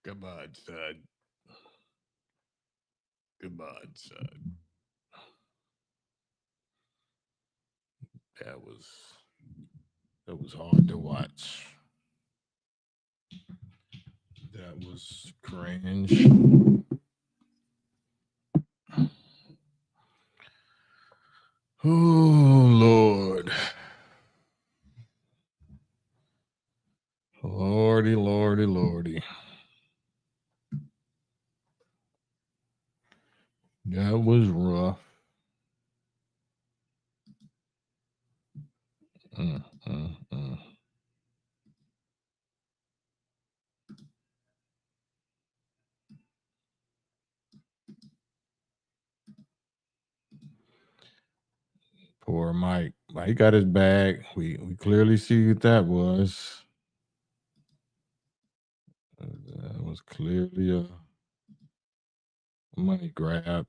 Come on, son. Come on, son. That was that was hard to watch. That was cringe. Oh Lord. Lordy, lordy, lordy. That was rough. Mm, mm, mm. Poor Mike. Mike got his bag. We clearly see what that was. That was clearly a money grab.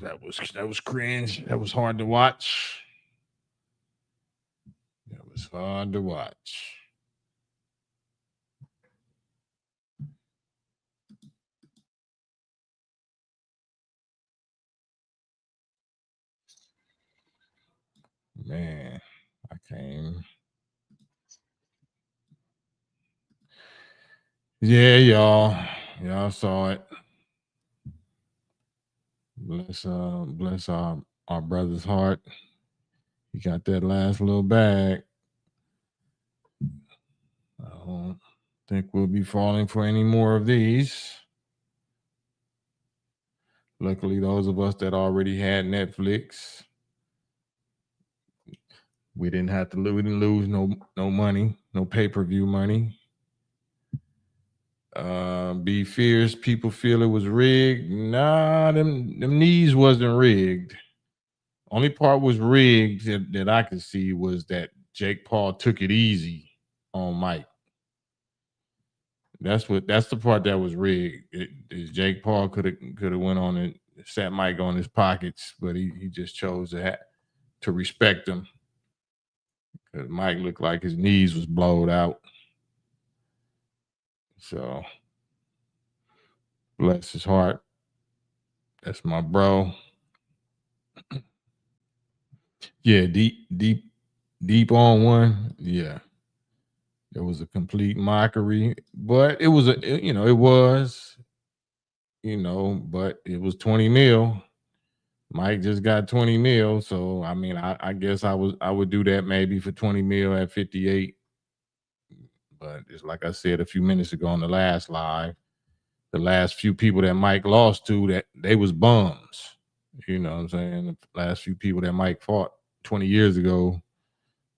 That was cringe. That was hard to watch. That was hard to watch. Man, I came. Yeah, y'all saw it. Bless our brother's heart. He got that last little bag. I don't think we'll be falling for any more of these. Luckily, those of us that already had Netflix, we didn't have to. We didn't lose no money, no pay-per-view money. Be fierce. People feel it was rigged. Nah, them knees wasn't rigged. Only part was rigged that I could see was that Jake Paul took it easy on Mike. That's the part that was rigged. Jake Paul could have went on and sat Mike on his pockets, but he just chose to respect him. Because Mike looked like his knees was blowed out. So bless his heart. That's my bro. Yeah, deep on one. Yeah. It was a complete mockery, but it was but it was 20 mil. Mike just got 20 mil. So I mean, I guess I would do that maybe for 20 mil at 58. But it's like I said a few minutes ago on the last live, the last few people that Mike lost to, that they was bums. You know what I'm saying? The last few people that Mike fought 20 years ago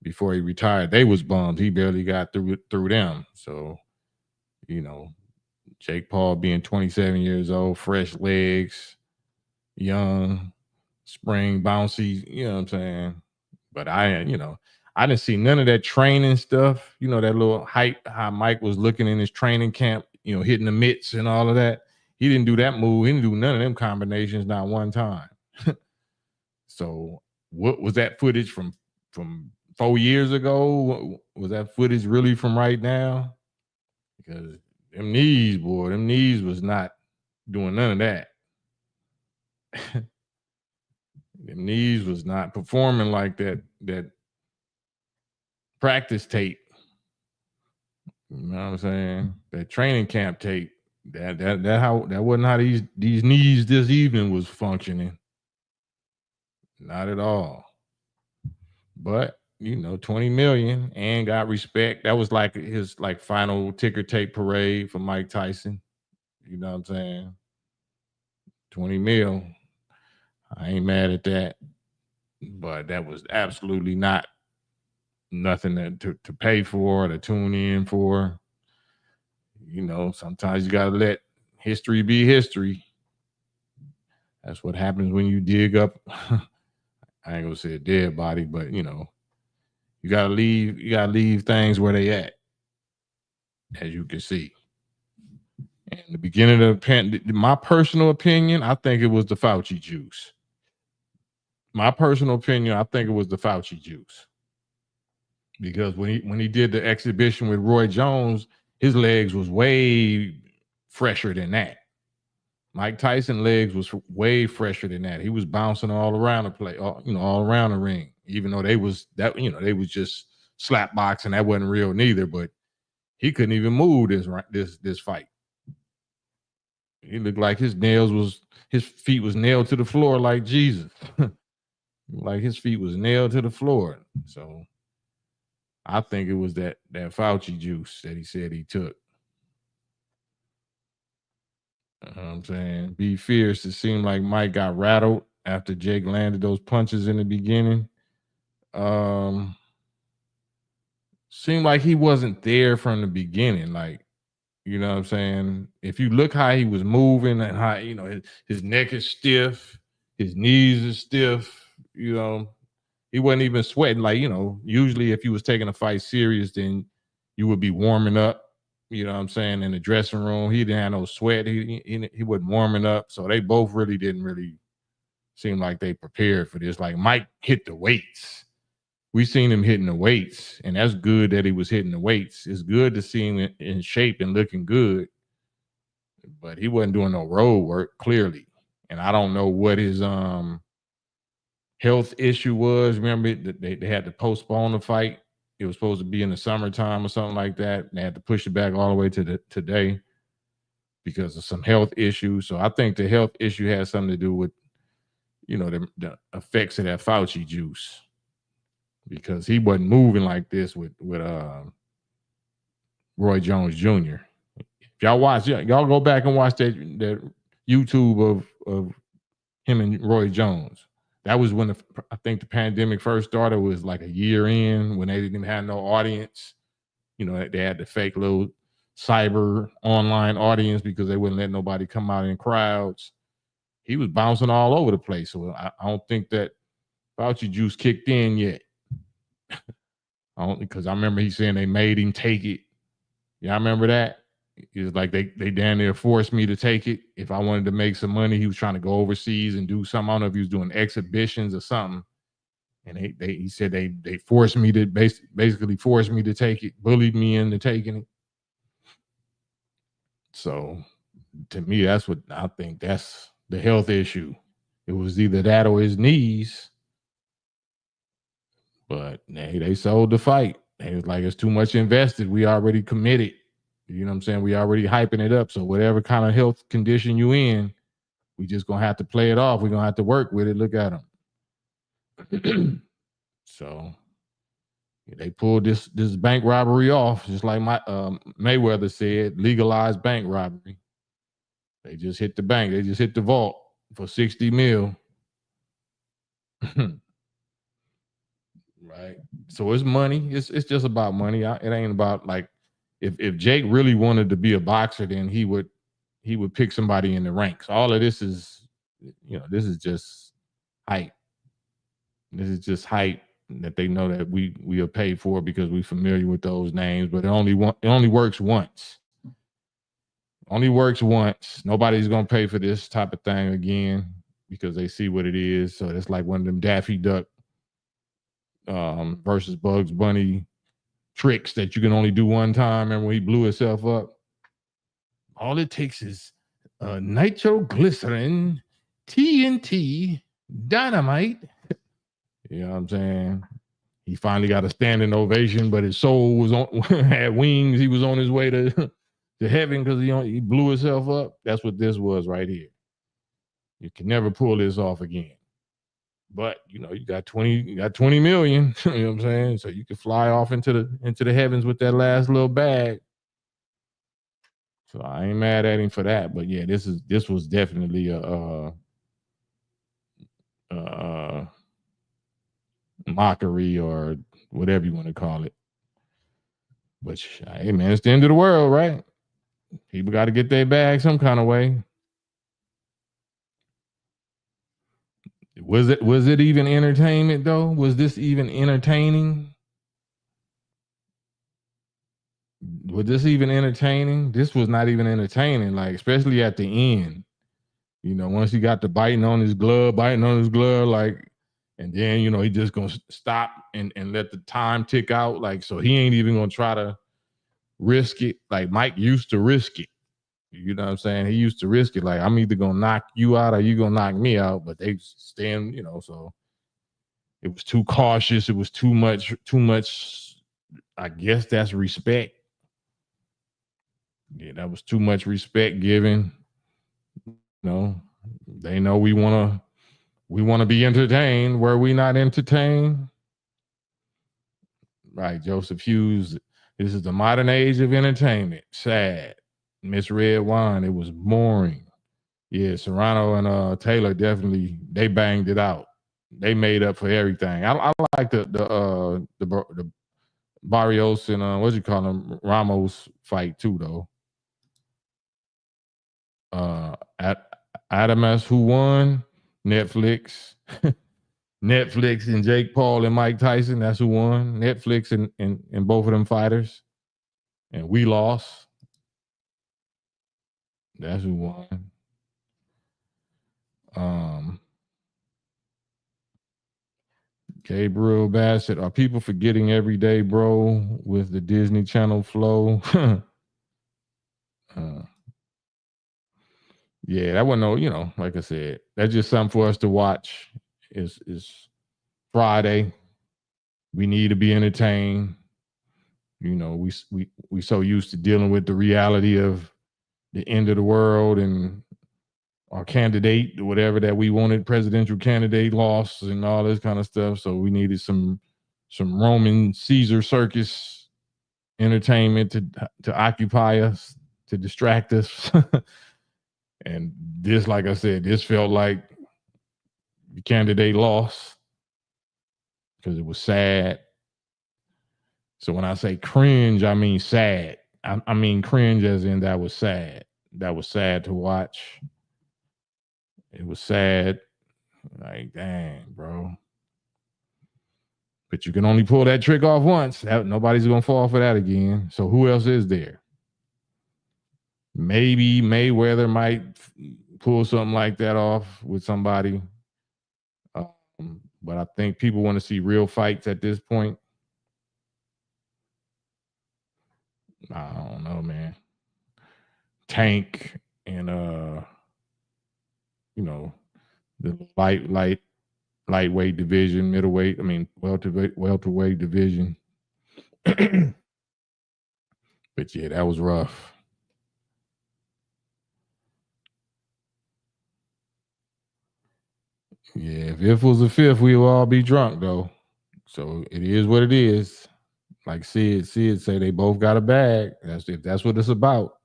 before he retired, they was bums. He barely got through them. So, you know, Jake Paul being 27 years old, fresh legs, young, spring, bouncy, you know what I'm saying? But I didn't see none of that training stuff, that little hype, how Mike was looking in his training camp, hitting the mitts and all of that. He didn't do that move. He didn't do none of them combinations, not one time. So what was that footage from 4 years ago? Was that footage really from right now? Because them knees was not doing none of that. Them knees was not performing like that practice tape. You know what I'm saying? That training camp tape. That wasn't how these knees this evening was functioning. Not at all. But 20 million and got respect. That was like his final ticker tape parade for Mike Tyson. You know what I'm saying? 20 mil. I ain't mad at that. But that was absolutely not nothing to pay for or to tune in for. Sometimes you gotta let history be history. That's what happens when you dig up I ain't gonna say a dead body, but you gotta leave things where they at, as you can see. In the beginning of my personal opinion, I think it was the Fauci juice. My personal opinion, I think it was the Fauci juice. because when he did the exhibition with Roy Jones, his legs was way fresher than that. Mike Tyson legs was way fresher than that. He was bouncing all around the play, all around the ring. Even though they was just slap boxing, that wasn't real neither. But he couldn't even move this fight. He looked like his feet was nailed to the floor like Jesus. Like his feet was nailed to the floor. So I think it was that Fauci juice that he said he took. You know what I'm saying? Be fierce. It seemed like Mike got rattled after Jake landed those punches in the beginning. Seemed like he wasn't there from the beginning. Like, you know what I'm saying? If you look how he was moving and how, his neck is stiff, his knees is stiff, he wasn't even sweating. Like, usually if you was taking a fight serious, then you would be warming up, you know what I'm saying, in the dressing room. He didn't have no sweat. He wasn't warming up. So they both didn't seem like they prepared for this. Like Mike hit the weights. We seen him hitting the weights, and that's good that he was hitting the weights. It's good to see him in shape and looking good, but he wasn't doing no road work, clearly. And I don't know what his health issue was. Remember, they had to postpone the fight. It was supposed to be in the summertime or something like that. They had to push it back all the way to today because of some health issues. So I think the health issue has something to do with, the effects of that Fauci juice, because he wasn't moving like this with Roy Jones Jr. If y'all go back and watch that YouTube of him and Roy Jones. That was when I think the pandemic first started. Was like a year in, when they didn't even have no audience. They had the fake little cyber online audience because they wouldn't let nobody come out in crowds. He was bouncing all over the place. So I don't think that Fauci juice kicked in yet. Because I remember he saying they made him take it. Yeah, I remember that. It was like they damn near forced me to take it. If I wanted to make some money, he was trying to go overseas and do something. I don't know if he was doing exhibitions or something. And he said they forced me to basically forced me to take it, bullied me into taking it. So to me, that's what I think. That's the health issue. It was either that or his knees. But they sold the fight. They was like, it's too much invested. We already committed. You know what I'm saying? We already hyping it up. So whatever kind of health condition you in, we just gonna have to play it off. We're gonna have to work with it. Look at them. So they pulled this bank robbery off, just like my Mayweather said, legalized bank robbery. They just hit the bank. They just hit the vault for 60 mil. Right. So it's money. It's just about money. It ain't about like if Jake really wanted to be a boxer, then he would pick somebody in the ranks. All of this is, this is just hype. This is just hype that they know that we are paid for because we're familiar with those names. But it only works once. Only works once. Nobody's gonna pay for this type of thing again because they see what it is. So it's like one of them Daffy Duck versus Bugs Bunny tricks that you can only do one time. Remember when he blew himself up? All it takes is nitroglycerin, TNT, dynamite. You know what I'm saying? He finally got a standing ovation, but his soul was had wings. He was on his way to heaven because he blew himself up. That's what this was right here. You can never pull this off again. But you got 20 million. You know what I'm saying? So you can fly off into the heavens with that last little bag. So I ain't mad at him for that. But yeah, this was definitely a mockery or whatever you want to call it. But hey man, it's the end of the world, right? People got to get their bag some kind of way. Was it even entertainment though? Was this even entertaining? Was this even entertaining? This was not even entertaining, like especially at the end. Once he got to biting on his glove, like And then, he just gonna stop and let the time tick out. Like, so he ain't even gonna try to risk it. Like Mike used to risk it. You know what I'm saying? He used to risk it. Like, I'm either gonna knock you out or you gonna knock me out. But they stand, so it was too cautious. It was too much. I guess that's respect. Yeah, that was too much respect given. They know we wanna be entertained. Were we not entertained? Right, Joseph Hughes. This is the modern age of entertainment. Sad. Misread wine. It was boring. Yeah, Serrano and Taylor definitely they banged it out. They made up for everything. I like the Barrios and what you call him Ramos fight too though. Adamas who won? Netflix. Netflix and Jake Paul and Mike Tyson. That's who won. Netflix and both of them fighters. And we lost. That's who won. Gabriel Bassett. Are people forgetting every day, bro, with the Disney Channel flow? Yeah, that wasn't like I said, that's just something for us to watch. Is Friday. We need to be entertained. We so used to dealing with the reality of the end of the world and our candidate, whatever that we wanted, presidential candidate lost and all this kind of stuff. So we needed some Roman Caesar circus entertainment to occupy us, to distract us. And this, like I said, this felt like the candidate lost because it was sad. So when I say cringe, I mean sad. I mean cringe as in that was sad. That was sad to watch. It was sad. Like, dang, bro. But you can only pull that trick off once. Nobody's going to fall for that again. So who else is there? Maybe Mayweather might pull something like that off with somebody. But I think people want to see real fights at this point. I don't know, man. Tank and the lightweight division, middleweight, welterweight division. But yeah, that was rough. Yeah, if it was a fifth, we would all be drunk though. So it is what it is. Like Sid say they both got a bag. That's what it's about.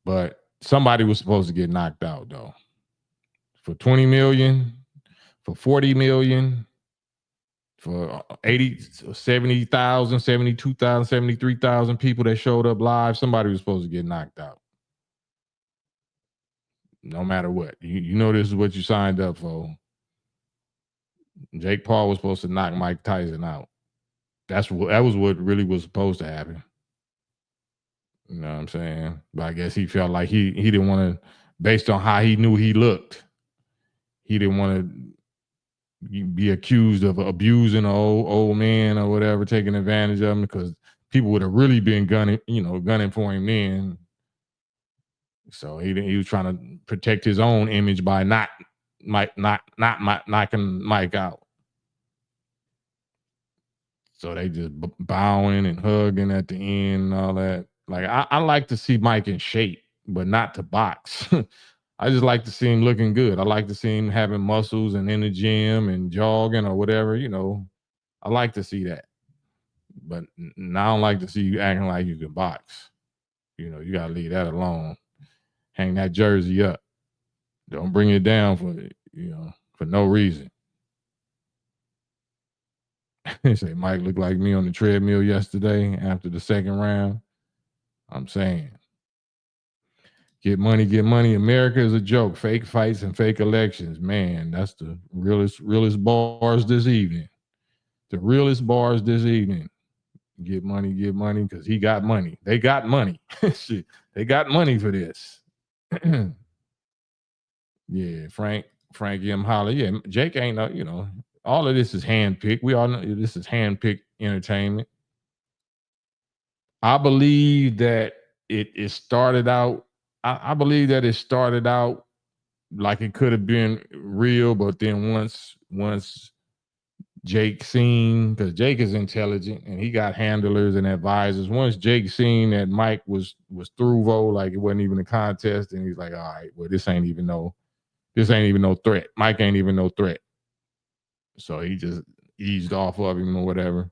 But somebody was supposed to get knocked out though. For 20 million, for 40 million, for 80, 70,000, 72,000, 73,000 people that showed up live, somebody was supposed to get knocked out. No matter what. You know this is what you signed up for. Jake Paul was supposed to knock Mike Tyson out. That was what really was supposed to happen. You know what I'm saying? But I guess he felt like he didn't want to, based on how he knew he looked, he didn't want to be accused of abusing an old man or whatever, taking advantage of him, because people would have really been gunning for him then. So he was trying to protect his own image by not knocking Mike out. So they just bowing and hugging at the end and all that. Like I like to see Mike in shape, but not to box. I just like to see him looking good. I like to see him having muscles and in the gym and jogging or whatever. I like to see that. But I don't like to see you acting like you can box. You gotta leave that alone. Hang that jersey up. Don't bring it down for no reason. They say Mike looked like me on the treadmill yesterday after the second round. I'm saying, get money, get money. America is a joke. Fake fights and fake elections. Man, that's the realest bars this evening. The realest bars this evening. Get money, because he got money. They got money. Shit, they got money for this. Yeah, Frank. Frankie M. Holler. Yeah, Jake ain't no, all of this is handpicked. We all know this is handpicked entertainment. I believe that it started out. I believe that it started out like it could have been real, but then once Jake seen, because Jake is intelligent and he got handlers and advisors. Once Jake seen that Mike was through like it wasn't even a contest, and he's like, all right, well, this ain't even no threat. Mike ain't even no threat. So he just eased off of him or whatever.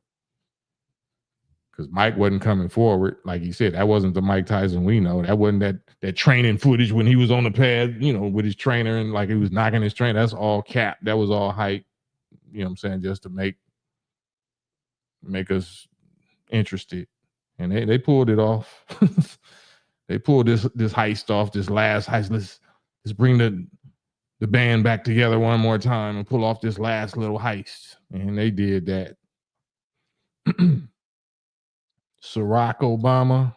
Because Mike wasn't coming forward. Like he said, that wasn't the Mike Tyson we know. That wasn't that training footage when he was on the pad, with his trainer and like he was knocking his trainer. That's all cap. That was all hype. You know what I'm saying? Just to make us interested. And they pulled it off. They pulled this heist off, this last heist. Let's bring the band back together one more time and pull off this last little heist. And they did that. Barack Obama,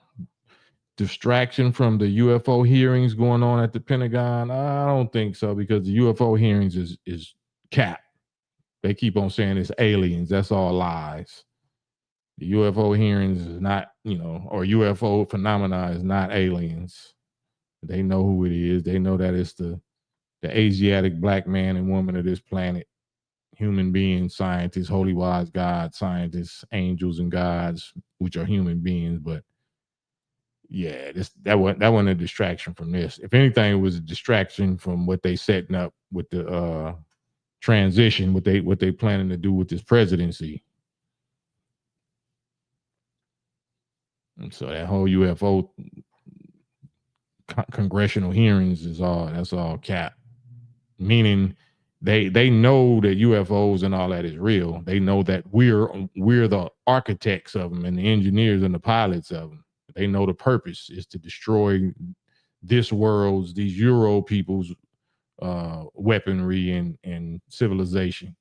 distraction from the UFO hearings going on at the Pentagon. I don't think so, because the UFO hearings is cap. They keep on saying it's aliens. That's all lies. The UFO hearings is not, or UFO phenomena is not aliens. They know who it is. They know that it's the Asiatic black man and woman of this planet, human beings, scientists, holy wise God, scientists, angels and gods, which are human beings. But yeah, that wasn't a distraction from this. If anything, it was a distraction from what they setting up with the transition, what they planning to do with this presidency. And so that whole UFO congressional hearings that's all cap. Meaning they know that UFOs and all that is real. They know that we're the architects of them and the engineers and the pilots of them. They know the purpose is to destroy these Euro people's weaponry and civilization.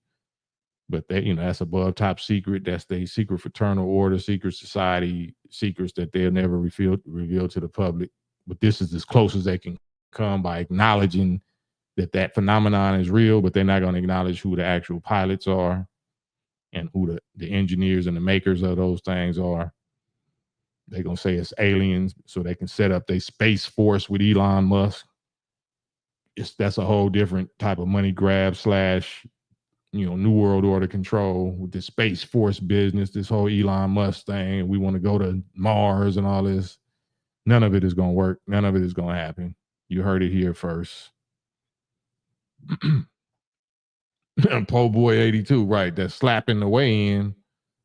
But that's above top secret. That's the secret fraternal order, secret society, secrets that they'll never reveal to the public. But this is as close as they can come by acknowledging that phenomenon is real, but they're not going to acknowledge who the actual pilots are and who the engineers and the makers of those things are. They're going to say it's aliens so they can set up their space force with Elon Musk. That's a whole different type of money grab / New World Order control with the Space Force business, this whole Elon Musk thing. We want to go to Mars and all this. None of it is going to work. None of it is going to happen. You heard it here first. Po Boy 82, right? That slapping the way in.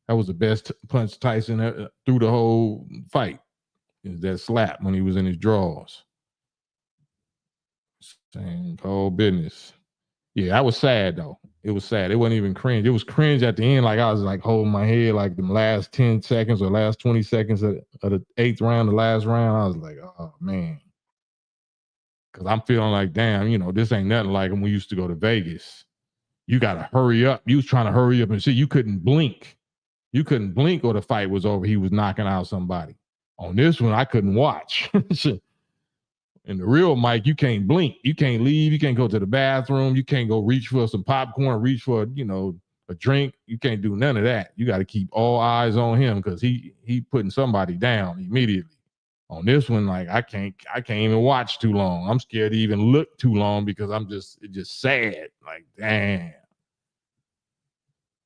That was the best punch Tyson through the whole fight. Is that slap when he was in his drawers. Same whole business. Yeah, I was sad though. It was sad. It wasn't even cringe. It was cringe at the end. Like I was like holding my head like the last 10 seconds or last 20 seconds of the 8th round, the last round. I was like, oh man. Cause I'm feeling like, damn, this ain't nothing like when we used to go to Vegas. You gotta hurry up. You was trying to hurry up and see. You couldn't blink. You couldn't blink or the fight was over. He was knocking out somebody. On this one, I couldn't watch. In the real Mike, you can't blink. You can't leave. You can't go to the bathroom. You can't go reach for some popcorn, reach for, a drink. You can't do none of that. You got to keep all eyes on him because he putting somebody down immediately. On this one, like I can't even watch too long. I'm scared to even look too long because it's just sad. Like, damn.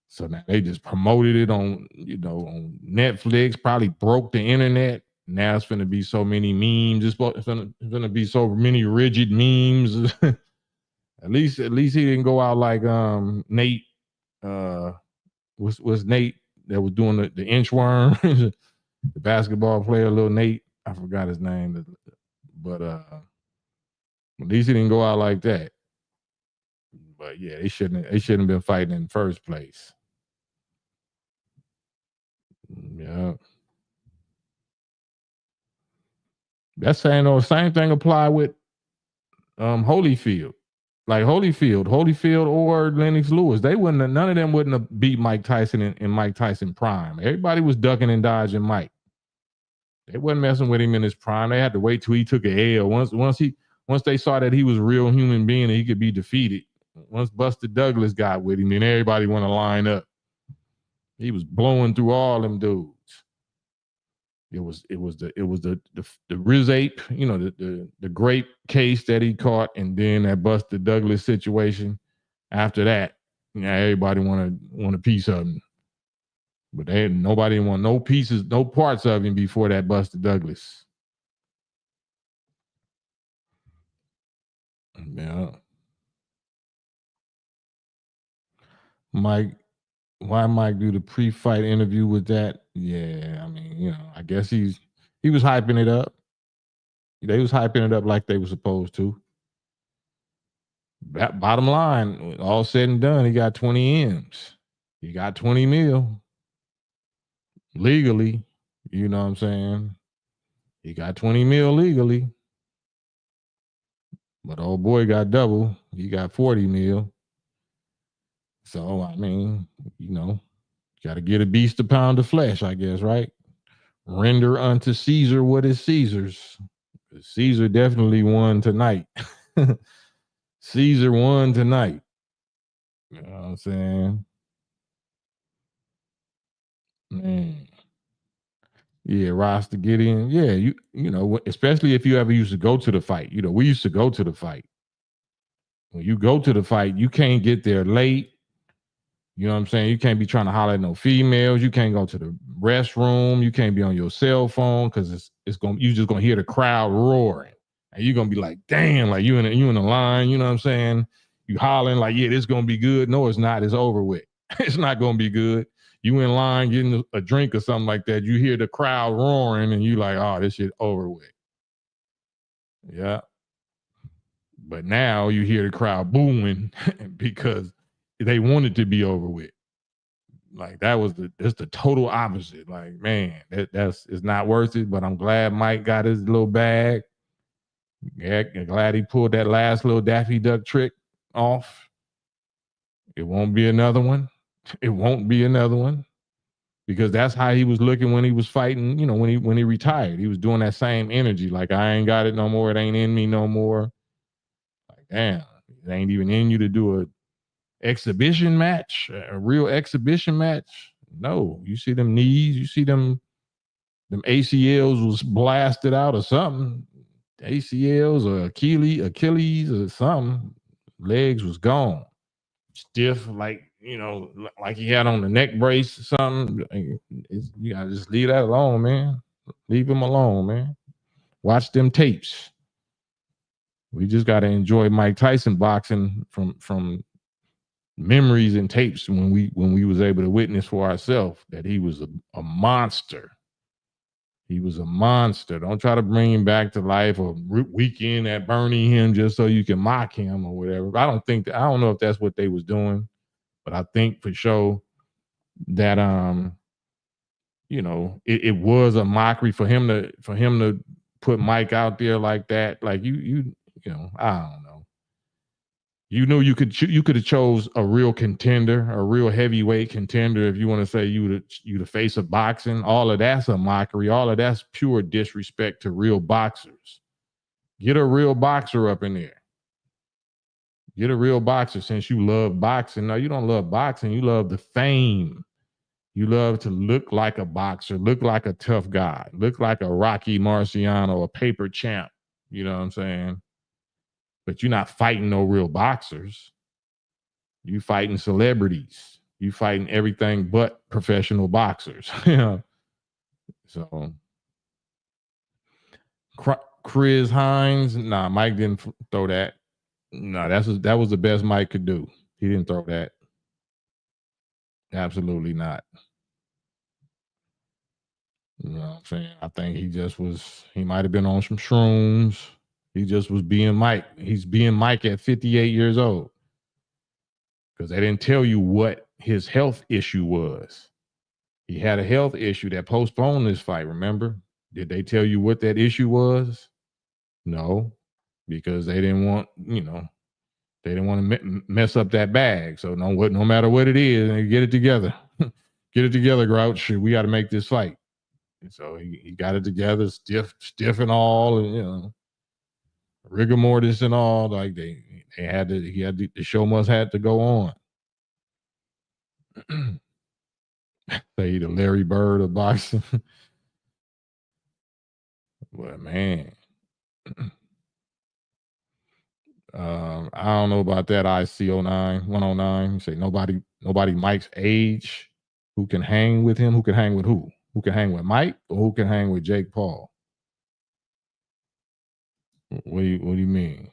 So now they just promoted it on Netflix, probably broke the internet. Now it's going to be so many memes. It's going to be so many rigid memes. At least he didn't go out like Nate. Was Nate that was doing the inchworm, the basketball player, little Nate. I forgot his name, but at least he didn't go out like that. But yeah, they shouldn't have been fighting in the first place. Yeah. That's saying the same thing apply with Holyfield. Like Holyfield or Lennox Lewis. None of them wouldn't have beat Mike Tyson in Mike Tyson prime. Everybody was ducking and dodging Mike. They wasn't messing with him in his prime. They had to wait till he took an L. Once they saw that he was a real human being and he could be defeated, Once Buster Douglas got with him, then everybody want to line up. He was blowing through all them dudes. It was the Riz Ape, the grape case that he caught, and then that Buster Douglas situation. After that, everybody want a piece of him. But nobody want no pieces, no parts of him before that Buster Douglas. Yeah. Mike, why Mike do the pre-fight interview with that? Yeah, I mean, I guess he was hyping it up. They was hyping it up like they were supposed to. Bottom line, all said and done, he got 20 M's. He got 20 mil legally. You know what I'm saying? He got 20 mil legally. But old boy got double. He got 40 mil. So, I mean, got to get a beast a pound of flesh, I guess, right? Render unto Caesar what is Caesar's. Caesar definitely won tonight. Caesar won tonight. You know what I'm saying? Man. Yeah, Rasta get in. Yeah, especially if you ever used to go to the fight. We used to go to the fight. When you go to the fight, you can't get there late. You know what I'm saying? You can't be trying to holler at no females. You can't go to the restroom. You can't be on your cell phone because you just gonna hear the crowd roaring. And you're gonna be like, damn, like you in the line, you know what I'm saying? You hollering like, yeah, this gonna be good. No, it's not, it's over with. It's not gonna be good. You in line getting a drink or something like that. You hear the crowd roaring and you like, oh, this shit over with. Yeah. But now you hear the crowd booing because they want it to be over with. Like that's the total opposite. Like, man, that's it's not worth it. But I'm glad Mike got his little bag. Yeah, glad he pulled that last little Daffy Duck trick off. It won't be another one. It won't be another one. Because that's how he was looking when he was fighting, when he retired. He was doing that same energy. Like, I ain't got it no more. It ain't in me no more. Like, damn, it ain't even in you to do a exhibition match, a real exhibition match. No, you see them knees, you see them ACLs was blasted out or something. ACLs or Achilles or something. Legs was gone. Stiff, like like he had on the neck brace or something. You gotta just leave that alone, man. Leave him alone, man. Watch them tapes. We just gotta enjoy Mike Tyson boxing from memories and tapes when we was able to witness for ourselves that he was a monster. He was a monster. Don't try to bring him back to life or weekend at burning him just so you can mock him or whatever. I don't know if that's what they was doing, but I think for sure that it was a mockery for him to put Mike out there like that. Like I don't know. You knew you could have chose a real contender, a real heavyweight contender. If you want to say you the face of boxing, all of that's a mockery. All of that's pure disrespect to real boxers. Get a real boxer up in there. Get a real boxer since you love boxing. No, you don't love boxing. You love the fame. You love to look like a boxer, look like a tough guy, look like a Rocky Marciano, a paper champ. You know what I'm saying? But you're not fighting no real boxers. You fighting celebrities. You fighting everything but professional boxers. So Chris Hines, nah, Mike didn't throw that. No, that was the best Mike could do. He didn't throw that. Absolutely not. You know what I'm saying? I think he might have been on some shrooms. He just was being Mike. He's being Mike at 58 years old. Because they didn't tell you what his health issue was. He had a health issue that postponed this fight, remember? Did they tell you what that issue was? No, because they didn't want, they didn't want to mess up that bag. So no matter what it is, get it together. Get it together, Grouch. We got to make this fight. And so he got it together, stiff and all, and rigor mortis and all. Like The show must had to go on. Say the Larry Bird of boxing. But man, I don't know about that IC09 109. You say nobody Mike's age who can hang with him. Who can hang with who? Who can hang with Mike or who can hang with Jake Paul? What do you mean?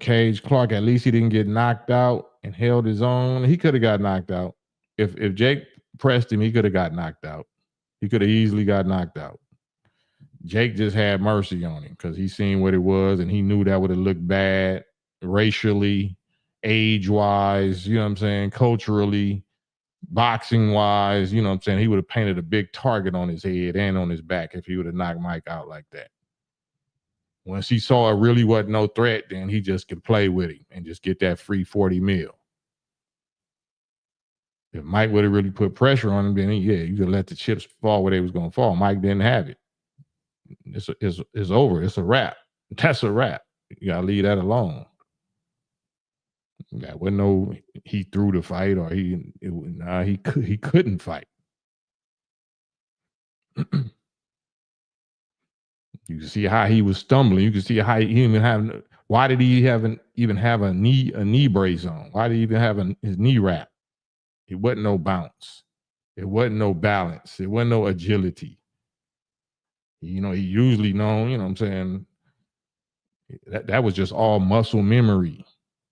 Cage Clark, at least he didn't get knocked out and held his own. He could have got knocked out. If Jake pressed him, he could have got knocked out. He could have easily got knocked out. Jake just had mercy on him because he seen what it was and he knew that would have looked bad racially, age wise, you know what I'm saying, culturally, boxing wise, you know what I'm saying. He would have painted a big target on his head and on his back if he would have knocked Mike out like that. Once he saw it really wasn't no threat, then he just could play with him and just get that free 40 mil. If Mike would have really put pressure on him, then you could let the chips fall where they was going to fall. Mike didn't have it. It's over. It's a wrap. That's a wrap. You got to leave that alone. That wasn't no he threw the fight or he couldn't fight. You can see how he was stumbling. You can see how he even have. Why did he even have a knee brace on? Why did he even have his knee wrap? It wasn't no bounce. It wasn't no balance. It wasn't no agility. You know, he usually known. You know what I'm saying? That was just all muscle memory.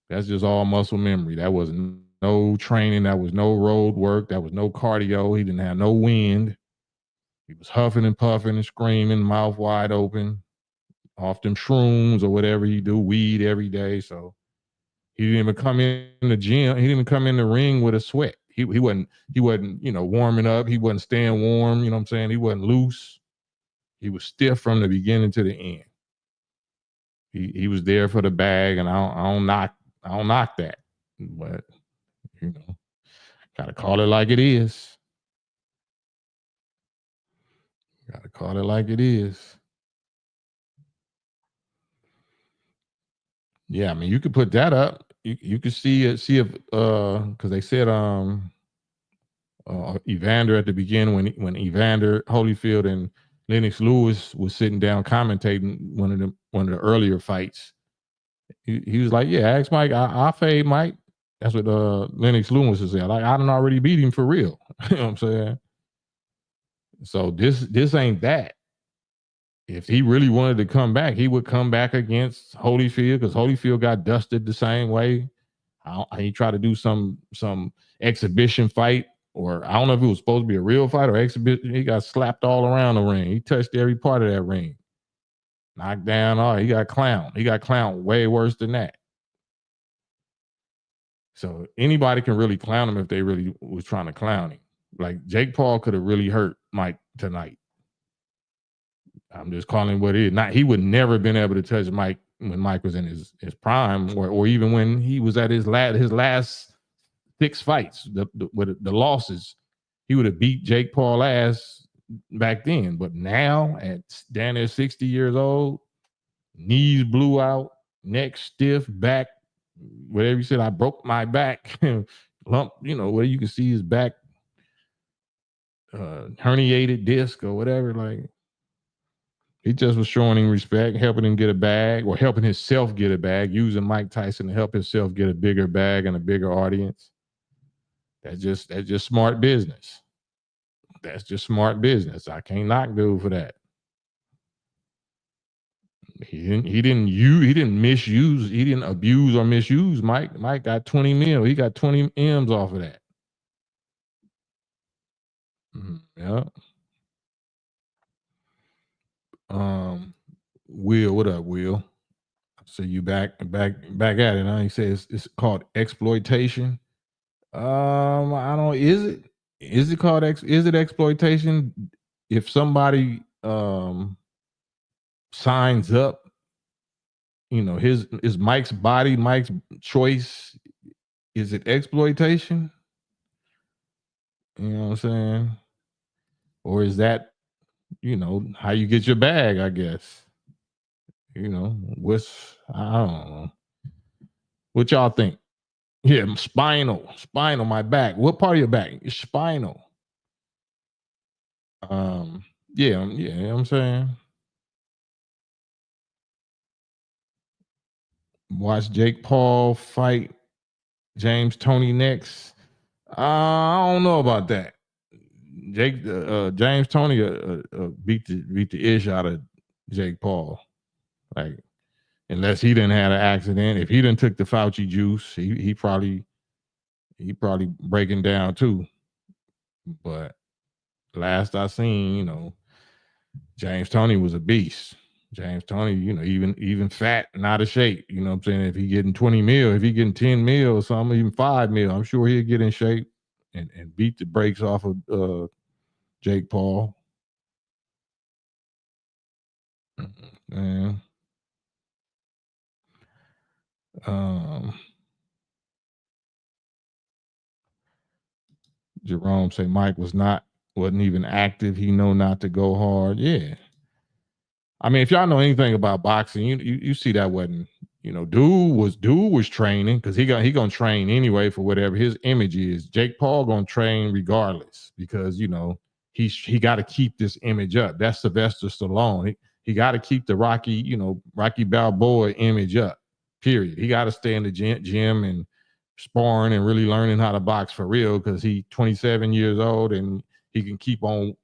That's just all muscle memory. That was no training. That was no road work. That was no cardio. He didn't have no wind. He was huffing and puffing and screaming, mouth wide open, off them shrooms or whatever he do, weed every day. So he didn't even come in the gym. He didn't even come in the ring with a sweat. He wasn't, warming up. He wasn't staying warm. You know what I'm saying? He wasn't loose. He was stiff from the beginning to the end. He was there for the bag, and I don't knock that. But gotta call it like it is. Gotta call it like it is. Yeah, I mean, you could put that up. You could see if because they said Evander at the beginning when Evander Holyfield and Lennox Lewis was sitting down commentating one of the earlier fights. He was like, "Yeah, ask Mike. I'll fade Mike." That's what Lennox Lewis said. Like, I done already beat him for real. You know what I'm saying? So this ain't that. If he really wanted to come back, he would come back against Holyfield because Holyfield got dusted the same way. He tried to do some exhibition fight, or I don't know if it was supposed to be a real fight or exhibition. He got slapped all around the ring. He touched every part of that ring. Knocked down all. He got clowned. He got clowned way worse than that. So anybody can really clown him if they really was trying to clown him. Like Jake Paul could have really hurt Mike tonight. I'm just calling what it is. He would never been able to touch Mike when Mike was in his prime, or even when he was at his last 6 fights, with the losses. He would have beat Jake Paul ass back then. But now, at down there 60 years old, knees blew out, neck stiff, back, whatever you said, I broke my back, lump, where you can see his back, herniated disc or whatever. Like, he just was showing him respect, helping him get a bag, or helping himself get a bag, using Mike Tyson to help himself get a bigger bag and a bigger audience. That's just smart business. That's just smart business. I can't knock dude for that. He didn't misuse, he didn't abuse or misuse Mike. Mike got 20 mil. He got 20 M's off of that. Yeah. Will, what up, Will? So you back at it, huh? He says it's called exploitation. I don't. Is it called is it exploitation if somebody signs up? His Mike's body, Mike's choice. Is it exploitation? You know what I'm saying? Or is that how you get your bag? I guess. I don't know. What y'all think? Yeah, spinal, my back. What part of your back? It's spinal. Um, yeah, you know what I'm saying. Watch Jake Paul fight James Tony next. I don't know about that. James Tony beat the ish out of Jake Paul. Like, unless he didn't have an accident, if he didn't took the Fauci juice, he probably breaking down too. But last I seen, James Tony was a beast. James Tony, even fat and out of shape. You know what I'm saying? If he getting 20 mil, if he getting 10 mil or something, even 5 mil, I'm sure he'll get in shape and beat the brakes off of Jake Paul. Man. Jerome say Mike wasn't even active. He know not to go hard. Yeah. I mean, if y'all know anything about boxing, you see that wasn't, dude was training because he gonna train anyway for whatever his image is. Jake Paul gonna train regardless because he got to keep this image up. That's Sylvester Stallone. He got to keep the Rocky Balboa image up. Period. He got to stay in the gym and sparring and really learning how to box for real because he's 27 years old and he can keep on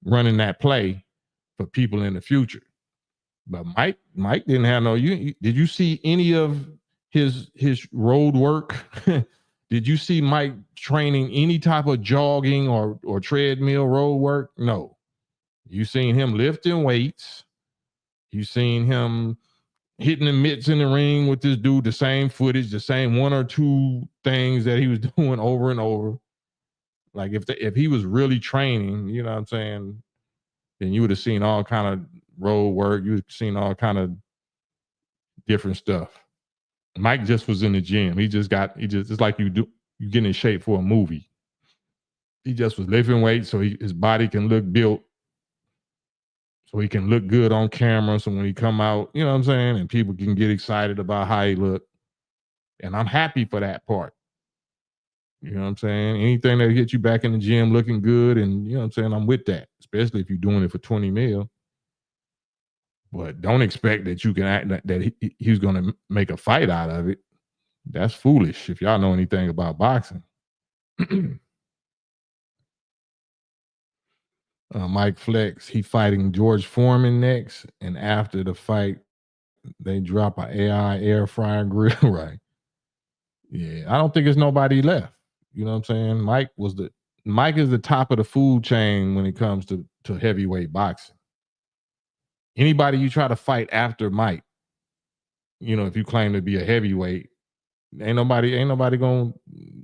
running that play for people in the future. But Mike didn't have no. Did you see any of his road work? Did you see Mike training any type of jogging or treadmill road work? No. You seen him lifting weights. You seen him hitting the mitts in the ring with this dude, the same footage, the same one or two things that he was doing over and over. Like if he was really training, you know what I'm saying, then you would have seen all kind of road work. You would have seen all kind of different stuff. Mike just was in the gym. It's like you get in shape for a movie. He just was lifting weights so his body can look built, so he can look good on camera. So when he come out, you know what I'm saying, and people can get excited about how he look. And I'm happy for that part. You know what I'm saying? Anything that gets you back in the gym looking good, and you know what I'm saying, I'm with that, especially if you're doing it for 20 mil. But don't expect that you can act that he's going to make a fight out of it. That's foolish if y'all know anything about boxing. Mike Flex, he fighting George Foreman next, and after the fight, they drop a AI air fryer grill. Right? Yeah, I don't think there's nobody left. You know what I'm saying? Mike is the top of the food chain when it comes to heavyweight boxing. Anybody you try to fight after Mike, if you claim to be a heavyweight, ain't nobody gonna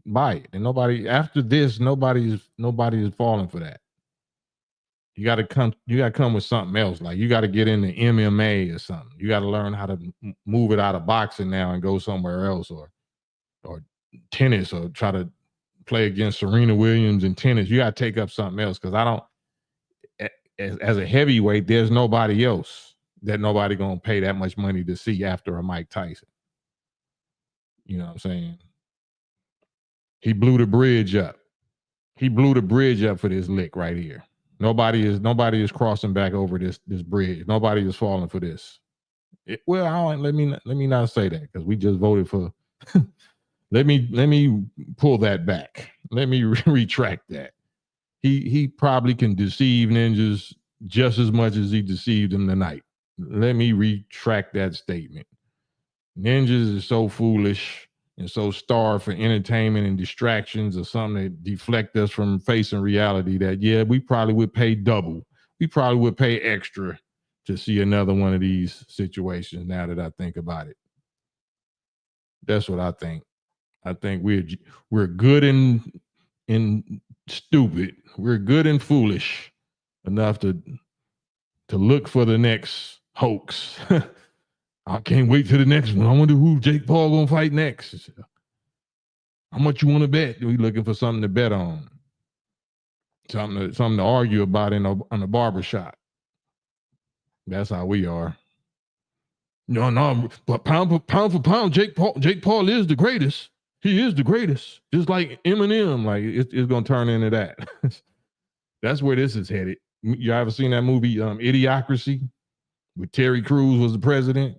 buy it. And nobody after this, nobody is falling for that. You gotta come with something else. Like you gotta get into MMA or something. You gotta learn how to move it out of boxing now and go somewhere else or tennis or try to play against Serena Williams in tennis. You gotta take up something else because I don't as a heavyweight, there's nobody else that nobody gonna pay that much money to see after a Mike Tyson. You know what I'm saying? He blew the bridge up. He blew the bridge up for this lick right here. Nobody is crossing back over this bridge. Nobody is falling for this. Let me not say that because we just voted for. let me pull that back. Let me retract that. He probably can deceive ninjas just as much as he deceived them tonight. Let me retract that statement. Ninjas is so foolish and so starved for entertainment and distractions or something that deflect us from facing reality that, yeah, we probably would pay double. We probably would pay extra to see another one of these situations now that I think about it. That's what I think. I think we're good and stupid. We're good and foolish enough to look for the next hoax. I can't wait till the next one. I wonder who Jake Paul gonna fight next. How much you want to bet? We looking for something to bet on, something to argue about on the barbershop. That's how we are. No, but pound for pound, Jake Paul is the greatest. He is the greatest. Just like Eminem, like it's gonna turn into that. That's where this is headed. You ever seen that movie, Idiocracy, with Terry Crews was the president?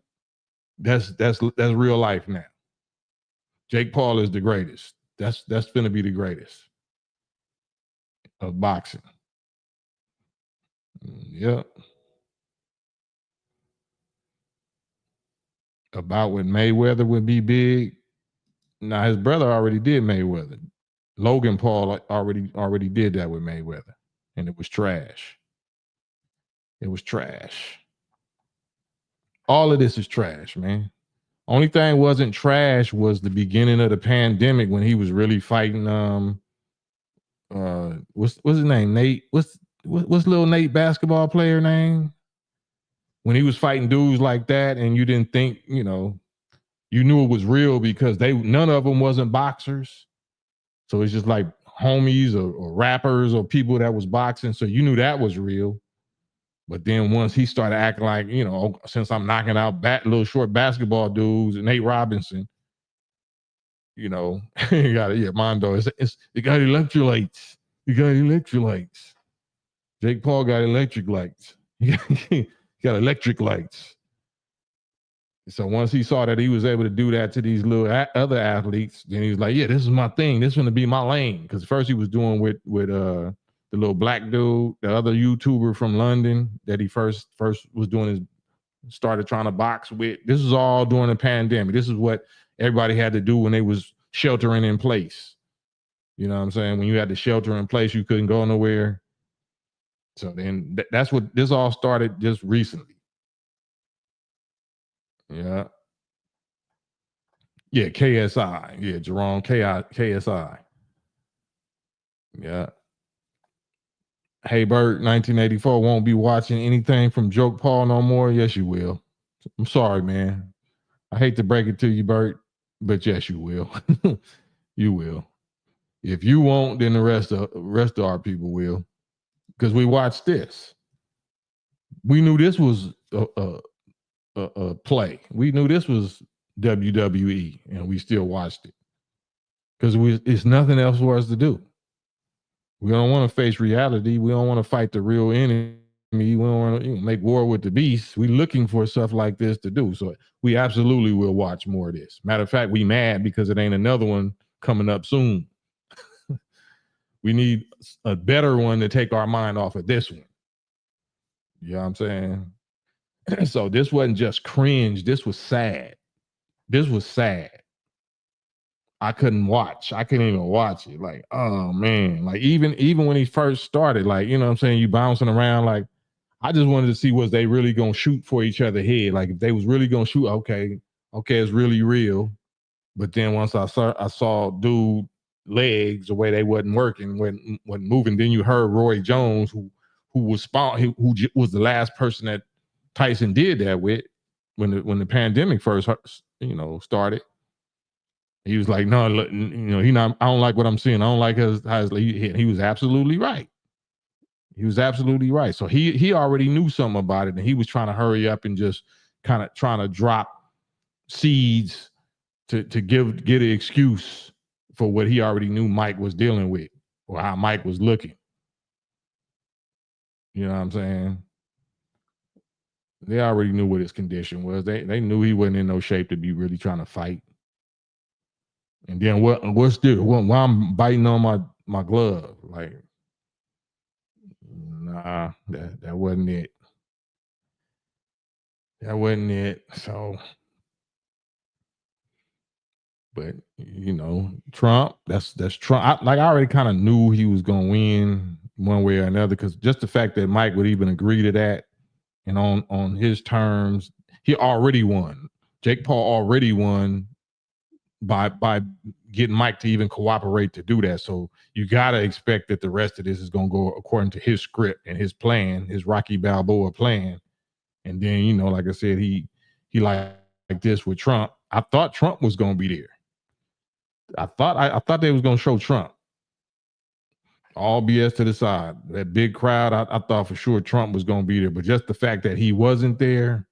That's real life now. Jake Paul is the greatest. That's gonna be the greatest of boxing. Yep. About when Mayweather would be big. Now his brother already did Mayweather. Logan Paul already did that with Mayweather, and it was trash. It was trash. All of this is trash, man. Only thing wasn't trash was the beginning of the pandemic when he was really fighting. What's his name? Nate. What's little Nate basketball player name? When he was fighting dudes like that, and you didn't think, you knew it was real because none of them wasn't boxers. So it's just like homies or rappers or people that was boxing. So you knew that was real. But then once he started acting like, since I'm knocking out little short basketball dudes and Nate Robinson, you got Mondo. It got electrolytes. You got electrolytes. Jake Paul got electric lights. He got electric lights. So once he saw that he was able to do that to these little other athletes, then he was like, "Yeah, this is my thing. This is going to be my lane." Because first he was doing with the little black dude, the other YouTuber from London that he first was doing started trying to box with. This is all during the pandemic. This is what everybody had to do when they was sheltering in place. You know what I'm saying? When you had to shelter in place, you couldn't go nowhere. So then that's what this all started just recently. Yeah. Yeah, KSI. Yeah, Jerome KSI. Yeah. Hey Bert, 1984 won't be watching anything from Joke Paul no more. Yes, you will. I'm sorry, man. I hate to break it to you, Bert, but yes, you will. You will. If you won't, then the rest of our people will. Because we watched this. We knew this was a play. We knew this was WWE, and we still watched it because it's nothing else for us to do. We don't want to face reality. We don't want to fight the real enemy. We don't want to make war with the beast. We're looking for stuff like this to do. So we absolutely will watch more of this. Matter of fact, we mad because it ain't another one coming up soon. We need a better one to take our mind off of this one. You know what I'm saying? So this wasn't just cringe. This was sad. This was sad. I couldn't watch. I couldn't even watch it. Like, oh man. Like even when he first started, like, you know what I'm saying? You bouncing around. Like, I just wanted to see was they really gonna shoot for each other head. Like if they was really gonna shoot, okay, it's really real. But then once I saw dude legs the way they wasn't working, wasn't moving. Then you heard Roy Jones, who was who was the last person that Tyson did that with when the pandemic first started. He was like, no, he not. I don't like what I'm seeing. I don't like how he was absolutely right. He was absolutely right. So he already knew something about it, and he was trying to hurry up and just kind of trying to drop seeds to get an excuse for what he already knew Mike was dealing with or how Mike was looking. You know what I'm saying? They already knew what his condition was. They knew he wasn't in no shape to be really trying to fight. And then what's this? Why I'm biting on my glove? Like, nah, that wasn't it. That wasn't it. So, but Trump. That's Trump. I already kind of knew he was gonna win one way or another because just the fact that Mike would even agree to that and on his terms, he already won. Jake Paul already won by getting Mike to even cooperate to do that. So you got to expect that the rest of this is going to go according to his script and his plan, his Rocky Balboa plan. And then, like I said, he like this with Trump. I thought Trump was going to be there. I thought they was going to show Trump. All BS to the side. That big crowd, I thought for sure Trump was going to be there. But just the fact that he wasn't there,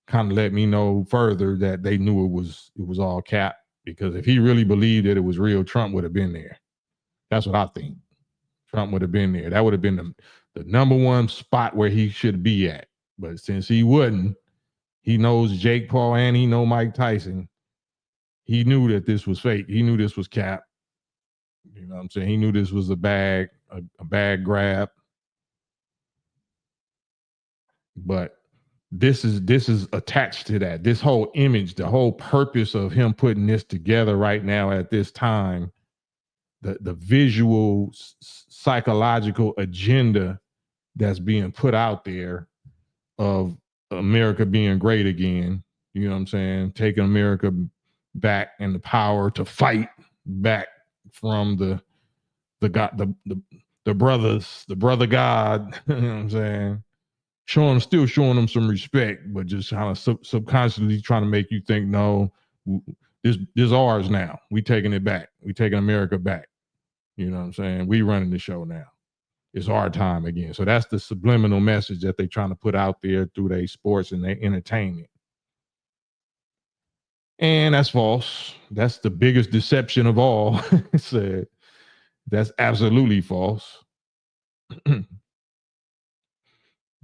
kind of let me know further that they knew it was all cap. Because if he really believed that it was real, Trump would have been there. That's what I think. Trump would have been there. That would have been the number one spot where he should be at. But since he wouldn't, he knows Jake Paul and he know Mike Tyson. He knew that this was fake. He knew this was cap. You know what I'm saying? He knew this was a bag grab. But this is attached to that. This whole image, the whole purpose of him putting this together right now at this time, the visual psychological agenda that's being put out there of America being great again. You know what I'm saying? Taking America back and the power to fight back from the brothers, the brother God. You know what I'm saying? Still showing them some respect, but just kind of subconsciously trying to make you think, no, this is ours now. We taking it back. We taking America back. You know what I'm saying? We running the show now. It's our time again. So that's the subliminal message that they're trying to put out there through their sports and their entertainment. And that's false. That's the biggest deception of all. Said that's absolutely false.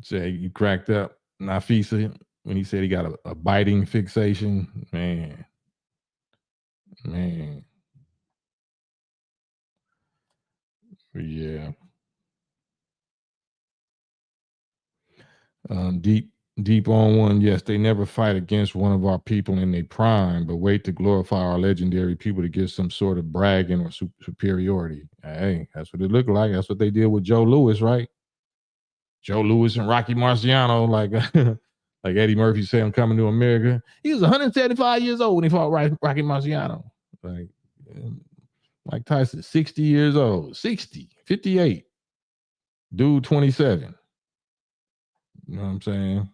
Say you cracked up Nafisa when he said he got a biting fixation. Man. Yeah. Deep on one. Yes, they never fight against one of our people in their prime, but wait to glorify our legendary people to get some sort of bragging or superiority. Hey, that's what it looked like. That's what they did with Joe Louis, right? Joe Louis and Rocky Marciano, like like Eddie Murphy said, I'm coming to America. He was 175 years old when he fought Rocky Marciano. Like Mike Tyson, 60 years old, 60, 58. Dude, 27. You know what I'm saying?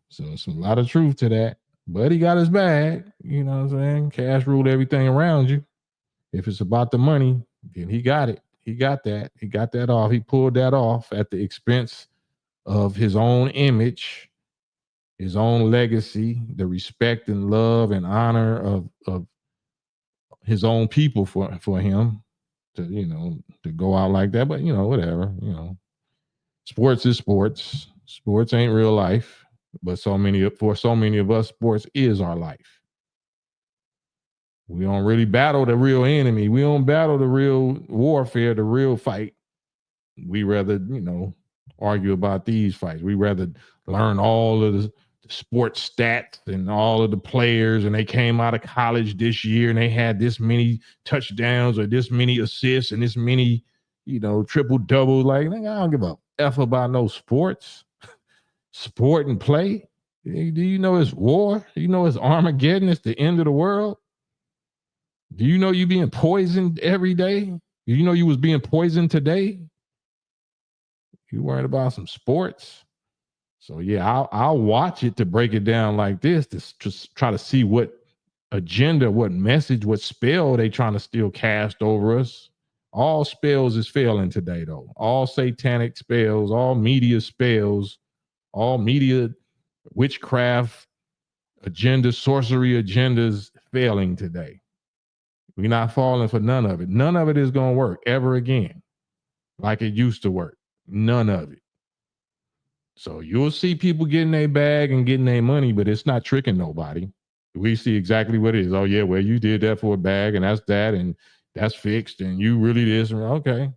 So it's a lot of truth to that. But he got his bag. You know what I'm saying? Cash ruled everything around you. If it's about the money, then he got it. He got that. He got that off. He pulled that off at the expense of his own image, his own legacy, the respect and love and honor of his own people for him to go out like that. But whatever. Sports is sports. Sports ain't real life. But for so many of us, sports is our life. We don't really battle the real enemy. We don't battle the real warfare, the real fight. We rather, argue about these fights. We rather learn all of the sports stats and all of the players, and they came out of college this year and they had this many touchdowns or this many assists and this many, triple doubles. Like, I don't give a F about no sports. Sport and play. Do you know it's war? Do you know it's Armageddon? It's the end of the world. Do you know you being poisoned every day? Do you know you was being poisoned today? You worried about some sports? So yeah, I'll watch it to break it down like this to just try to see what agenda, what message, what spell they trying to still cast over us. All spells is failing today, though. All satanic spells, all media spells, all media witchcraft agendas, sorcery agendas failing today. We're not falling for none of it. None of it is going to work ever again like it used to work. None of it. So you'll see people getting their bag and getting their money, but it's not tricking nobody. We see exactly what it is. Oh, yeah, well, you did that for a bag, and that's that, and that's fixed, and you really this. Okay.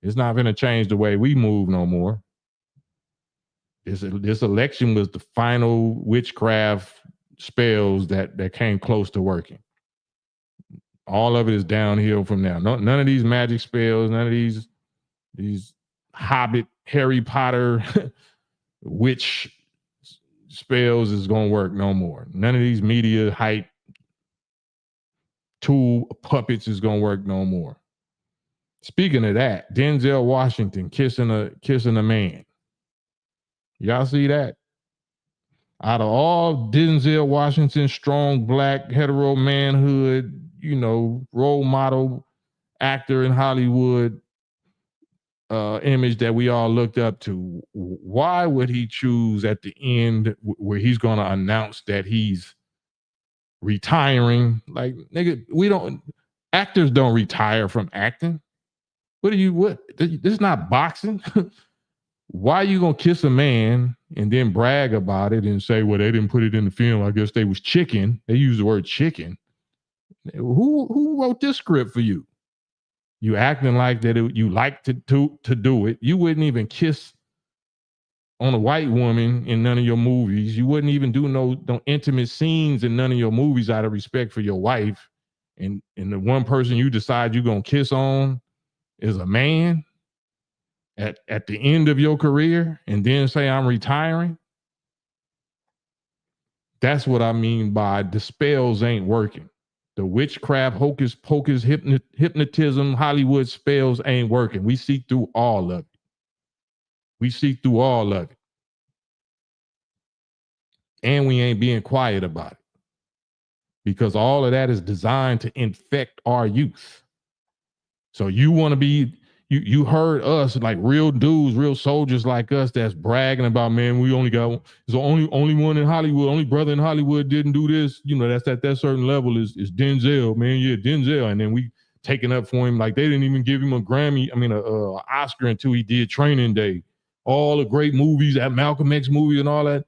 It's not going to change the way we move no more. This election was the final witchcraft spells that came close to working. All of it is downhill from now. None of these magic spells, none of these Hobbit, Harry Potter, witch spells is going to work no more. None of these media hype tool puppets is going to work no more. Speaking of that, Denzel Washington kissing a man. Y'all see that? Out of all Denzel Washington's strong black hetero manhood, role model actor in Hollywood, image that we all looked up to. Why would he choose at the end where he's going to announce that he's retiring? Like, nigga, actors don't retire from acting. What? This is not boxing. Why are you gonna kiss a man and then brag about it and say, well, they didn't put it in the film. I guess they was chicken. They use the word chicken. Who wrote this script for you? You acting like that you like to do it. You wouldn't even kiss on a white woman in none of your movies. You wouldn't even do no intimate scenes in none of your movies out of respect for your wife. And the one person you decide you're gonna kiss on is a man at the end of your career and then say I'm retiring. That's what I mean by the spells ain't working. The witchcraft, hocus pocus, hypnotism, Hollywood spells ain't working. We see through all of it. We see through all of it. And we ain't being quiet about it. Because all of that is designed to infect our youth. So you want to be, you heard us, like real dudes, real soldiers like us that's bragging about, man, we only got, it's the only one in Hollywood, only brother in Hollywood didn't do this. You know, that's at that certain level is Denzel, man. Yeah, Denzel. And then we taking up for him like they didn't even give him a Grammy, a Oscar until he did Training Day. All the great movies, that Malcolm X movie and all that.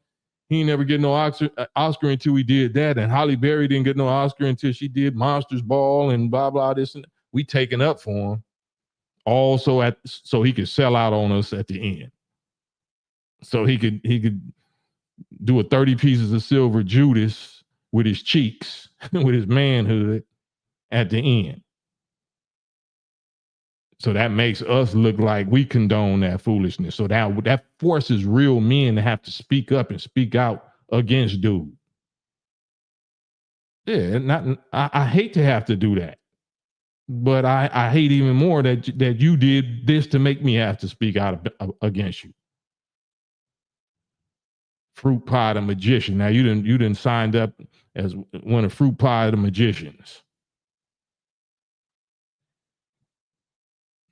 He ain't never get no Oscar until he did that. And Halle Berry didn't get no Oscar until she did Monsters Ball and blah, blah, this. And we taking up for him. Also so he could sell out on us at the end. So he could do a 30 pieces of silver Judas with his cheeks, with his manhood at the end. So that makes us look like we condone that foolishness. So that forces real men to have to speak up and speak out against dude. Yeah, I hate to have to do that. But I hate even more that you did this to make me have to speak out against you. Fruit Pie the Magician. Now you didn't signed up as one of Fruit Pie the Magicians.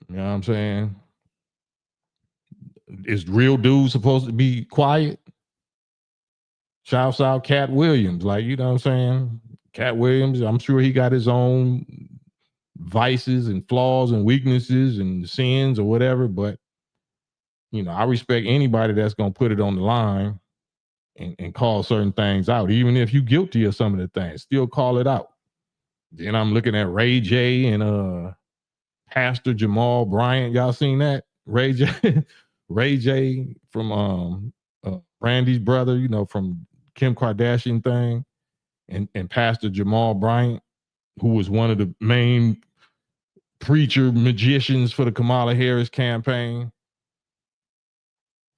You know what I'm saying? Is real dude supposed to be quiet? Shouts out Cat Williams. Like, you know what I'm saying? Cat Williams, I'm sure he got his own vices and flaws and weaknesses and sins or whatever, but I respect anybody that's gonna put it on the line and call certain things out, even if you're guilty of some of the things, still call it out. Then I'm looking at Ray J and Pastor Jamal Bryant. Y'all seen that? Ray J, Ray J from Brandy's brother, from Kim Kardashian thing, and Pastor Jamal Bryant, who was one of the main preacher magicians for the Kamala Harris campaign.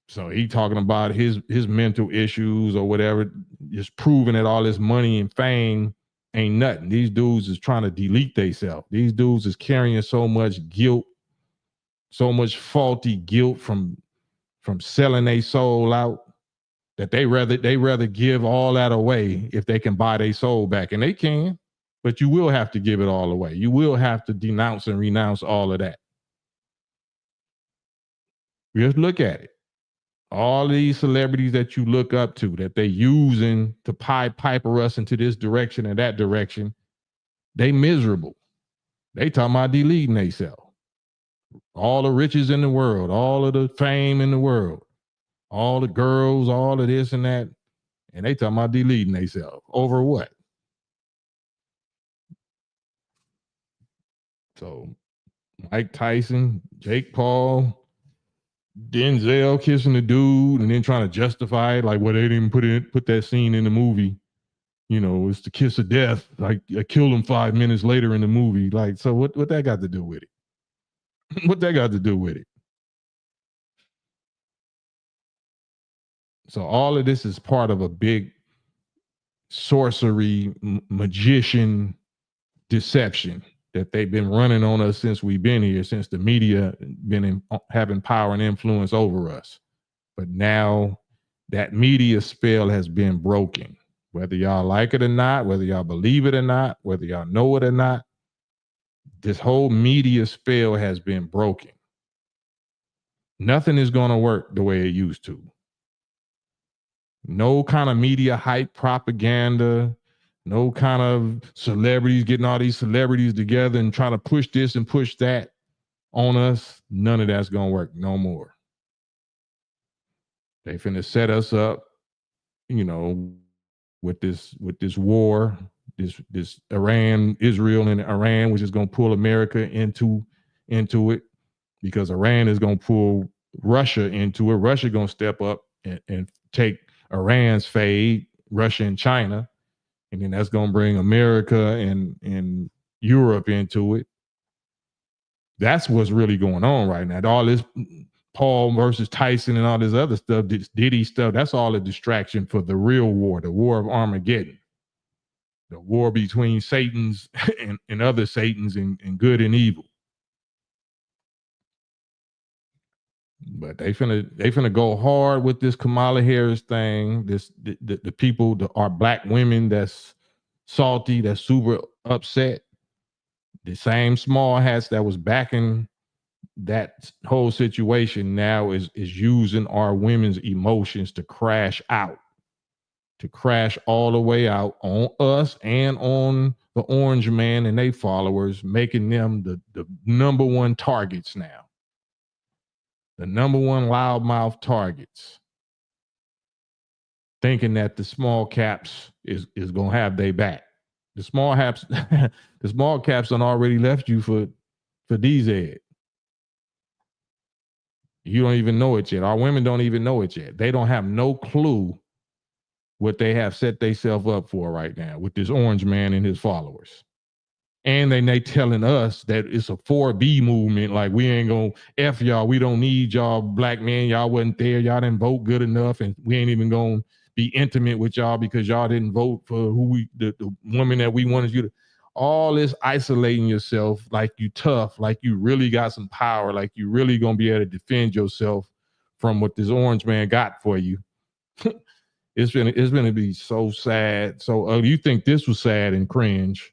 So he talking about his mental issues or whatever, just proving that all this money and fame ain't nothing. These dudes is trying to delete themselves. These dudes is carrying so much guilt, so much faulty guilt from selling their soul out that they rather give all that away if they can buy their soul back. And they can, but you will have to give it all away. You will have to denounce and renounce all of that. Just look at it. All these celebrities that you look up to, that they using to piper us into this direction and that direction, they miserable. They talking about deleting themselves. All the riches in the world, all of the fame in the world, all the girls, all of this and that, and they talking about deleting themselves. Over what? So Mike Tyson, Jake Paul, Denzel kissing the dude and then trying to justify it like, well, they didn't put that scene in the movie. It's the kiss of death. Like, I killed him 5 minutes later in the movie. Like, so what that got to do with it? What that got to do with it? So all of this is part of a big sorcery, magician deception that they've been running on us since we've been here, since the media been having power and influence over us. But now that media spell has been broken. Whether y'all like it or not, whether y'all believe it or not, whether y'all know it or not, this whole media spell has been broken. Nothing is going to work the way it used to. No kind of media hype propaganda, no kind of celebrities getting all these celebrities together and trying to push this and push that on us. None of that's going to work no more. They finna set us up, you know, with this war, this Iran, Israel and Iran, which is going to pull America into it, because Iran is going to pull Russia into it. Russia going to step up and take Iran's fade, Russia and China, and then that's going to bring America and Europe into it. That's what's really going on right now. All this Paul versus Tyson and all this other stuff, this Diddy stuff, that's all a distraction for the real war, the war of Armageddon, the war between Satans and other Satans and good and evil. But they finna go hard with this Kamala Harris thing. The people, our black women that's salty, that's super upset. The same small hats that was backing that whole situation now is using our women's emotions to crash all the way out on us and on the orange man and they followers, making them the number one targets now. The number one loudmouth targets. Thinking that the small caps is gonna have their back. The small caps, the small caps done already left you for DZ. You don't even know it yet. Our women don't even know it yet. They don't have no clue what they have set themselves up for right now with this orange man and his followers. And they telling us that it's a 4B movement. Like, we ain't gonna F y'all. We don't need y'all black men. Y'all wasn't there. Y'all didn't vote good enough. And we ain't even gonna be intimate with y'all because y'all didn't vote for the woman that we wanted you to. All this isolating yourself like you tough, like you really got some power, like you really gonna be able to defend yourself from what this orange man got for you. It's gonna be so sad. So you think this was sad and cringe?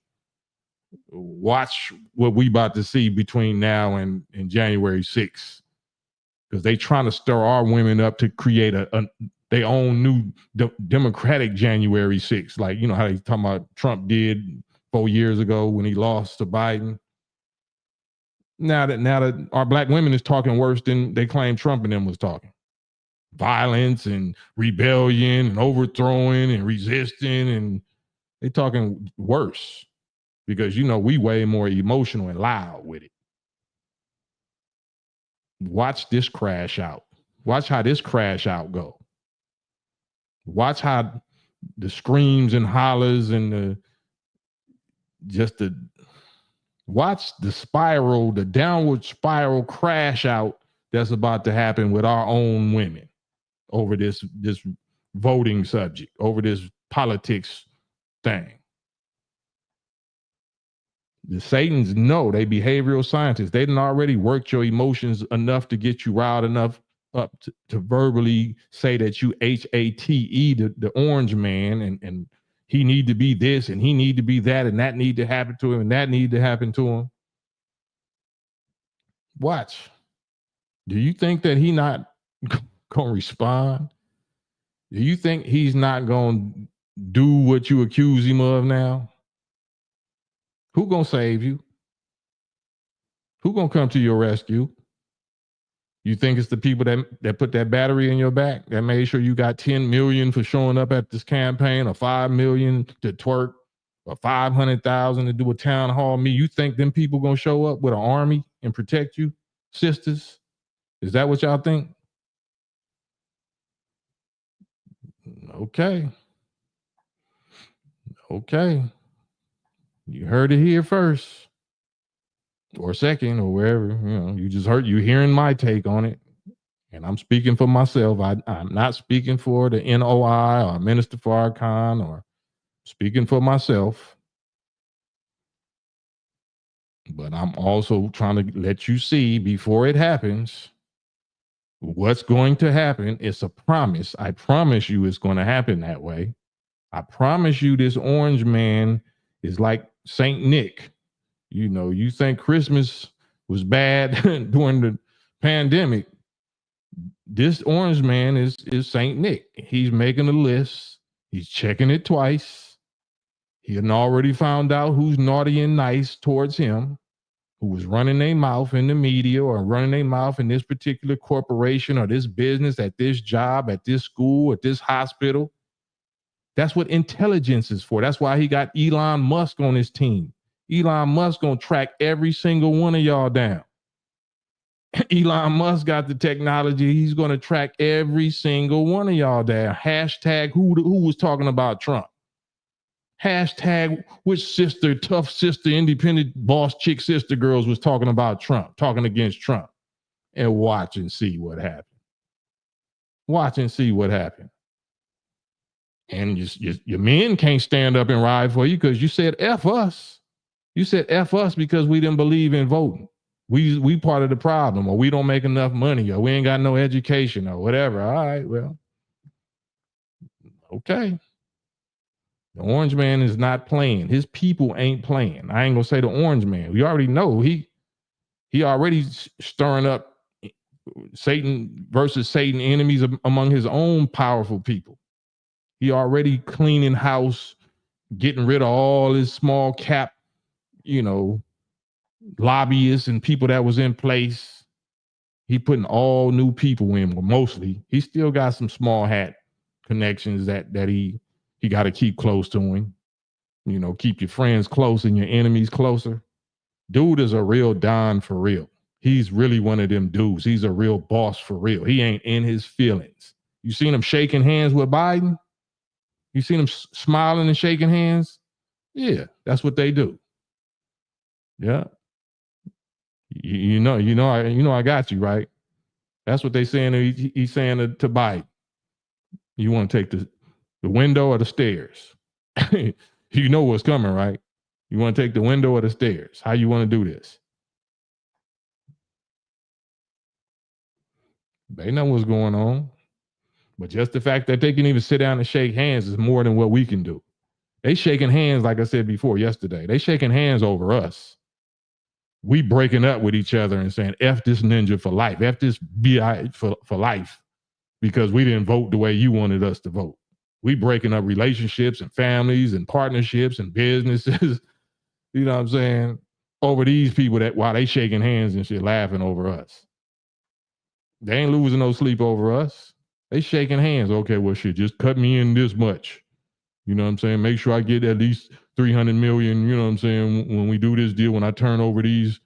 Watch what we about to see between now and January 6th, because they trying to stir our women up to create their own new Democratic January 6th. Like, you know how they talking about Trump did 4 years ago when he lost to Biden. Now that our black women is talking worse than they claim Trump and them was talking. Violence and rebellion and overthrowing and resisting, and they talking worse because, you know, we way more emotional and loud with it. Watch this crash out. Watch how this crash out go. Watch how the screams and hollers and watch the spiral, the downward spiral crash out that's about to happen with our own women over this voting subject, over this politics thing. The Satans know, they behavioral scientists. They done already worked your emotions enough to get you riled enough up to verbally say that you HATE the orange man and he need to be this and he need to be that and that need to happen to him and that need to happen to him. Watch. Do you think that he not gonna respond? Do you think he's not gonna do what you accuse him of now? Who gonna save you? Who gonna come to your rescue? You think it's the people that put that battery in your back, that made sure you got 10 million for showing up at this campaign, or 5 million to twerk, or 500,000 to do a town hall meet? You think them people gonna show up with an army and protect you, sisters? Is that what y'all think? Okay. You heard it here first, or second, or wherever. You know, you hearing my take on it. And I'm speaking for myself. I'm not speaking for the NOI or Minister Farrakhan, or speaking for myself. But I'm also trying to let you see before it happens what's going to happen. It's a promise. I promise you it's going to happen that way. I promise you this orange man is like Saint Nick. You know, you think Christmas was bad during the pandemic. this orange man is Saint Nick. He's making a list. He's checking it twice. He had already found out who's naughty and nice towards him, who was running their mouth in the media or running their mouth in this particular corporation or this business, at this job, at this school, at this hospital. That's what intelligence is for. That's why he got Elon Musk on his team. Elon Musk gonna track every single one of y'all down. Elon Musk got the technology. He's gonna track every single one of y'all down. Hashtag who was talking about Trump. Hashtag which sister, tough sister, independent boss chick sister girls was talking about Trump, talking against Trump. And watch and see what happened. Watch and see what happened. And your men can't stand up and ride for you because you said F us. You said F us because we didn't believe in voting. We part of the problem, or we don't make enough money, or we ain't got no education, or whatever. All right, well, okay. The orange man is not playing. His people ain't playing. I ain't gonna say the orange man. We already know he already stirring up Satan versus Satan enemies among his own powerful people. He already cleaning house, getting rid of all his small cap, lobbyists and people that was in place. He putting all new people in, well, mostly. He still got some small hat connections that he got to keep close to him. Keep your friends close and your enemies closer. Dude is a real Don for real. He's really one of them dudes. He's a real boss for real. He ain't in his feelings. You seen him shaking hands with Biden? You seen him smiling and shaking hands? Yeah, that's what they do. Yeah. I got you, right? That's what they saying. He's saying to Biden. You want to take the window or the stairs? You know what's coming, right? You want to take the window or the stairs? How you want to do this? They know what's going on. But just the fact that they can even sit down and shake hands is more than what we can do. They shaking hands, like I said before yesterday. They shaking hands over us. We breaking up with each other and saying, F this ninja for life. F this BI for life. Because we didn't vote the way you wanted us to vote. We breaking up relationships and families and partnerships and businesses. You know what I'm saying? Over these people that while they shaking hands and shit, laughing over us. They ain't losing no sleep over us. They shaking hands. Okay, well, shit, just cut me in this much. You know what I'm saying? Make sure I get at least 300 million, you know what I'm saying, when we do this deal, when I turn over these,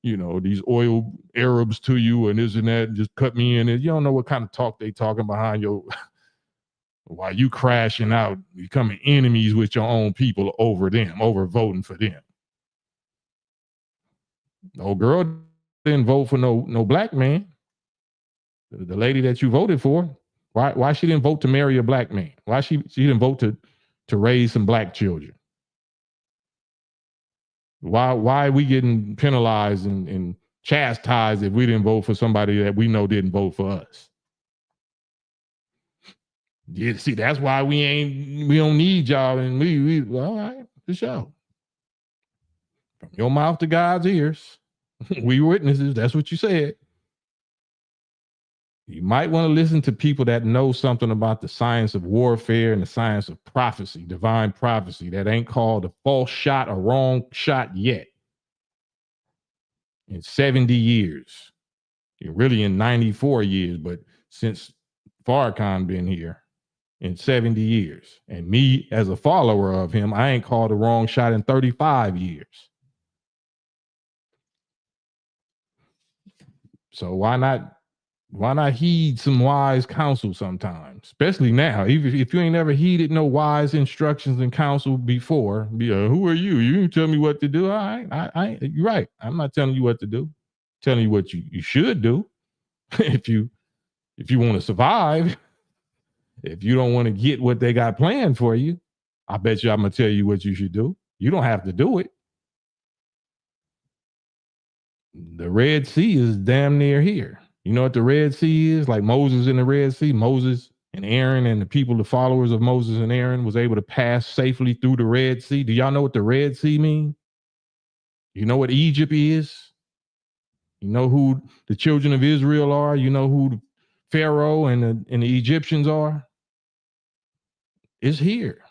these oil Arabs to you and this and that, just cut me in. You don't know what kind of talk they talking behind your, while you crashing out, becoming enemies with your own people over them, over voting for them. No girl didn't vote for no black man. The lady that you voted for, why she didn't vote to marry a black man? Why she didn't vote to raise some black children? Why are we getting penalized and chastised if we didn't vote for somebody that we know didn't vote for us? Yeah, see, that's why we don't need y'all, and we all right, for sure. From your mouth to God's ears, we witnesses. That's what you said. You might want to listen to people that know something about the science of warfare and the science of prophecy, divine prophecy, that ain't called a false shot or wrong shot yet. In 70 years, really in 94 years, but since Farrakhan been here, in 70 years. And me as a follower of him, I ain't called a wrong shot in 35 years. So why not heed some wise counsel sometimes, especially now? Even if you ain't never heeded no wise instructions and counsel before, who are you? You didn't tell me what to do. All right, you're right. I'm not telling you what to do. I'm telling you what you should do if you want to survive. If you don't want to get what they got planned for you, I bet you I'm gonna tell you what you should do. You don't have to do it. The Red Sea is damn near here. You know what the Red Sea is? Like Moses in the Red Sea. Moses and Aaron and the people, the followers of Moses and Aaron, was able to pass safely through the Red Sea. Do y'all know what the Red Sea means? You know what Egypt is? You know who the children of Israel are? You know who Pharaoh and the Egyptians are, is here.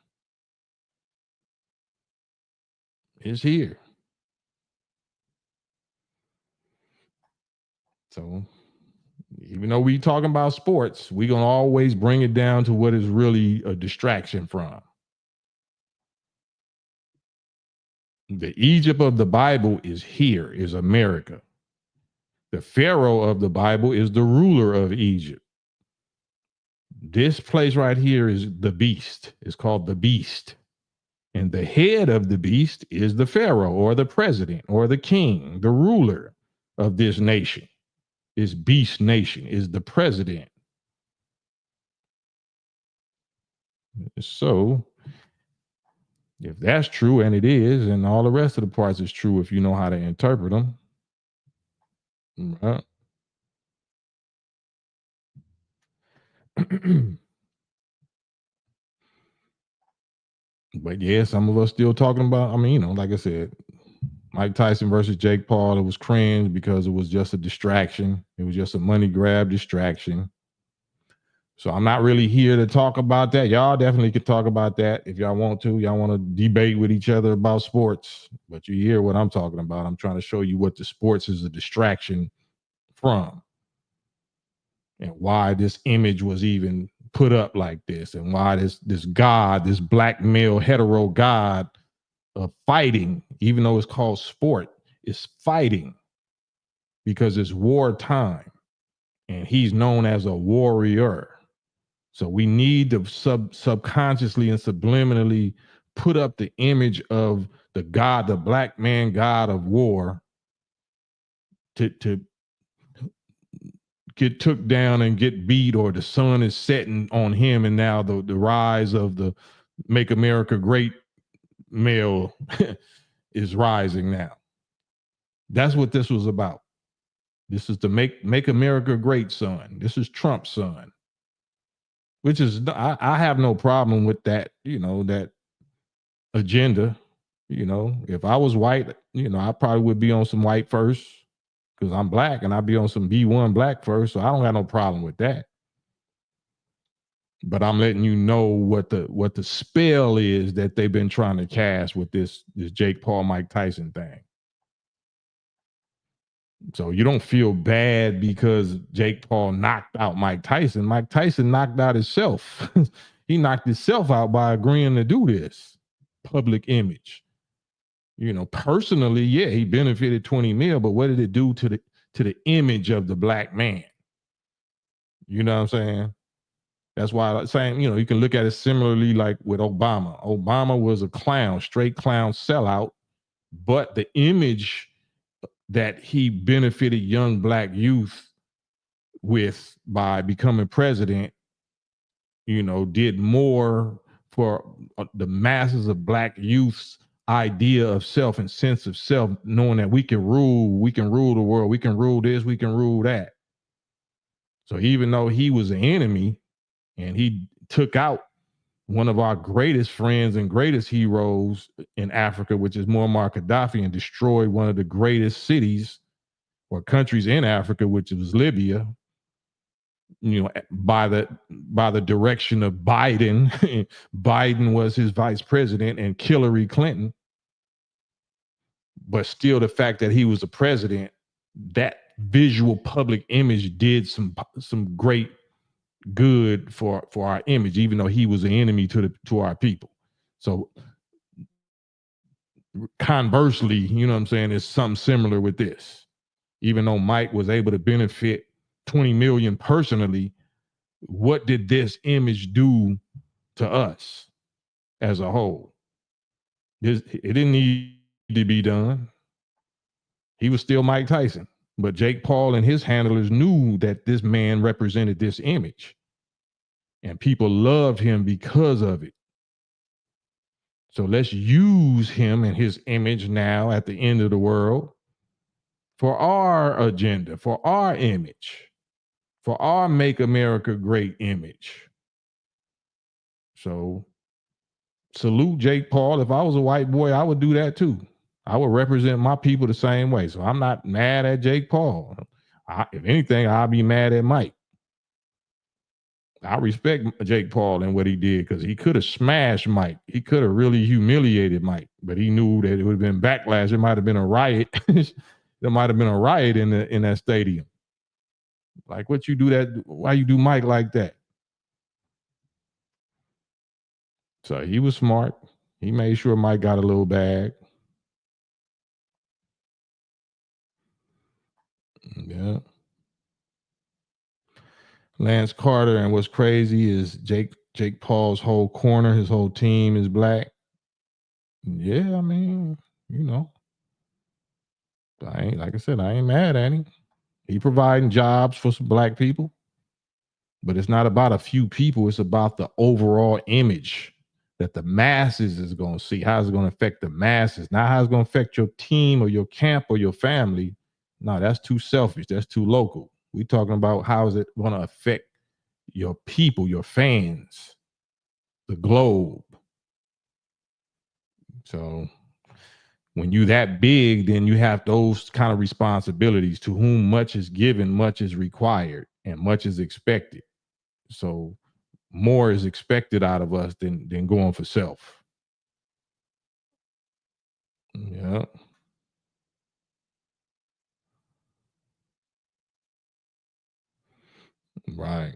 It's here. So even though we talking about sports, we gonna always bring it down to what is really a distraction from. The Egypt of the Bible is here, is America. The Pharaoh of the Bible is the ruler of Egypt. This place right here is the beast. It's called the beast. And the head of the beast is the Pharaoh or the president or the king, the ruler of this nation. This beast nation is the president. So if that's true, and it is, and all the rest of the parts is true if you know how to interpret them. Right? But yeah, some of us still talking about, I mean, you know, like I said, Mike Tyson versus Jake Paul, it was cringe because it was just a distraction. It was just a money grab distraction. So I'm not really here to talk about that. Y'all definitely could talk about that if y'all want to. Y'all want to debate with each other about sports, but you hear what I'm talking about. I'm trying to show you what the sports is a distraction from and why this image was even put up like this and why this God, this black male hetero God of fighting, even though it's called sport, is fighting because it's wartime and he's known as a warrior. So we need to subconsciously and subliminally put up the image of the God, the black man God of war, to get took down and get beat, or the sun is setting on him, and now the rise of the Make America Great male is rising now. That's what this was about. This is the make America Great son. This is Trump's son. Which is, I have no problem with that, you know, that agenda. You know, if I was white, you know, I probably would be on some white first because I'm black, and I'd be on some B1 black first. So I don't have no problem with that. But I'm letting you know what the spell is that they've been trying to cast with this Jake Paul, Mike Tyson thing. So you don't feel bad because Jake Paul knocked out Mike Tyson. Mike Tyson knocked out himself. He knocked himself out by agreeing to do this public image. You know, personally, yeah, he benefited 20 mil, but what did it do to the image of the black man? You know what I'm saying? That's why I'm saying, you know, you can look at it similarly like with Obama. Obama was a clown, straight clown sellout, but the image that he benefited young black youth with by becoming president, you know, did more for the masses of black youth's idea of self and sense of self, knowing that we can rule the world, we can rule this, we can rule that. So even though he was an enemy and he took out one of our greatest friends and greatest heroes in Africa, which is Muammar Gaddafi, and destroyed one of the greatest cities or countries in Africa, which was Libya, you know, by the direction of Biden. Biden was his vice president and Hillary Clinton. But still, the fact that he was a president, that visual public image did some great good for our image, even though he was an enemy to our people. So conversely, you know what I'm saying, it's something similar with this. Even though Mike was able to benefit 20 million personally, what did this image do to us as a whole? It didn't need to be done. He was still Mike Tyson, but Jake Paul and his handlers knew that this man represented this image, and people loved him because of it. So let's use him and his image now at the end of the world for our agenda, for our image, for our Make America Great image. So salute Jake Paul. If I was a white boy, I would do that too. I would represent my people the same way. So I'm not mad at Jake Paul. If anything, I'll be mad at Mike. I respect Jake Paul and what he did because he could have smashed Mike. He could have really humiliated Mike, but he knew that it would have been backlash. It might have been a riot. There might have been a riot in that stadium. Like, what you do that? Why you do Mike like that? So he was smart. He made sure Mike got a little bag. Yeah. Lance Carter, and what's crazy is Jake Paul's whole corner, his whole team is black. Yeah, I mean, you know, like I said, I ain't mad at him. He providing jobs for some black people, but it's not about a few people. It's about the overall image that the masses is going to see. How's it going to affect the masses? Not how it's going to affect your team or your camp or your family. No, that's too selfish. That's too local. We talking about how is it going to affect your people, your fans, the globe. So when you that big, then you have those kind of responsibilities. To whom much is given, much is required, and much is expected. So more is expected out of us than going for self. Yeah. Right.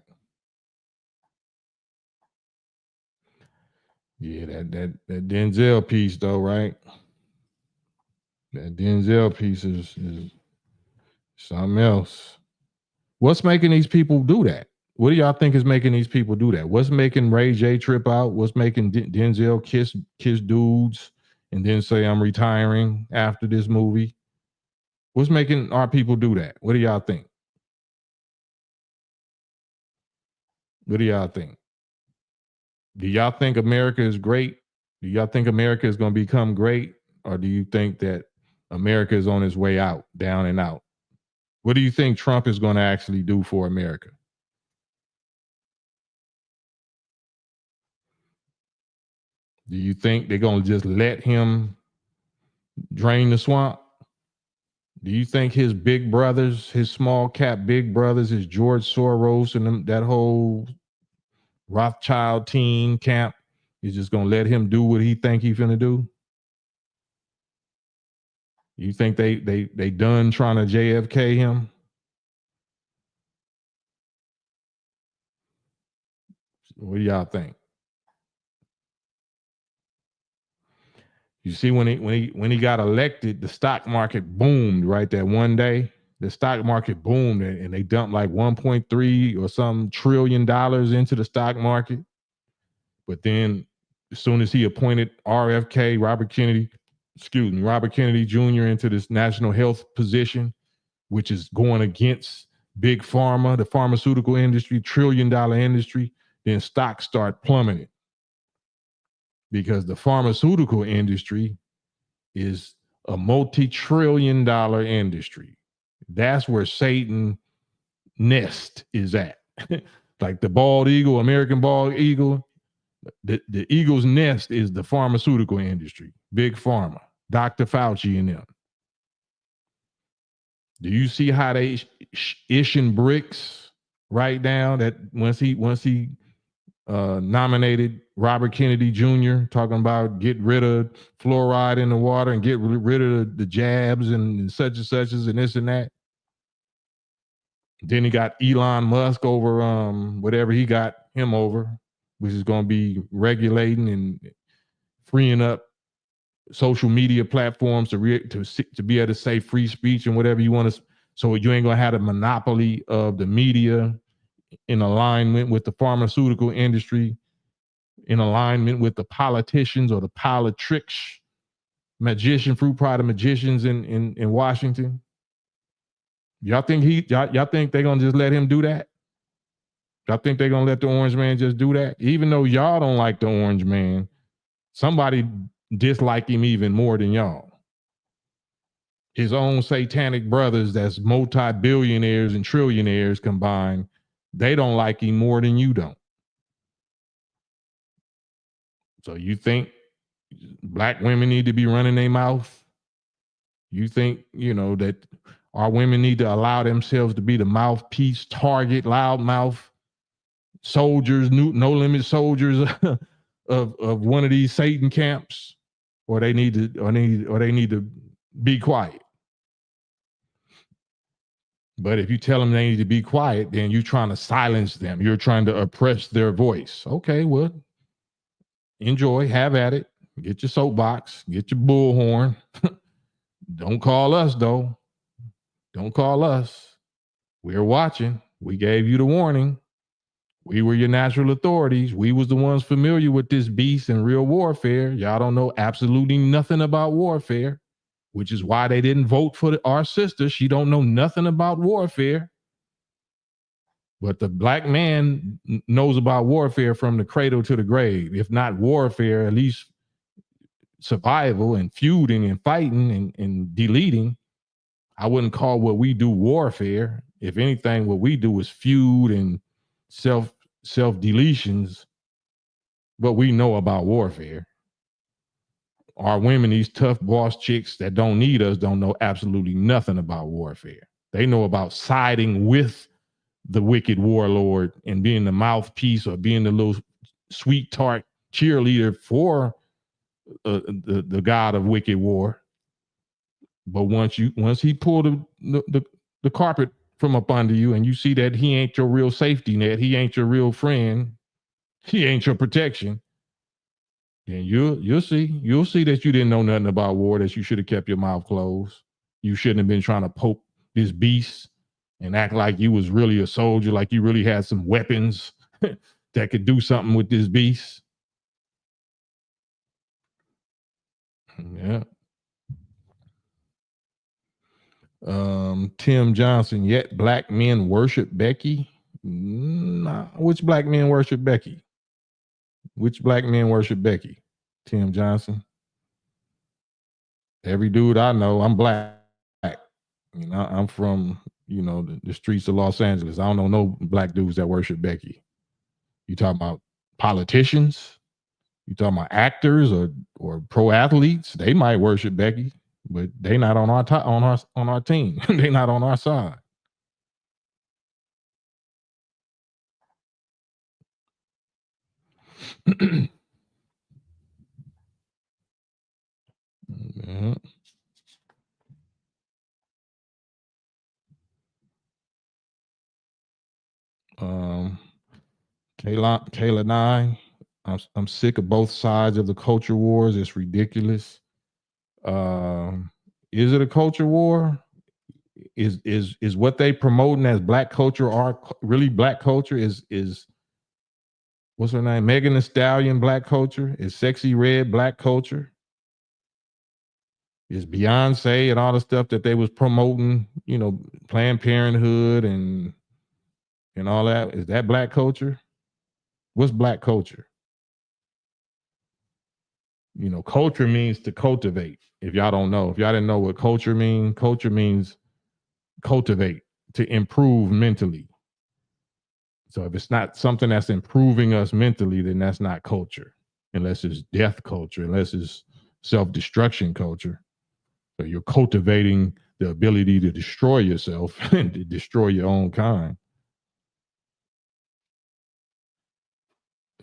Yeah, that Denzel piece though, right? That Denzel piece is something else. What's making these people do that? What do y'all think is making these people do that? What's making Ray J trip out? What's making Denzel kiss dudes and then say I'm retiring after this movie? What's making our people do that? What do y'all think? What do y'all think? Do y'all think America is great? Do y'all think America is going to become great? Or do you think that America is on its way out, down and out? What do you think Trump is going to actually do for America? Do you think they're going to just let him drain the swamp? Do you think his big brothers, his small cap big brothers, his George Soros and that whole Rothschild team camp is just going to let him do what he think he's going to do? You think they done trying to JFK him? What do y'all think? You see, when he got elected, the stock market boomed right that one day. The stock market boomed, and they dumped like 1.3 or some trillion dollars into the stock market. But then, as soon as he appointed RFK, Robert Kennedy Jr. into this national health position, which is going against big pharma, the pharmaceutical industry, $1 trillion industry, then stocks start plummeting because the pharmaceutical industry is a multi-trillion-dollar industry. That's where Satan nest is at. Like the bald eagle, American bald eagle, the eagle's nest is the pharmaceutical industry, big pharma, Dr. Fauci and them. Do you see how they ishing bricks right now? That once he nominated Robert Kennedy Jr., talking about get rid of fluoride in the water and get rid of the jabs and such and such and this and that. Then he got Elon Musk over whatever he got him over, which is going to be regulating and freeing up social media platforms to be able to say free speech and whatever you want to. So you ain't going to have a monopoly of the media in alignment with the pharmaceutical industry, in alignment with the politicians or the politricks, fruit product magicians in Washington. Y'all think y'all think they're gonna just let him do that? Y'all think they're gonna let the orange man just do that? Even though y'all don't like the orange man, somebody dislike him even more than y'all. His own satanic brothers that's multi-billionaires and trillionaires combined, they don't like him more than you don't. So you think black women need to be running their mouth? You think, that our women need to allow themselves to be the mouthpiece, target, loudmouth, soldiers, no limit soldiers of one of these Satan camps, or they need to be quiet. But if you tell them they need to be quiet, then you're trying to silence them. You're trying to oppress their voice. Okay, well, enjoy, have at it. Get your soapbox, get your bullhorn. Don't call us, though. Don't call us. We're watching. We gave you the warning. We were your natural authorities. We was the ones familiar with this beast and real warfare. Y'all don't know absolutely nothing about warfare, which is why they didn't vote for our sister. She don't know nothing about warfare. But the black man knows about warfare from the cradle to the grave. If not warfare, at least survival and feuding and fighting and deleting. I wouldn't call what we do warfare. If anything, what we do is feud and self deletions. What we know about warfare. Our women, these tough boss chicks that don't need us, don't know absolutely nothing about warfare. They know about siding with the wicked warlord and being the mouthpiece or being the little sweet tart cheerleader for the god of wicked war. But once he pulled the carpet from up under you and you see that he ain't your real safety net, he ain't your real friend, he ain't your protection, then you'll see that you didn't know nothing about war, that you should have kept your mouth closed. You shouldn't have been trying to poke this beast and act like you was really a soldier, like you really had some weapons that could do something with this beast. Yeah. Tim Johnson, yet black men worship Becky. Nah, which black men worship Becky? Which black men worship Becky? Tim Johnson. Every dude I know, I'm black. You know, I'm from, the streets of Los Angeles. I don't know no black dudes that worship Becky. You talking about politicians? You talking about actors or pro athletes? They might worship Becky, but they not on our team. They not on our side. Yeah. Kayla 9. I'm sick of both sides of the culture wars. It's ridiculous. Is it a culture war? Is what they promoting as black culture really black culture? Is what's her name? Megan Thee Stallion black culture? Is Sexy Red black culture? Is Beyonce and all the stuff that they was promoting, Planned Parenthood and all that, is that black culture? What's black culture? Culture means to cultivate. If y'all don't know, if y'all didn't know what culture means cultivate, to improve mentally. So if it's not something that's improving us mentally, then that's not culture, unless it's death culture, unless it's self-destruction culture. So you're cultivating the ability to destroy yourself and to destroy your own kind.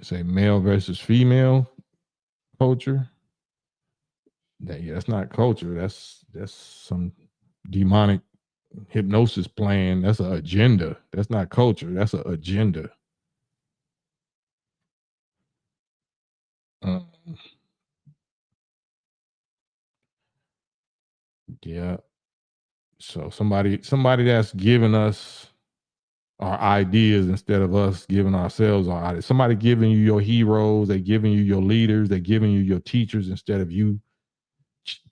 Say male versus female culture. That's not culture. That's some demonic hypnosis plan. That's an agenda. That's not culture. That's an agenda. Yeah. So somebody that's giving us our ideas instead of us giving ourselves our ideas. Somebody giving you your heroes, they giving you your leaders, they giving you your teachers instead of you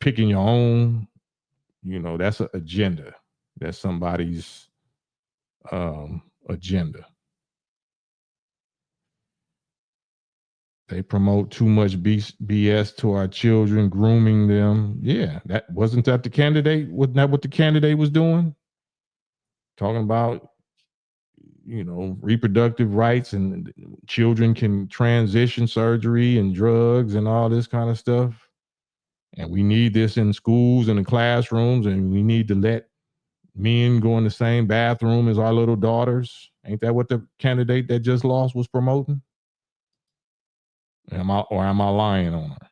picking your own. That's an agenda. That's somebody's agenda. They promote too much BS to our children, grooming them. Yeah, wasn't that the candidate? Wasn't that what the candidate was doing? Talking about, reproductive rights and children can transition surgery and drugs and all this kind of stuff. And we need this in schools and in classrooms, and we need to let men go in the same bathroom as our little daughters. Ain't that what the candidate that just lost was promoting? Am I lying on her?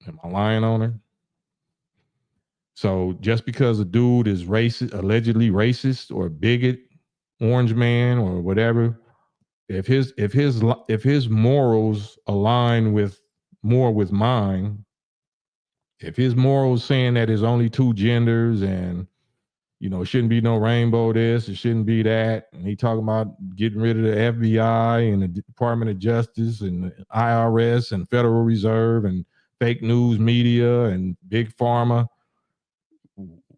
Am I lying on her? So just because a dude is racist, allegedly racist or a bigot, orange man or whatever, if his morals align with more with mine, if his morals saying that there's only two genders and it shouldn't be no rainbow this, it shouldn't be that, and he talking about getting rid of the FBI and the Department of Justice and the IRS and Federal Reserve and fake news media and big pharma.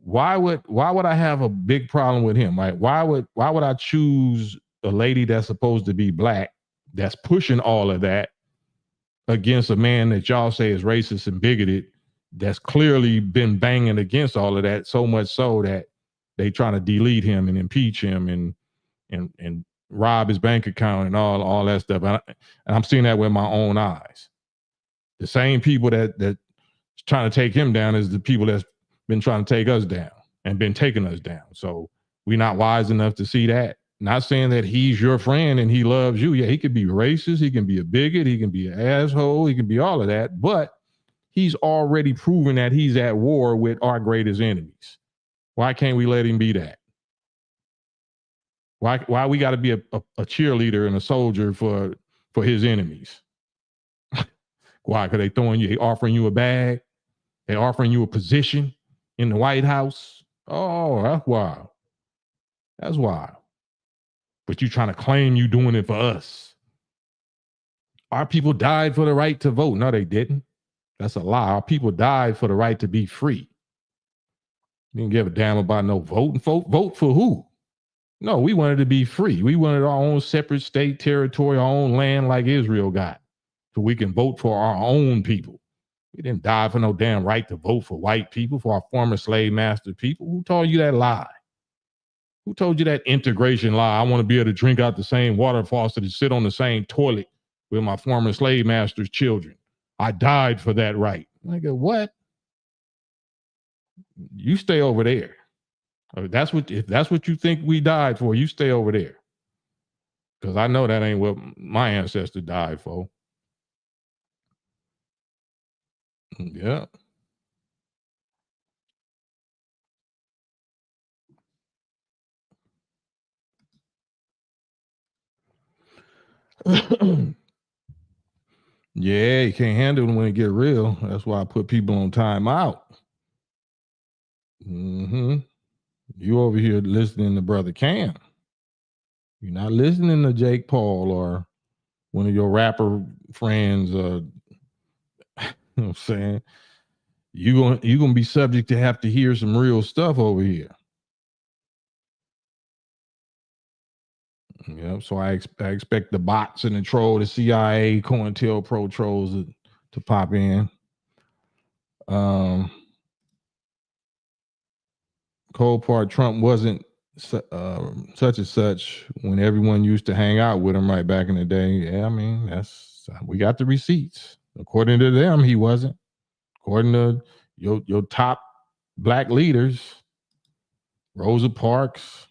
Why would I have a big problem with him? Right? Why would I choose a lady that's supposed to be black that's pushing all of that against a man that y'all say is racist and bigoted that's clearly been banging against all of that, so much so that they trying to delete him and impeach him and rob his bank account and all that stuff. And I'm seeing that with my own eyes. The same people that trying to take him down is the people that's been trying to take us down and been taking us down. So we're not wise enough to see that. Not saying that he's your friend and he loves you. Yeah, he could be racist. He can be a bigot. He can be an asshole. He can be all of that. But he's already proven that he's at war with our greatest enemies. Why can't we let him be that? Why we got to be a cheerleader and a soldier for his enemies? Why? Because they offering you a bag. They offering you a position in the White House. Oh, that's wild. That's wild. But you trying to claim you doing it for us. Our people died for the right to vote. No, they didn't. That's a lie. Our people died for the right to be free. You didn't give a damn about no voting. Vote for who? No, we wanted to be free. We wanted our own separate state, territory, our own land like Israel got. So we can vote for our own people. We didn't die for no damn right to vote for white people, for our former slave master people. Who told you that lie? Who told you that integration lie? I want to be able to drink out the same water faucet and sit on the same toilet with my former slave master's children. I died for that right. I go, what? You stay over there. If that's what you think we died for, you stay over there. Because I know that ain't what my ancestor died for. Yeah. Yeah, you can't handle it when it get real. That's why I put people on timeout. Mm-hmm. You over here listening to Brother Cam. You're not listening to Jake Paul or one of your rapper friends. You know what I'm saying? You're gonna be subject to have to hear some real stuff over here. Yep. So I expect the bots and the troll, the CIA, COINTELPRO trolls to pop in. Cold part, Trump wasn't such and such when everyone used to hang out with him right back in the day. Yeah, I mean, we got the receipts. According to them, he wasn't. According to your top black leaders, Rosa Parks,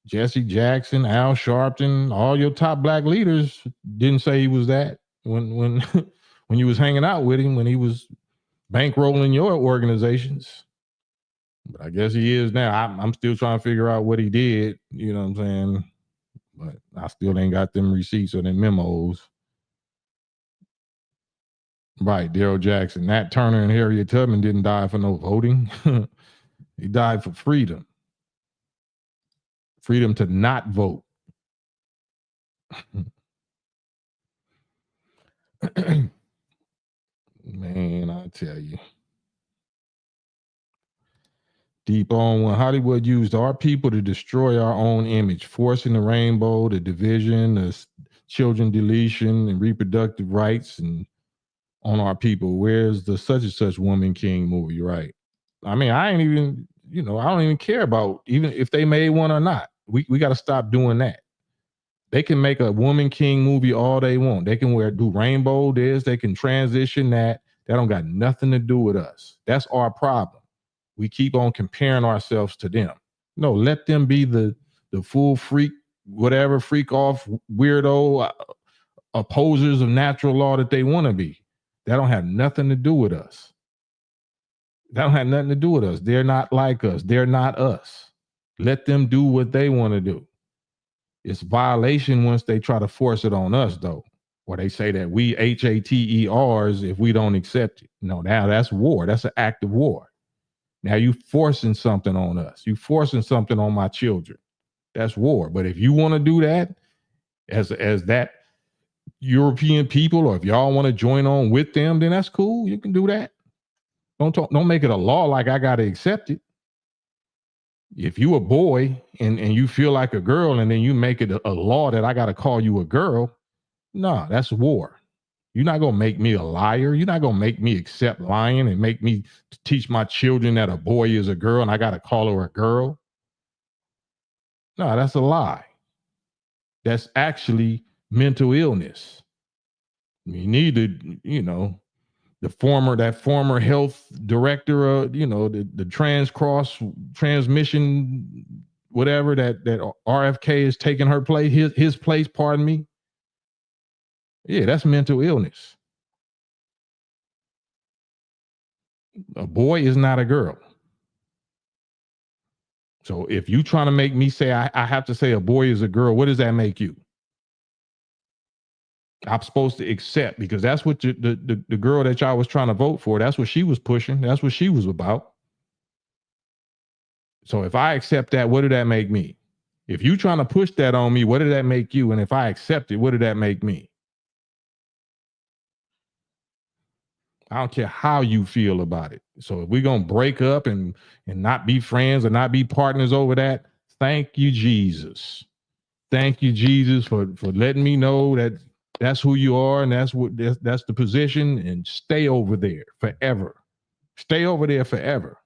Jesse Jackson, Al Sharpton, all your top black leaders didn't say he was that when when you was hanging out with him, when he was bankrolling your organizations. But I guess he is now. I'm still trying to figure out what he did. You know what I'm saying? But I still ain't got them receipts or them memos. Right, Daryl Jackson, Nat Turner, and Harriet Tubman didn't die for no voting. He died for freedom. Freedom to not vote. Man, I tell you. Deep on when Hollywood used our people to destroy our own image, forcing the rainbow, the division, the children deletion, and reproductive rights, and on our people. Where's the such and such woman king movie? Right. I mean, I ain't even, I don't even care about even if they made one or not. We got to stop doing that. They can make a woman king movie all they want. They can do rainbow this. They can transition that. That don't got nothing to do with us. That's our problem. We keep on comparing ourselves to them. No, let them be the full freak, whatever freak off weirdo opposers of natural law that they want to be. That don't have nothing to do with us. That don't have nothing to do with us. They're not like us. They're not us. Let them do what they want to do. It's violation once they try to force it on us, though. Or they say that we HATERs if we don't accept it. No, now that's war. That's an act of war. Now you forcing something on us. You forcing something on my children. That's war. But if you want to do that as that European people, or if y'all want to join on with them, then that's cool. You can do that. Don't make it a law like I got to accept it. If you a boy and you feel like a girl, and then you make it a law that I got to call you a girl, nah, that's war. You're not gonna make me a liar. You're not gonna make me accept lying and make me teach my children that a boy is a girl and I got to call her a girl. No, that's a lie. That's actually mental illness. You need to, that former health director, the cross transmission, whatever that RFK is taking her place, his place, pardon me. Yeah, that's mental illness. A boy is not a girl. So if you trying to make me say I have to say a boy is a girl, what does that make you? I'm supposed to accept, because that's what the girl that y'all was trying to vote for, that's what she was pushing. That's what she was about. So if I accept that, what did that make me? If you trying to push that on me, what did that make you? And if I accept it, what did that make me? I don't care how you feel about it. So if we're going to break up and not be friends or not be partners over that, thank you, Jesus. Thank you, Jesus, for letting me know that that's who you are, and that's the position, and stay over there forever. Stay over there forever.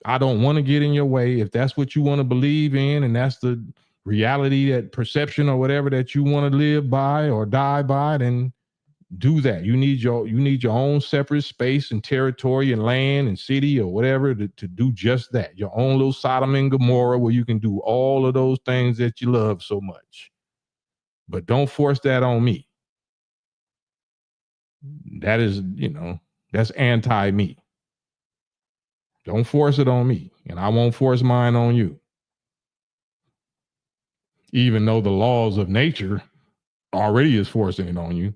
I don't want to get in your way. If that's what you want to believe in, and that's the reality, that perception or whatever that you want to live by or die by, then do that. You need your own separate space and territory and land and city or whatever to do just that. Your own little Sodom and Gomorrah where you can do all of those things that you love so much. But don't force that on me. That is, that's anti-me. Don't force it on me, and I won't force mine on you. Even though the laws of nature already is forcing it on you.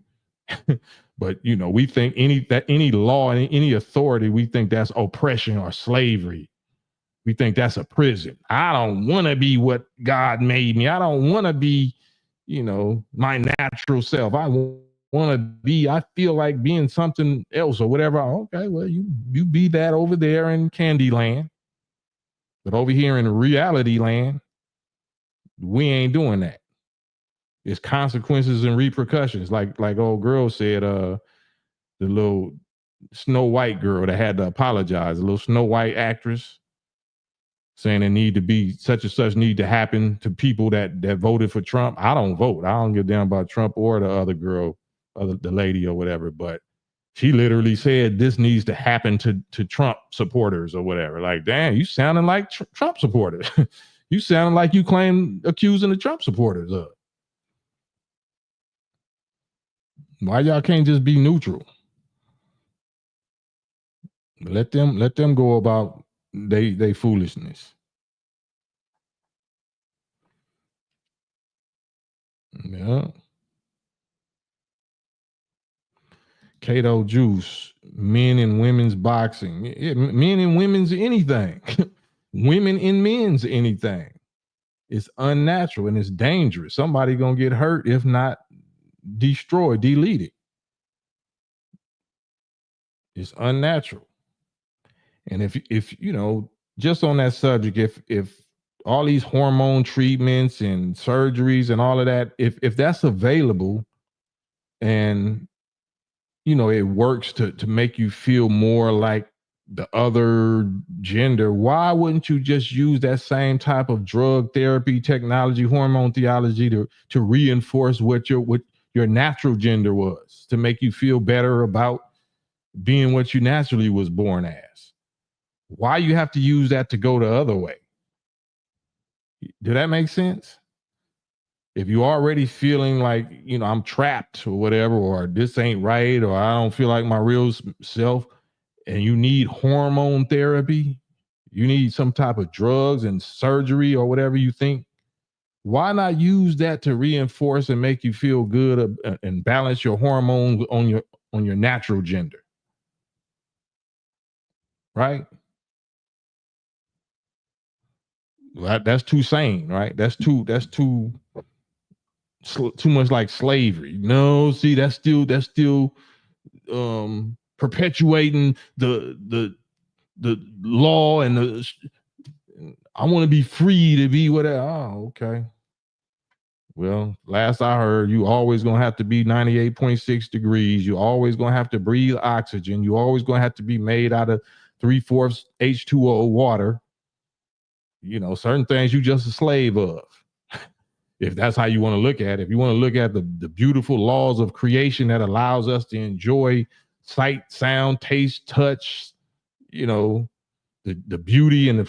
But we think any law and any authority, we think that's oppression or slavery. We think that's a prison. I don't want to be what God made me. I don't want to be, my natural self. I I feel like being something else or whatever. Okay, well, you be that over there in Candyland. But over here in reality land, we ain't doing that. It's consequences and repercussions. Like old girl said, the little Snow White girl that had to apologize, a little Snow White actress, saying it need to be such and such need to happen to people that voted for Trump. I don't vote. I don't give a damn about Trump or the other girl, the lady or whatever. But she literally said this needs to happen to Trump supporters or whatever. Like, damn, you sounding like Trump supporters. You sounding like you accusing the Trump supporters of. Why y'all can't just be neutral? Let them go about they foolishness. Yeah. Cato Juice, men and women's boxing, men and women's anything, women and men's anything. It's unnatural and it's dangerous. Somebody gonna get hurt, if not destroyed, deleted. It's unnatural. And if just on that subject, if all these hormone treatments and surgeries and all of that, if that's available and it works to make you feel more like the other gender, why wouldn't you just use that same type of drug therapy, technology, hormone theology to reinforce what your natural gender was, to make you feel better about being what you naturally was born as? Why you have to use that to go the other way? Did that make sense? If you already feeling like, I'm trapped or whatever, or this ain't right, or I don't feel like my real self, and you need hormone therapy, you need some type of drugs and surgery or whatever you think, why not use that to reinforce and make you feel good, and balance your hormones on your natural gender, right? That's too sane, right? Too much like slavery. No, see, that's still perpetuating the law and I want to be free to be whatever. Oh, okay. Well, last I heard, you always gonna have to be 98.6 degrees. You always gonna have to breathe oxygen. You always gonna have to be made out of 3/4 H2O water. Certain things you just a slave of. If that's how you want to look at it. If you want to look at the beautiful laws of creation that allows us to enjoy sight, sound, taste, touch, you know, the beauty and the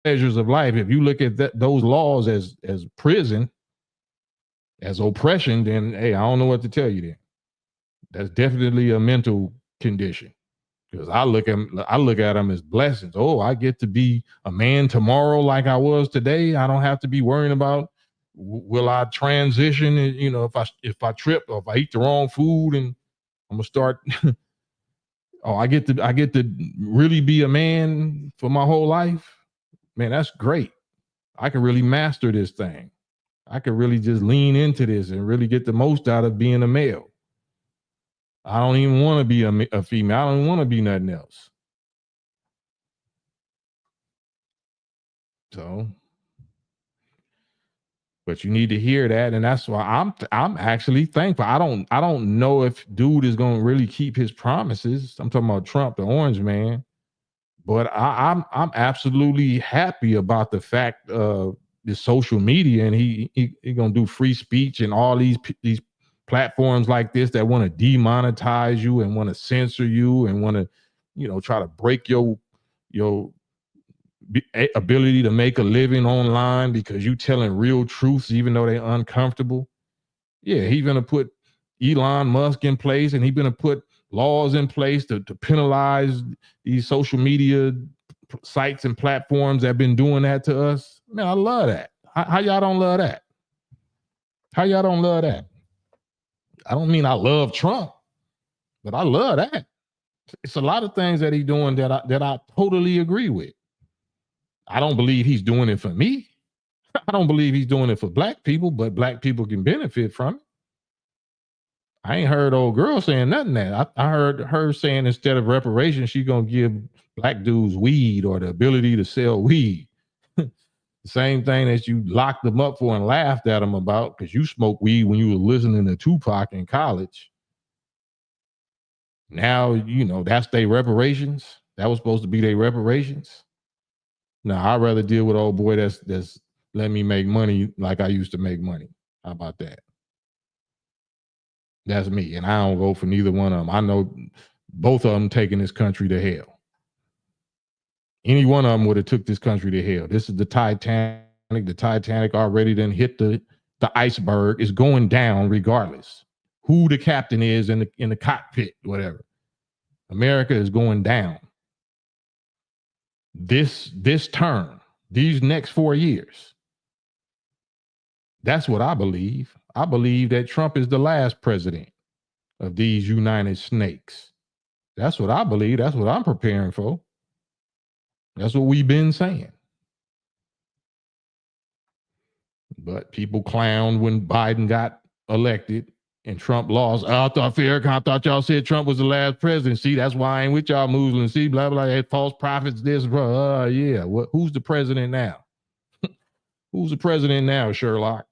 pleasures of life. If you look at those laws as prison, as oppression, then hey, I don't know what to tell you then. That's definitely a mental condition. Because I look at them as blessings. Oh, I get to be a man tomorrow like I was today. I don't have to be worrying about will I transition. If I trip or if I eat the wrong food and I'm gonna start. Oh, I get to really be a man for my whole life. Man, that's great. I can really master this thing. I could really just lean into this and really get the most out of being a male. I don't even want to be a female. I don't want to be nothing else. So, but you need to hear that, and that's why I'm actually thankful. I don't know if dude is going to really keep his promises. I'm talking about Trump, the orange man. But I'm absolutely happy about the fact of the social media, and he gonna do free speech and all these platforms like this that want to demonetize you and want to censor you and want to try to break your ability to make a living online because you telling real truths even though they're uncomfortable. Yeah, he's gonna put Elon Musk in place, and he's gonna put laws in place to penalize these social media sites and platforms that have been doing that to us. Man, I love that. How y'all don't love that? How y'all don't love that? I don't mean I love Trump, but I love that. It's a lot of things that he's doing that I totally agree with. I don't believe he's doing it for me. I don't believe he's doing it for black people, but black people can benefit from it. I ain't heard old girl saying nothing that. I heard her saying instead of reparations, she's gonna give black dudes weed or the ability to sell weed. The same thing that you locked them up for and laughed at them about because you smoked weed when you were listening to Tupac in college. Now that's their reparations. That was supposed to be their reparations. Now I'd rather deal with old boy that's let me make money like I used to make money. How about that? That's me, and I don't vote for neither one of them. I know both of them taking this country to hell. Any one of them would have took this country to hell. This is the Titanic. The Titanic already done hit the iceberg. It's going down regardless who the captain is in the cockpit, whatever. America is going down. This term, these next 4 years. That's what I believe. I believe that Trump is the last president of these United Snakes. That's what I believe. That's what I'm preparing for. That's what we've been saying. But people clowned when Biden got elected and Trump lost. Oh, I thought Farrakhan, I thought y'all said Trump was the last president. See, that's why I ain't with y'all Muslims. See, blah blah. Blah, false prophets. This, bro. Yeah. Who's the president now? Who's the president now, Sherlock?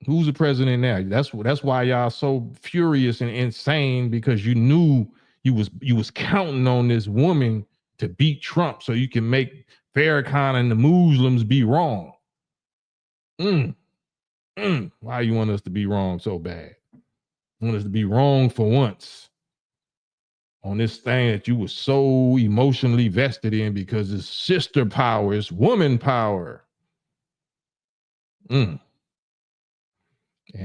Who's the president now? That's why y'all so furious and insane because you knew you was counting on this woman to beat Trump so you can make Farrakhan and the Muslims be wrong. Why you want us to be wrong so bad? You want us to be wrong for once. on this thing that you were so emotionally vested in because it's sister power, it's woman power. And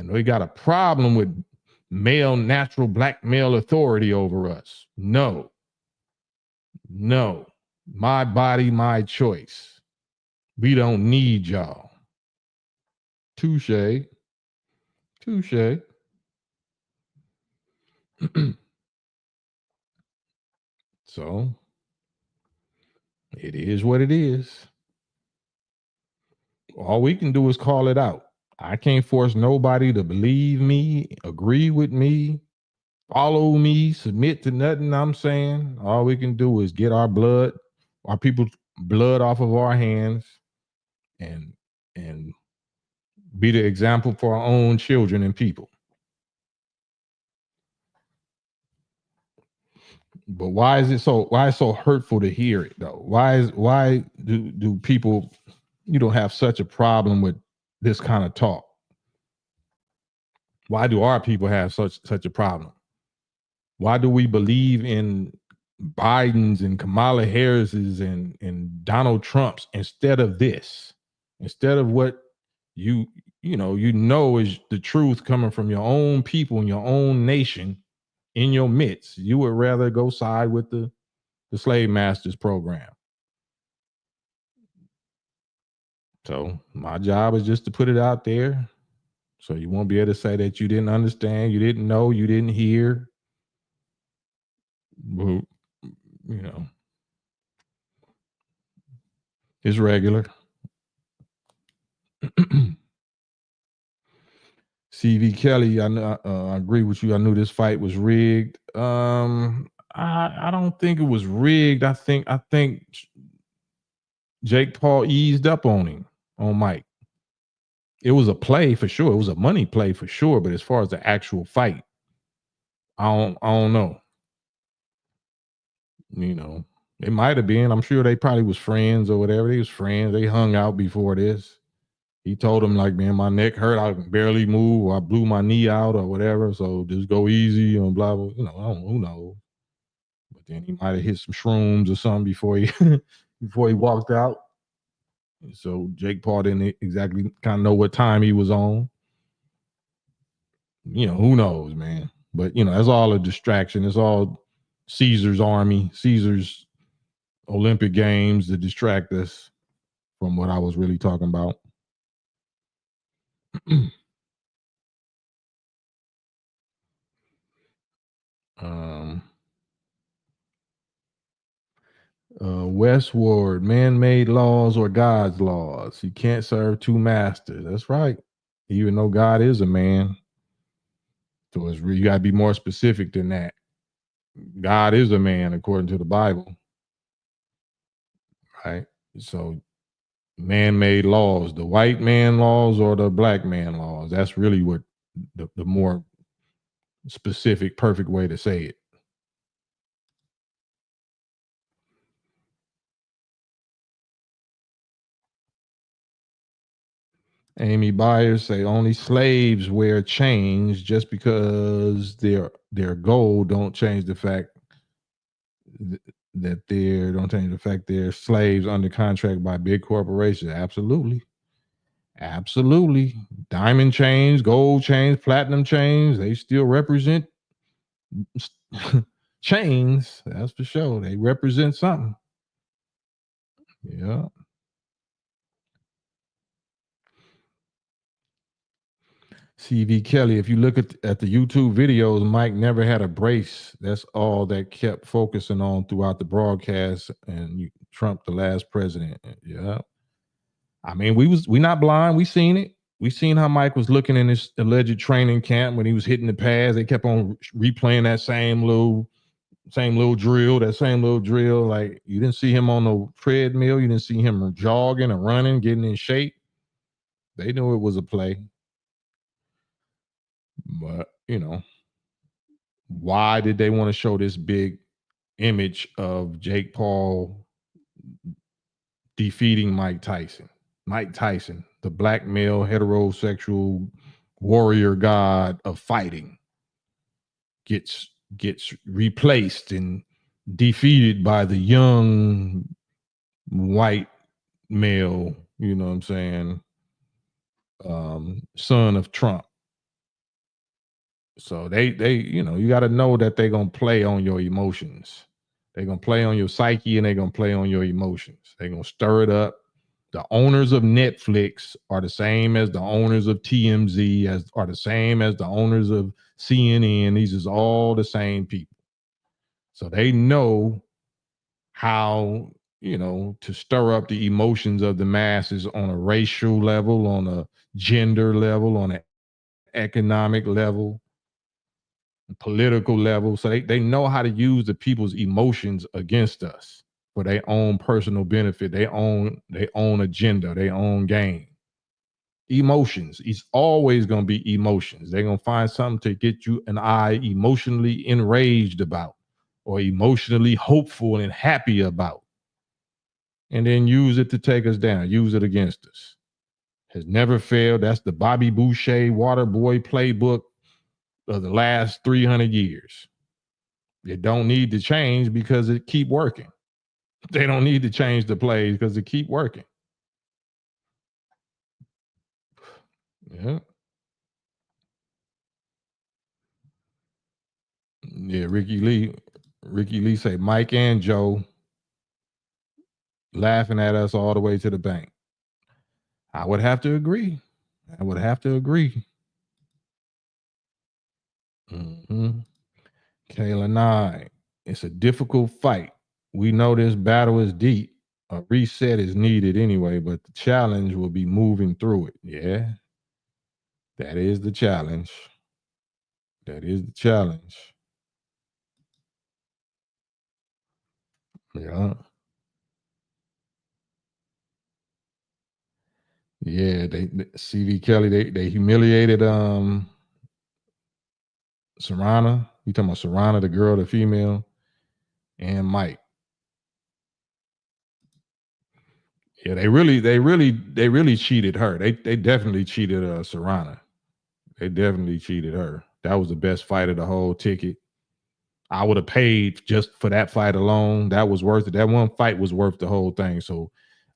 we got a problem with male, natural black male authority over us. No. My body, my choice. We don't need y'all. Touche. So it is what it is. All we can do is call it out. I can't force nobody to believe me, agree with me, follow me, submit to nothing I'm saying. All we can do is get our people's blood off of our hands and be the example for our own children and people. But why is it so hurtful to hear it though? Why do people have such a problem with this kind of talk? Why do our people have such a problem? Why do we believe in Biden's and Kamala Harris's and Donald Trump's instead of this? Instead of what you know is the truth coming from your own people in your own nation in your midst, you would rather go side with the slave masters program. So my job is just to put it out there so you won't be able to say that you didn't understand, you didn't know, you didn't hear. You know, it's regular. CV Kelly, I agree with you. I knew this fight was rigged. I don't think it was rigged. I think Jake Paul eased up on him, on Mike. It was a play for sure. It was a money play for sure. But as far as the actual fight, I don't know. It might have been. I'm sure they probably was friends or whatever. They was friends. They hung out before this. He told him like, man, my neck hurt. I can barely move. Or I blew my knee out or whatever. So just go easy and blah blah. I don't know, who knows. But then he might have hit some shrooms or something before he before he walked out. So Jake Paul didn't exactly kind of know what time he was on. Who knows, man. But that's all a distraction. It's all Caesar's army, Caesar's Olympic Games to distract us from what I was really talking about. Westward, man-made laws or God's laws. You can't serve two masters. That's right. Even though God is a man. So you got to be more specific than that. God is a man according to the Bible. Right? So man-made laws, the white man laws or the black man laws. That's really what the more specific, perfect way to say it. Amy Byers say only slaves wear chains just because their gold don't change the fact that they're slaves under contract by big corporations. Absolutely. Diamond chains, gold chains, platinum chains, they still represent chains. That's for sure. They represent something. Yeah. CV Kelly, if you look at the YouTube videos, Mike never had a brace. That's all that kept focusing on throughout the broadcast. And Trump, the last president. Yeah. I mean, we not blind. We seen it. We seen how Mike was looking in his alleged training camp when he was hitting the pads. They kept on replaying that same little drill. Like you didn't see him on the treadmill. You didn't see him jogging or running, getting in shape. They knew it was a play. But, why did they want to show this big image of Jake Paul defeating Mike Tyson? Mike Tyson, the black male heterosexual warrior god of fighting, gets gets replaced and defeated by the young white male, you know what I'm saying, son of Trump. So you got to know that they're gonna play on your emotions. They're gonna play on your psyche and they're gonna play on your emotions. They're gonna stir it up. The owners of Netflix are the same as the owners of TMZ, as are the same as the owners of CNN. These is all the same people. So they know how, to stir up the emotions of the masses on a racial level, on a gender level, on an economic level, political level. So they know how to use the people's emotions against us for their own personal benefit, their own agenda, their own gain. Emotions. It's always gonna be emotions. They're gonna find something to get you and I emotionally enraged about or emotionally hopeful and happy about. And then use it to take us down, use it against us. Has never failed. That's the Bobby Boucher water boy playbook of the last 300 years. It don't need to change because it keep working. They don't need to change the plays because it keep working. Yeah. Yeah, Ricky Lee say Mike and Joe laughing at us all the way to the bank. I would have to agree. I would have to agree. Mm-hmm. Kayla 9. It's a difficult fight. We know this battle is deep. A reset is needed anyway, but the challenge will be moving through it. Yeah, that is the challenge. That is the challenge. Yeah. Yeah, they CV Kelly, they humiliated Serrana. You talking about Serrana, the girl, the female, and Mike. Yeah, they really cheated her. They definitely cheated Serrana. They definitely cheated her. That was the best fight of the whole ticket. I would have paid just for that fight alone. That was worth it. That one fight was worth the whole thing. So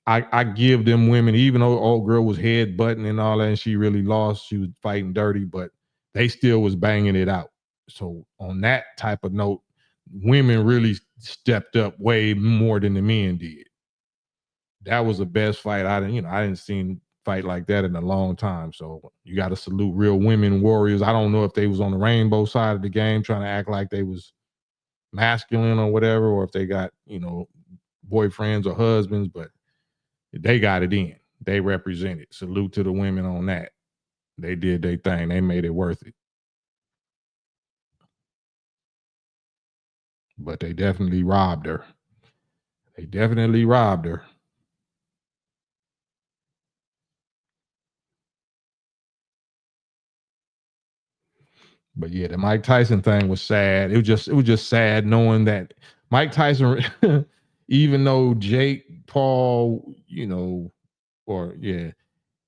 I give them women, even though old girl was head butting and all that, and she really lost. She was fighting dirty, but they still was banging it out. So on that type of note, women really stepped up way more than the men did. That was the best fight I didn't seen fight like that in a long time. So you got to salute real women warriors. I don't know if they was on the rainbow side of the game trying to act like they was masculine or whatever, or if they got, boyfriends or husbands, but they got it in. They represented. Salute to the women on that. They did their thing. They made it worth it. But they definitely robbed her. They definitely robbed her. But yeah, the Mike Tyson thing was sad. It was just sad knowing that Mike Tyson, even though Jake Paul, or yeah,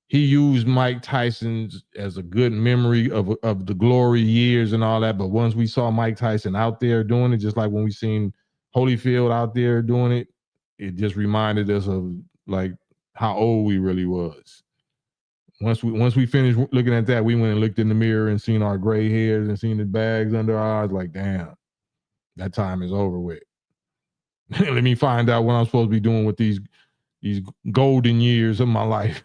he used Mike Tyson's as a good memory of the glory years and all that. But once we saw Mike Tyson out there doing it, just like when we seen Holyfield out there doing it, it just reminded us of like how old we really was. Once we finished looking at that, we went and looked in the mirror and seen our gray hairs and seen the bags under our eyes. Like, damn, that time is over with. Let me find out what I'm supposed to be doing with these golden years of my life.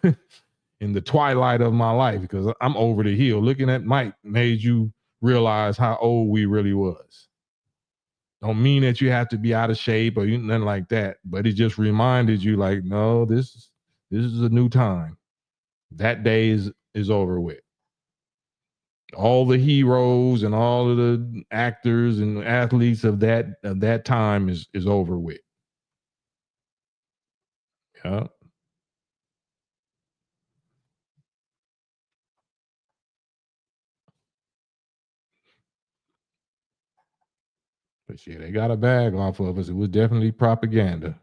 In the twilight of my life, because I'm over the hill. Looking at Mike made you realize how old we really was. Don't mean that you have to be out of shape or nothing like that, but it just reminded you, like, no, this is a new time. That day is over with. All the heroes and all of the actors and athletes of that time is over with. Yeah. But yeah, they got a bag off of us. It was definitely propaganda.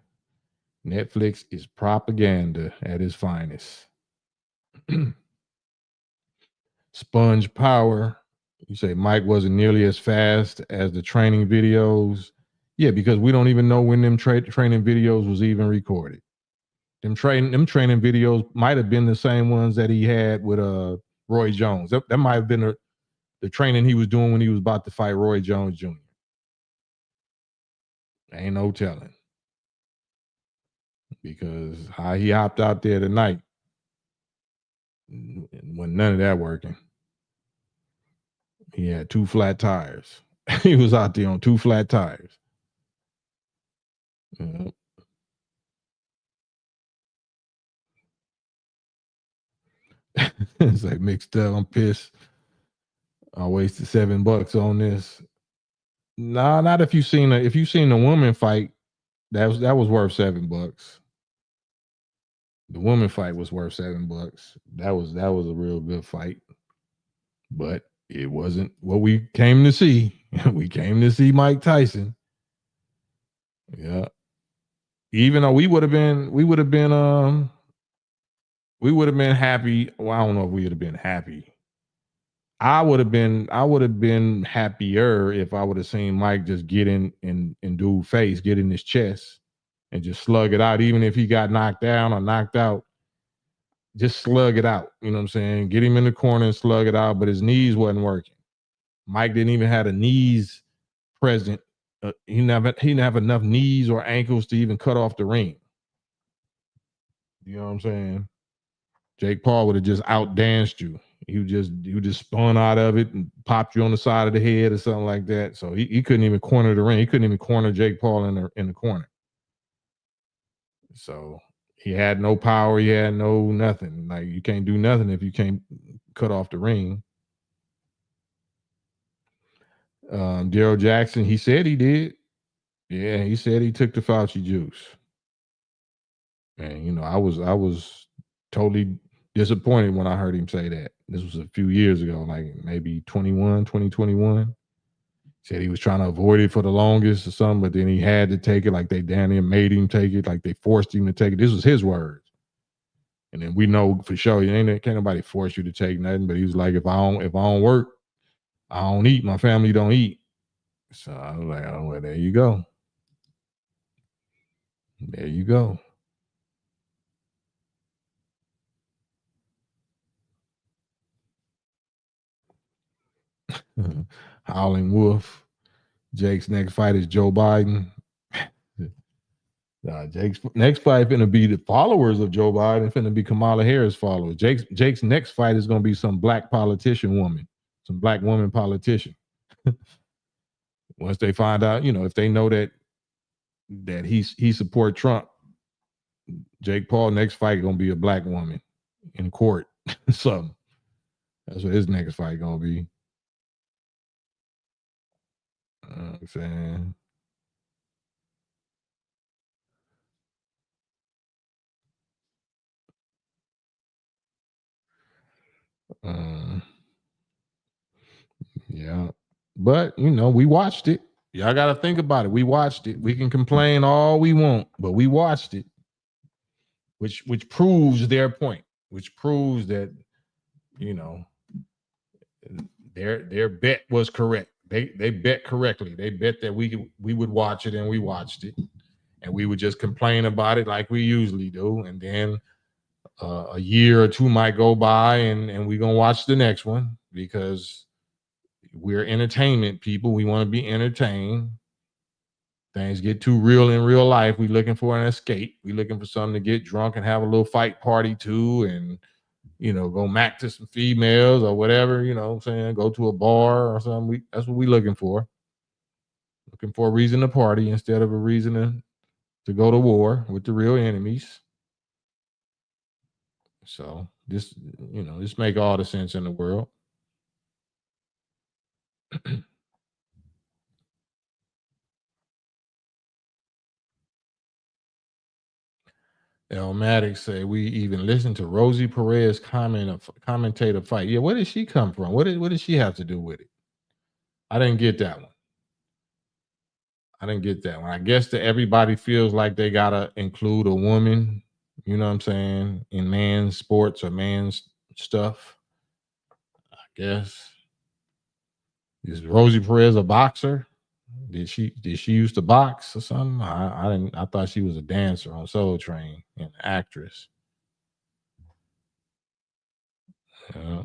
Netflix is propaganda at its finest. Sponge Power. You say Mike wasn't nearly as fast as the training videos. Yeah, because we don't even know when them training videos was even recorded. Them training videos might have been the same ones that he had with Roy Jones. That might have been the training he was doing when he was about to fight Roy Jones Jr. Ain't no telling because how he hopped out there tonight, when none of that working. He had two flat tires. He was out there on two flat tires. Yeah. It's like mixed up. I'm pissed. I wasted $7 on this. Nah, not if you seen the woman fight. That was worth $7. The woman fight was worth $7. That was a real good fight, but it wasn't what we came to see. We came to see Mike Tyson. Yeah. Even though we would have been happy. Well, I don't know if we would have been happy. I would have been happier if I would have seen Mike just get in and dude face, get in his chest and just slug it out. Even if he got knocked down or knocked out, just slug it out. You know what I'm saying? Get him in the corner and slug it out, but his knees wasn't working. Mike didn't even have the knees present. He didn't have enough knees or ankles to even cut off the ring. You know what I'm saying? Jake Paul would have just outdanced you. He would just spun out of it and popped you on the side of the head or something like that. So he couldn't even corner the ring. He couldn't even corner Jake Paul in the corner. So he had no power. He had no nothing. Like you can't do nothing if you can't cut off the ring. Daryl Jackson, he said he did. Yeah, he said he took the Fauci juice. And I was totally disappointed when I heard him say that. This was a few years ago, like maybe 2021. Said he was trying to avoid it for the longest or something, but then he had to take it. Like they damn near made him take it. Like they forced him to take it. This was his words. And then we know for sure, can't nobody force you to take nothing. But he was like, if I don't work, I don't eat. My family don't eat. So I was like, oh well, there you go. There you go. Howling Wolf. Jake's next fight is Joe Biden. Jake's next fight finna be the followers of Joe Biden. Finna be Kamala Harris followers. Jake's next fight is gonna be some black politician woman, some black woman politician. Once they find out, if they know that he support Trump, Jake Paul next fight gonna be a black woman in court. So that's what his next fight gonna be. I'm saying. Um, yeah. But we watched it. Y'all gotta think about it. We watched it. We can complain all we want, but we watched it. Which proves their point, which proves that, you know, their bet was correct. They bet correctly. They bet that we would watch it, and we watched it, and we would just complain about it like we usually do, and then a year or two might go by, and we're gonna watch the next one because we're entertainment people. We want to be entertained. Things get too real in real life. We looking for an escape. We looking for something to get drunk and have a little fight party too, and go mac to some females or whatever. You know what I'm saying? Go to a bar or something. That's what we looking for. Looking for a reason to party instead of a reason to go to war with the real enemies. So this make all the sense in the world. Elmatic say we even listened to Rosie Perez commentator fight. Yeah, where did she come from? What did she have to do with it? I didn't get that one. I didn't get that one. I guess that everybody feels like they gotta include a woman, you know what I'm saying, in man's sports or man's stuff. I guess. Is Rosie Perez a boxer? Did she used to box or something? I didn't. I thought she was a dancer on Soul Train and actress. Yeah.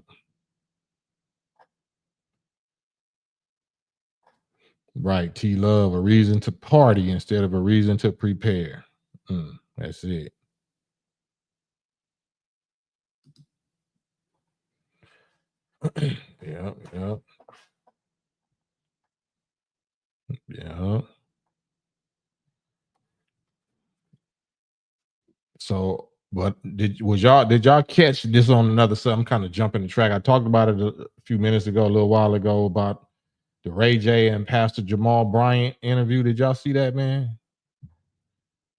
Right. T Love, a reason to party instead of a reason to prepare. That's it. Yeah. Yeah. Yeah. So, but did y'all catch this on another? So I'm kind of jumping the track. I talked about it a few minutes ago, a little while ago, about the Ray J and Pastor Jamal Bryant interview. Did y'all see that, man?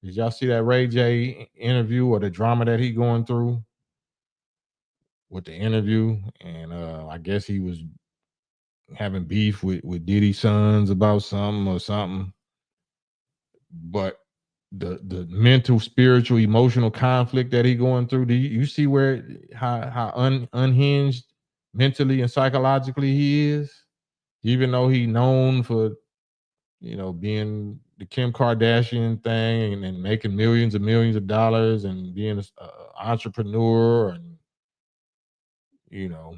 Did y'all see that Ray J interview or the drama that he going through with the interview? And I guess he was having beef with Diddy's sons about something or something. But the mental, spiritual, emotional conflict that he going through. Do you see where how unhinged mentally and psychologically he is? Even though he known for being the Kim Kardashian thing and making millions and millions of dollars and being an entrepreneur and you know,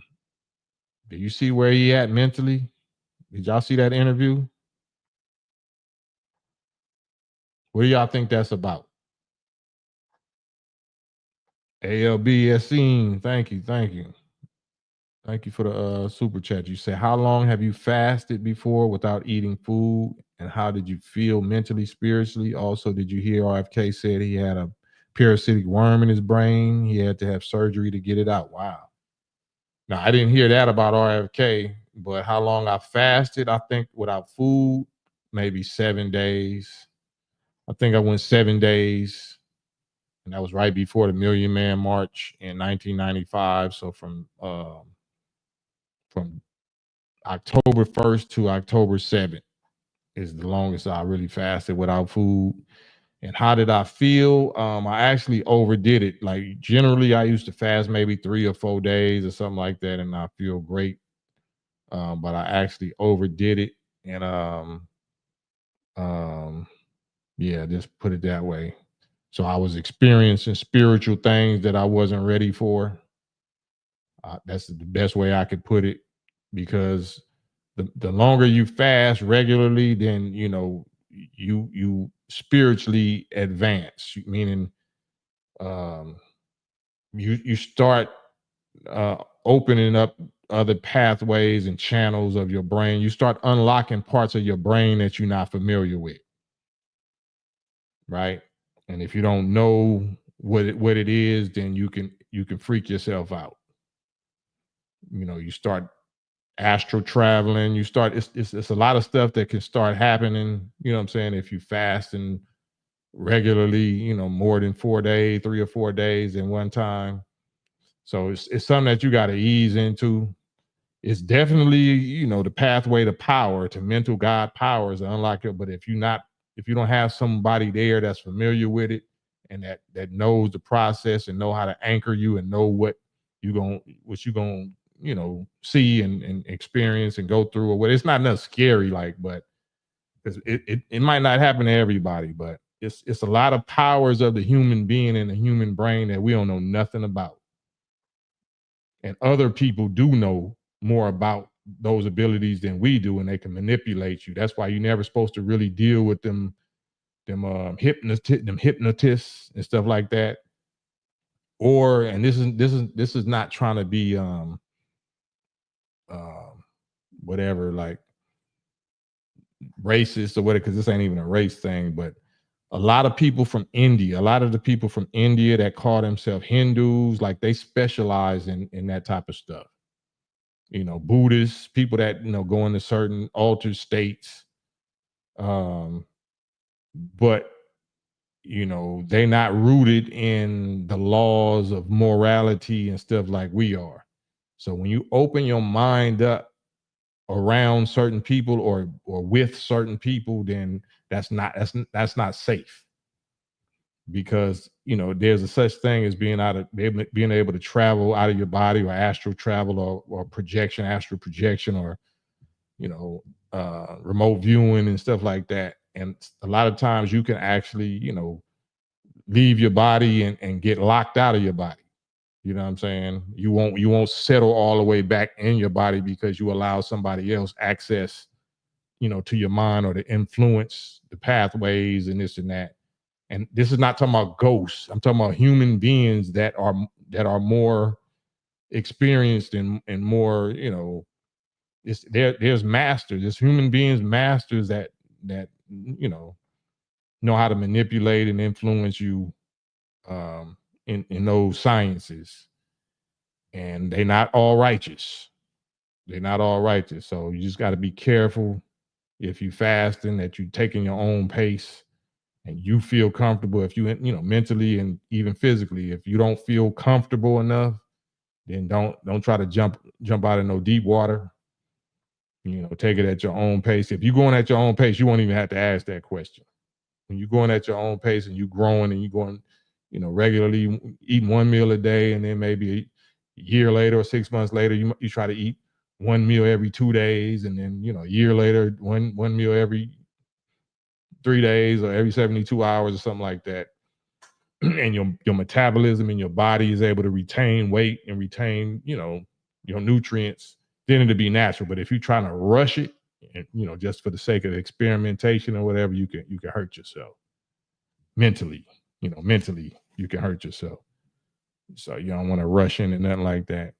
do you see where he at mentally? Did y'all see that interview? What do y'all think that's about? ALB Yassine, thank you, thank you. Thank you for the super chat. You say, how long have you fasted before without eating food? And how did you feel mentally, spiritually? Also, did you hear RFK said he had a parasitic worm in his brain? He had to have surgery to get it out. Wow. Now, I didn't hear that about RFK, but how long I fasted, I think without food, maybe 7 days. I think I went 7 days, and that was right before the Million Man March in 1995. So from October 1st to October 7th is the longest I really fasted without food. And how did I feel? I actually overdid it. Like generally, I used to fast maybe 3 or 4 days or something like that, and I feel great. But I actually overdid it, and um, yeah, just put it that way. So I was experiencing spiritual things that I wasn't ready for. That's the best way I could put it, because the longer you fast regularly, then you spiritually advance. Meaning, um, you start opening up other pathways and channels of your brain. You start unlocking parts of your brain that you're not familiar with, right? And if you don't know what it is, then you can freak yourself out. You start astral traveling. You start it's a lot of stuff that can start happening. You know what I'm saying? If you fast and regularly, more than 4 days, 3 or 4 days in one time. So it's something that you got to ease into. It's definitely, the pathway to power, to mental God powers to unlock it. But if you don't have somebody there that's familiar with it and that knows the process and know how to anchor you and know what you gonna see and experience and go through, or what, it's not nothing scary, like, but because it might not happen to everybody, but it's a lot of powers of the human being and the human brain that we don't know nothing about, and other people do know more about those abilities than we do, and they can manipulate you. That's why you're never supposed to really deal with them hypnotists and stuff like that. Or, and this is not trying to be um whatever, like, racist or whatever, because this ain't even a race thing, but a lot of the people from India that call themselves Hindus, like, they specialize in that type of stuff. Buddhists, people that go into certain altered states, um, but they're not rooted in the laws of morality and stuff like we are. So when you open your mind up around certain people or with certain people, then that's not safe, because there's a such thing as being able to travel out of your body, or astral travel, or astral projection, or remote viewing and stuff like that. And a lot of times you can actually, leave your body and get locked out of your body. You know what I'm saying? You won't settle all the way back in your body because you allow somebody else access, to your mind or to influence the pathways and this and that. And this is not talking about ghosts. I'm talking about human beings that are more experienced and more, there's masters, there's human beings, masters that know how to manipulate and influence you in those sciences. And they're not all righteous. They're not all righteous. So you just got to be careful if you fasting that you taking your own pace and you feel comfortable. If you mentally and even physically, if you don't feel comfortable enough, then don't try to jump out of no deep water. Take it at your own pace. If you're going at your own pace, you won't even have to ask that question. When you're going at your own pace and you're growing and you're going, regularly eating one meal a day, and then maybe a year later or 6 months later, you try to eat one meal every 2 days, and then a year later, one meal every 3 days or every 72 hours or something like that. And your metabolism and your body is able to retain weight and retain, your nutrients, then it'll be natural. But if you're trying to rush it, and just for the sake of experimentation or whatever, you can hurt yourself mentally. Mentally you can hurt yourself. So you don't want to rush into nothing like that.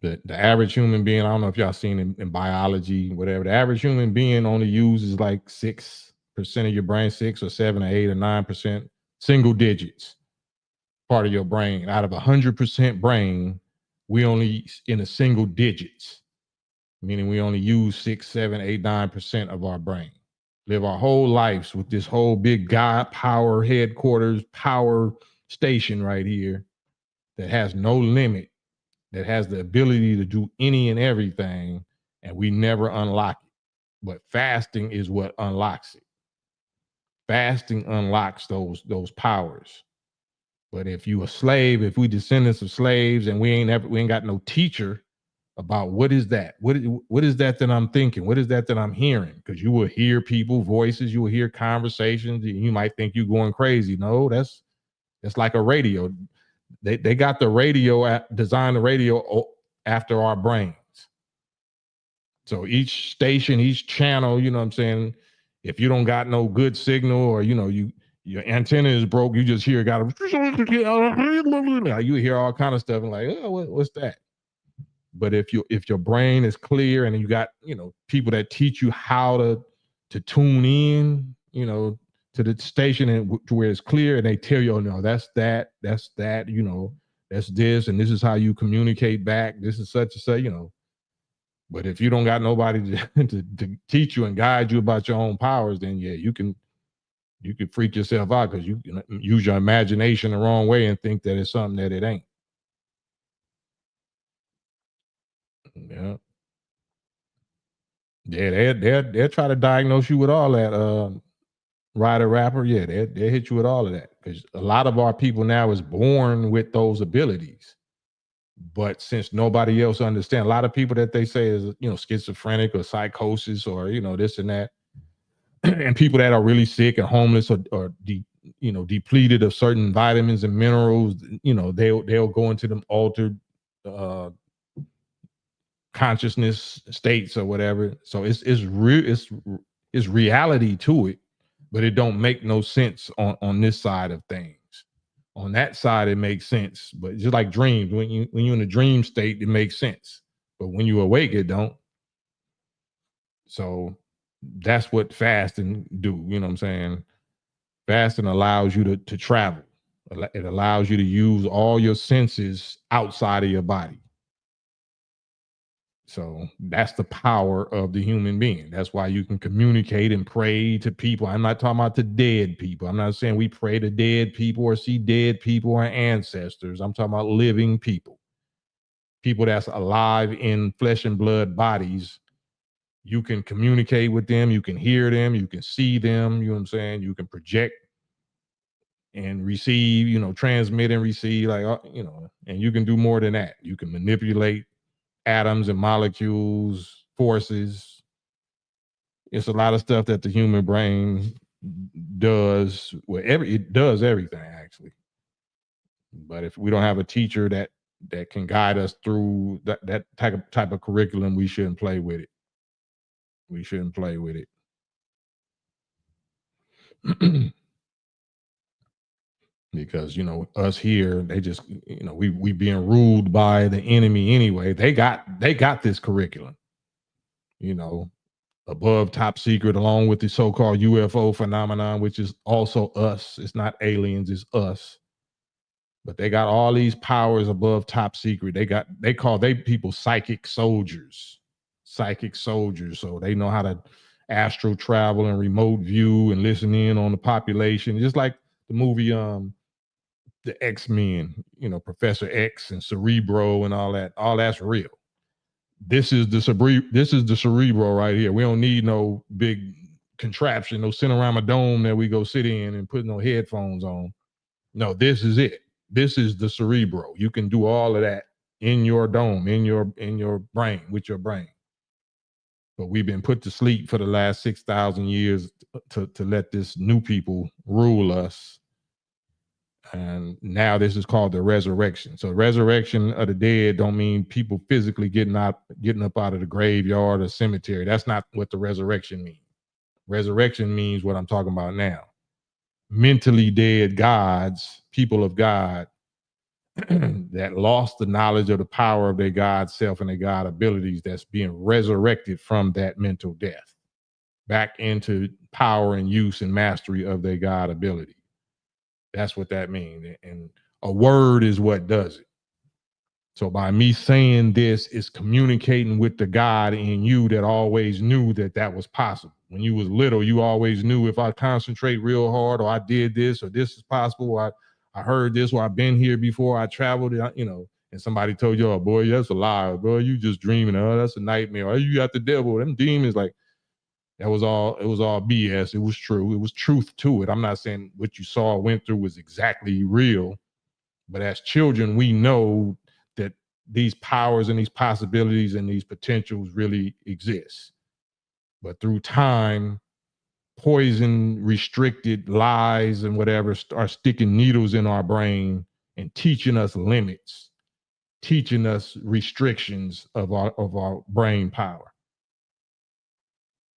The average human being, I don't know if y'all seen in biology, whatever, the average human being only uses like 6% of your brain, 6 or 7 or 8 or 9%, single digits part of your brain. Out of 100% brain, we only in a single digits, meaning we only use 6, 7, 8, 9% of our brain. Live our whole lives with this whole big God power headquarters, power station right here that has no limit, that has the ability to do any and everything, and we never unlock it. But fasting is what unlocks it. Fasting unlocks those powers. But if you a slave, if we descendants of slaves and we ain't got no teacher about what is that? What is that I'm thinking? What is that I'm hearing? Because you will hear people voices, you will hear conversations, and you might think you're going crazy. No, that's like a radio. They got the radio designed the radio after our brains. So each station, each channel, you know what I'm saying? If you don't got no good signal or your antenna is broke, you just hear you hear all kind of stuff and like, oh, what's that? But if your brain is clear and you got people that teach you how to tune in, to the station and to where it's clear, and they tell you, oh no, that's that, that's this, and this is how you communicate back. This is such and such, But if you don't got nobody to teach you and guide you about your own powers, then yeah, you can freak yourself out because you can use your imagination the wrong way and think that it's something that it ain't. Yeah. Yeah, they'll try to diagnose you with all that. Writer, rapper, yeah, they hit you with all of that because a lot of our people now is born with those abilities. But since nobody else understands, a lot of people that they say is schizophrenic or psychosis or this and that, and people that are really sick and homeless or depleted of certain vitamins and minerals, they'll go into them altered consciousness states or whatever. So it's reality to it, but it don't make no sense on this side of things. On that side, it makes sense. But just like dreams, when you're in a dream state, it makes sense. But when you awake, it don't. So that's what fasting do. You know what I'm saying? Fasting allows you to travel. It allows you to use all your senses outside of your body. So that's the power of the human being. That's why you can communicate and pray to people. I'm not talking about the dead people. I'm not saying we pray to dead people or see dead people or ancestors. I'm talking about living people. People that's alive in flesh and blood bodies. You can communicate with them. You can hear them. You can see them. You know what I'm saying? You can project and receive, transmit and receive, like, and you can do more than that. You can manipulate atoms and molecules, forces. It's a lot of stuff that the human brain does. It does everything actually. But if we don't have a teacher that can guide us through that type of curriculum, we shouldn't play with it. We shouldn't play with it. Because us here, they just we being ruled by the enemy anyway. They got this curriculum, above top secret, along with the so-called UFO phenomenon, which is also us. It's not aliens, it's us. But they got all these powers above top secret. They call they people psychic soldiers. Psychic soldiers. So they know how to astral travel and remote view and listen in on the population. Just like the movie the X-Men, Professor X and Cerebro and all that. All that's real. This is the Cerebro right here. We don't need no big contraption, no Cinerama dome that we go sit in and put no headphones on. No, this is it. This is the Cerebro. You can do all of that in your dome, in your brain, with your brain. But we've been put to sleep for the last 6,000 years to let this new people rule us. And now this is called the resurrection. So resurrection of the dead don't mean people physically getting up out of the graveyard or cemetery. That's not what the resurrection means. Resurrection means what I'm talking about now. Mentally dead gods, people of God, that lost the knowledge of the power of their God self and their God abilities, that's being resurrected from that mental death back into power and use and mastery of their God ability. That's what that means. And a word is what does it. So by me saying this, it's communicating with the God in you that always knew that was possible. When you was little, you always knew, if I concentrate real hard, or I did this, or this is possible, or I heard this, or I've been here before, I traveled, and somebody told you, oh boy, that's a lie, boy, you just dreaming, oh, that's a nightmare, or you got the devil, them demons, like, it was all BS. It was true. It was truth to it. I'm not saying what you saw or went through was exactly real, but as children, we know that these powers and these possibilities and these potentials really exist. But through time, poison, restricted lies and whatever are sticking needles in our brain and teaching us limits, teaching us restrictions of our brain power.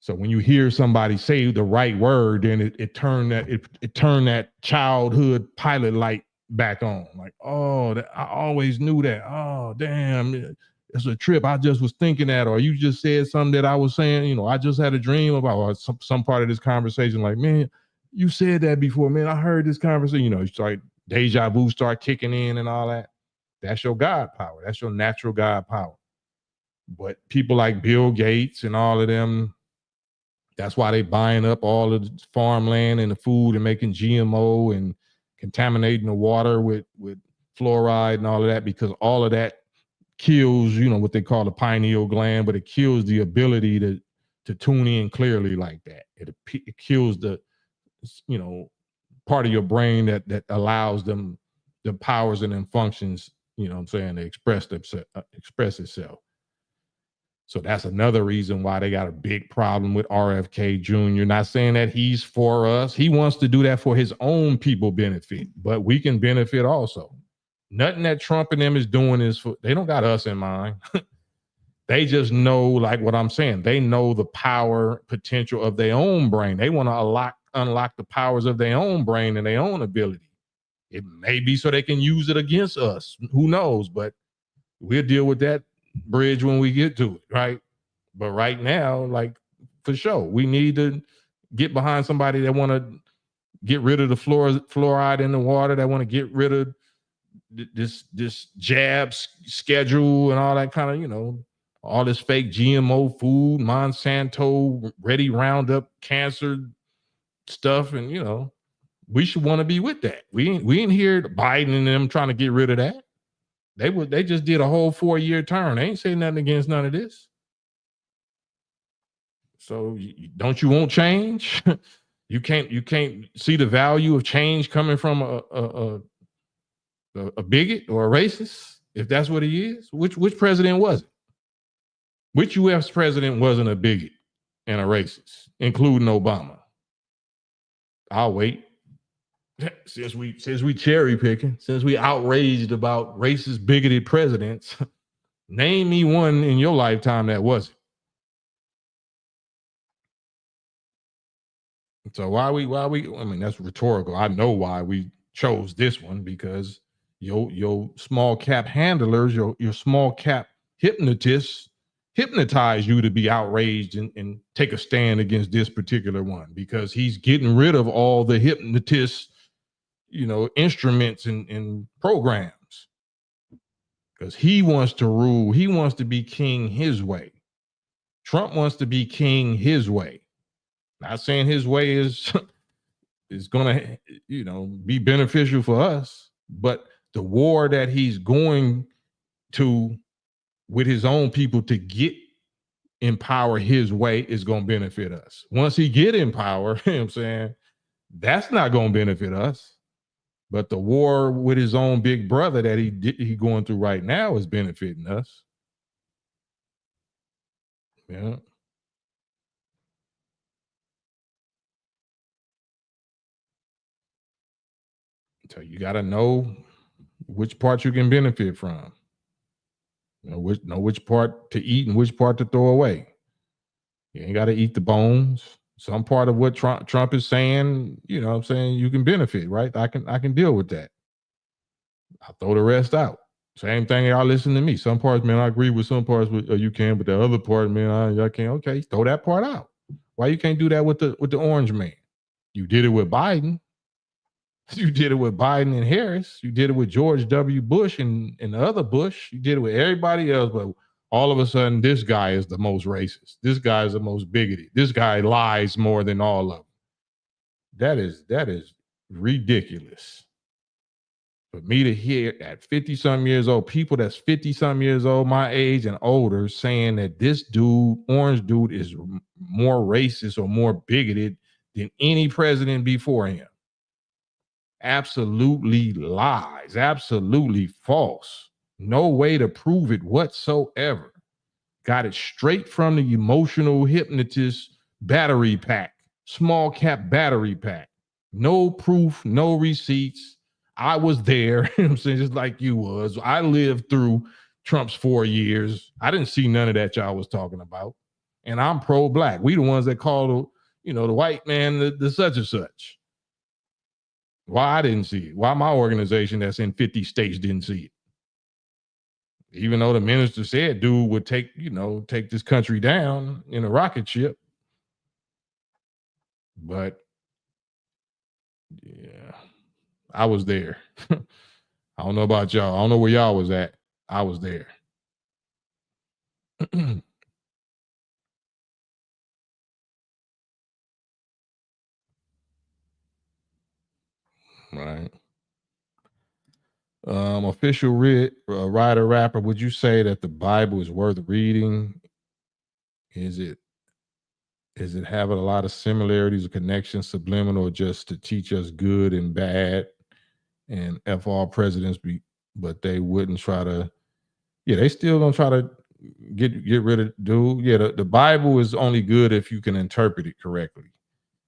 So when you hear somebody say the right word, then it turned that childhood pilot light back on. Like, oh, I always knew that. Oh, damn, it's a trip. I just was thinking that, or you just said something that I was saying. I just had a dream about, or some part of this conversation. Like, man, you said that before, man. I heard this conversation. It's like deja vu start kicking in and all that. That's your God power. That's your natural God power. But people like Bill Gates and all of them, that's why they buying up all of the farmland and the food and making GMO and contaminating the water with fluoride and all of that, because all of that kills, what they call the pineal gland, but it kills the ability to tune in clearly like that. It kills the, part of your brain that allows them the powers and then functions, to express itself. So that's another reason why they got a big problem with RFK Jr. Not saying that he's for us. He wants to do that for his own people benefit, but we can benefit also. Nothing that Trump and them is doing is they don't got us in mind. They just know, like what I'm saying, they know the power potential of their own brain. They want to unlock the powers of their own brain and their own ability. It may be so they can use it against us. Who knows? But we'll deal with that bridge when we get to it, right? But right now, like, for sure, we need to get behind somebody that want to get rid of the fluoride in the water, that want to get rid of this jab schedule and all that kind of, all this fake GMO food, Monsanto, ready Roundup cancer stuff. And, we should want to be with that. We ain't hear Biden and them trying to get rid of that. They just did a whole 4-year term. They ain't saying nothing against none of this. So don't you want change? You can't see the value of change coming from a bigot or a racist, if that's what he is. Which president was it? Which U.S. president wasn't a bigot and a racist, including Obama? I'll wait. Since we cherry picking, since we outraged about racist, bigoted presidents, name me one in your lifetime that wasn't. So why we I mean that's rhetorical. I know why we chose this one because your small cap handlers, your small cap hypnotists hypnotize you to be outraged and take a stand against this particular one because he's getting rid of all the hypnotist, instruments and programs. Because he wants to rule, he wants to be king his way. Trump wants to be king his way. Not saying his way is gonna, be beneficial for us, but the war that he's going to with his own people to get in power his way is gonna benefit us. Once he get in power, you know what I'm saying, that's not gonna benefit us. But the war with his own big brother that he going through right now is benefiting us. Yeah. So you got to know which part you can benefit from. Know which part to eat and which part to throw away. You ain't got to eat the bones. Some part of what Trump is saying, what I'm saying, you can benefit, right? I can deal with that. I'll throw the rest out. Same thing, y'all listen to me. Some parts, man, I agree with some parts, you can, but the other part, man, I can't. Okay, throw that part out. Why you can't do that with the orange man? You did it with Biden. You did it with Biden and Harris. You did it with George W. Bush and the other Bush. You did it with everybody else, but all of a sudden, this guy is the most racist. This guy is the most bigoted. This guy lies more than all of them. That is ridiculous. For me to hear at 50 some years old, people that's 50 some years old, my age and older, saying that this dude, orange dude, is more racist or more bigoted than any president before him. Absolutely lies, absolutely false. No way to prove it whatsoever. Got it straight from the emotional hypnotist battery pack, small cap battery pack. No proof, no receipts. I was there, I'm saying, just like you was. I lived through Trump's 4 years. I didn't see none of that y'all was talking about. And I'm pro-black. We the ones that call the white man the such and such. Why I didn't see it? Why my organization that's in 50 states didn't see it? Even though the minister said dude would take this country down in a rocket ship. But yeah, I was there. I don't know about y'all. I don't know where y'all was at. I was there. Right. Official writer rapper, would you say that the Bible is worth reading? Is it having a lot of similarities or connections, subliminal, just to teach us good and bad, and F all presidents but they wouldn't try to, yeah, they still gonna try to get rid of dude. Yeah, the Bible is only good if you can interpret it correctly.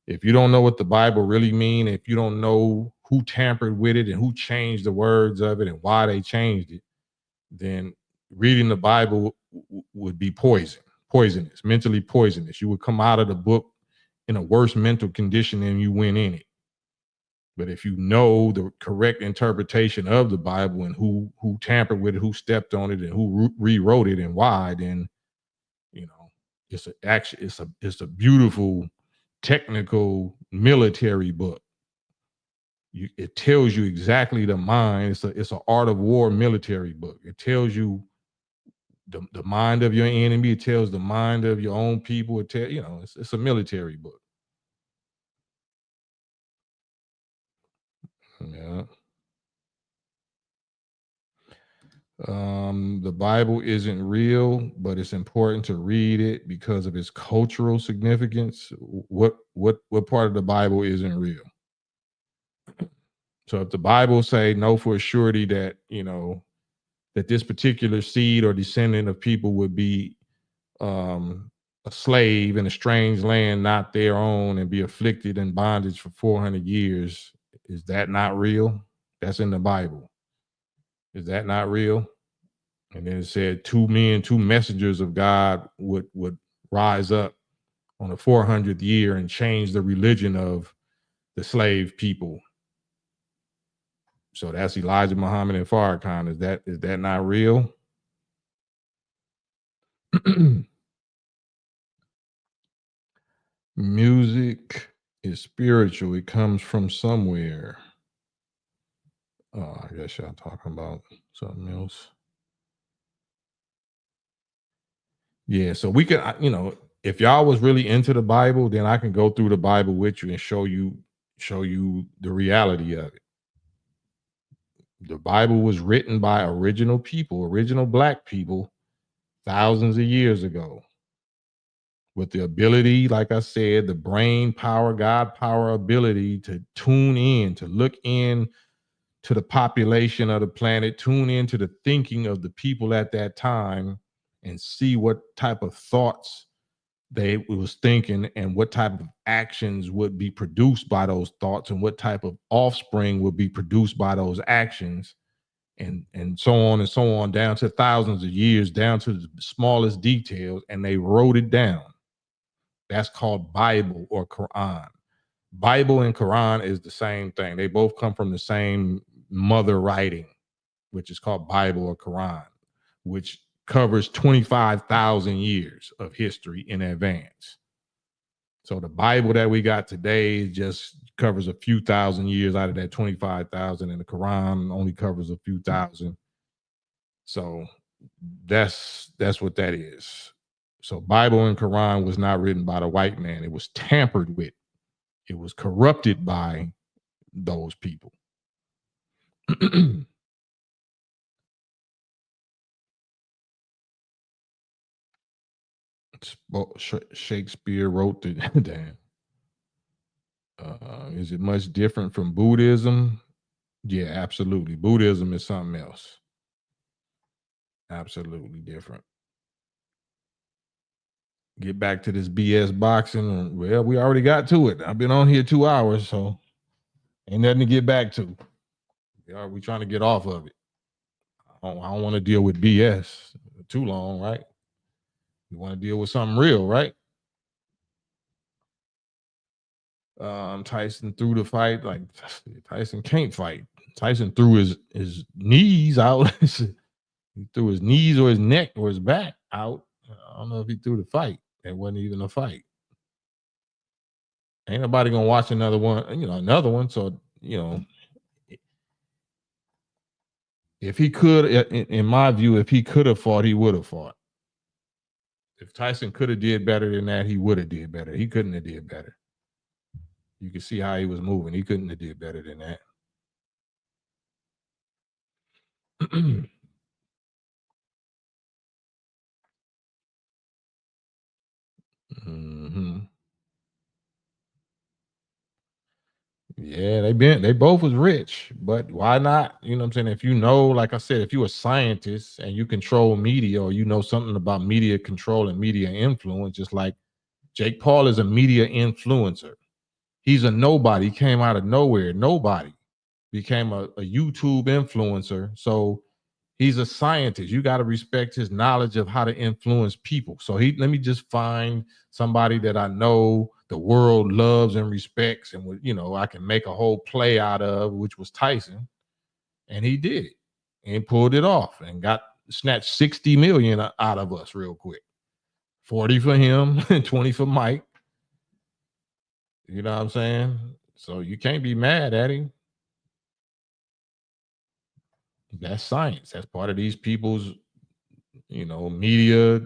If you don't know what the Bible really mean, if you don't know who tampered with it and who changed the words of it and why they changed it, then reading the Bible would be poisonous, mentally poisonous. You would come out of the book in a worse mental condition than you went in it. But if you know the correct interpretation of the Bible and who tampered with it, who stepped on it, and who rewrote it and why, then you know it's a beautiful technical military book. It tells you exactly the mind. It's an art of war military book. It tells you the mind of your enemy. It tells the mind of your own people. It's a military book. Yeah. The Bible isn't real, but it's important to read it because of its cultural significance. What part of the Bible isn't real? So if the Bible say no for a surety that that this particular seed or descendant of people would be a slave in a strange land, not their own, and be afflicted in bondage for 400 years, is that not real? That's in the Bible. Is that not real? And then it said two men, two messengers of God would rise up on the 400th year and change the religion of the slave people. So that's Elijah, Muhammad, and Farrakhan. Is that not real? Music is spiritual. It comes from somewhere. Oh, I guess y'all talking about something else. Yeah, so we could, if y'all was really into the Bible, then I can go through the Bible with you and show you the reality of it. The Bible was written by original people, original black people, thousands of years ago, with the ability, like I said, the brain power, God power ability to tune in, to look in to the population of the planet, tune into the thinking of the people at that time, and see what type of thoughts they was thinking and what type of actions would be produced by those thoughts and what type of offspring would be produced by those actions, and so on down to thousands of years, down to the smallest details, and they wrote it down. That's called Bible or Quran. Bible and Quran is the same thing. They both come from the same mother writing, which is called Bible or Quran, which covers 25,000 years of history in advance. So the Bible that we got today just covers a few thousand years out of that 25,000, and the Quran only covers a few thousand. So that's what that is. So Bible and Quran was not written by the white man. It was tampered with. It was corrupted by those people. Shakespeare wrote the damn. Is it much different from Buddhism? Yeah, absolutely. Buddhism is something else. Absolutely different. Get back to this BS boxing. Well, we already got to it. I've been on here 2 hours, so ain't nothing to get back to. We trying to get off of it. I don't want to deal with BS too long, right? We want to deal with something real, right? Tyson threw the fight. Like Tyson can't fight. Tyson threw his knees out. He threw his knees or his neck or his back out. I don't know if he threw the fight. It wasn't even a fight. Ain't nobody gonna watch another one. Another one. So if he could, in my view, if he could have fought, he would have fought. If Tyson could have did better than that, he would have did better. He couldn't have did better. You can see how he was moving. He couldn't have did better than that. Hmm. Yeah, they both was rich, but why not? You know what I'm saying? If like I said, if you're a scientist and you control media or you know something about media control and media influence, just like Jake Paul is a media influencer. He's a nobody. He came out of nowhere. Nobody became a YouTube influencer. So he's a scientist. You got to respect his knowledge of how to influence people. So let me just find somebody that I know the world loves and respects, and I can make a whole play out of, which was Tyson, and he did it and pulled it off and got snatched 60 million out of us real quick. 40 for him and 20 for Mike. You know what I'm saying? So you can't be mad at him. That's science. That's part of these people's, media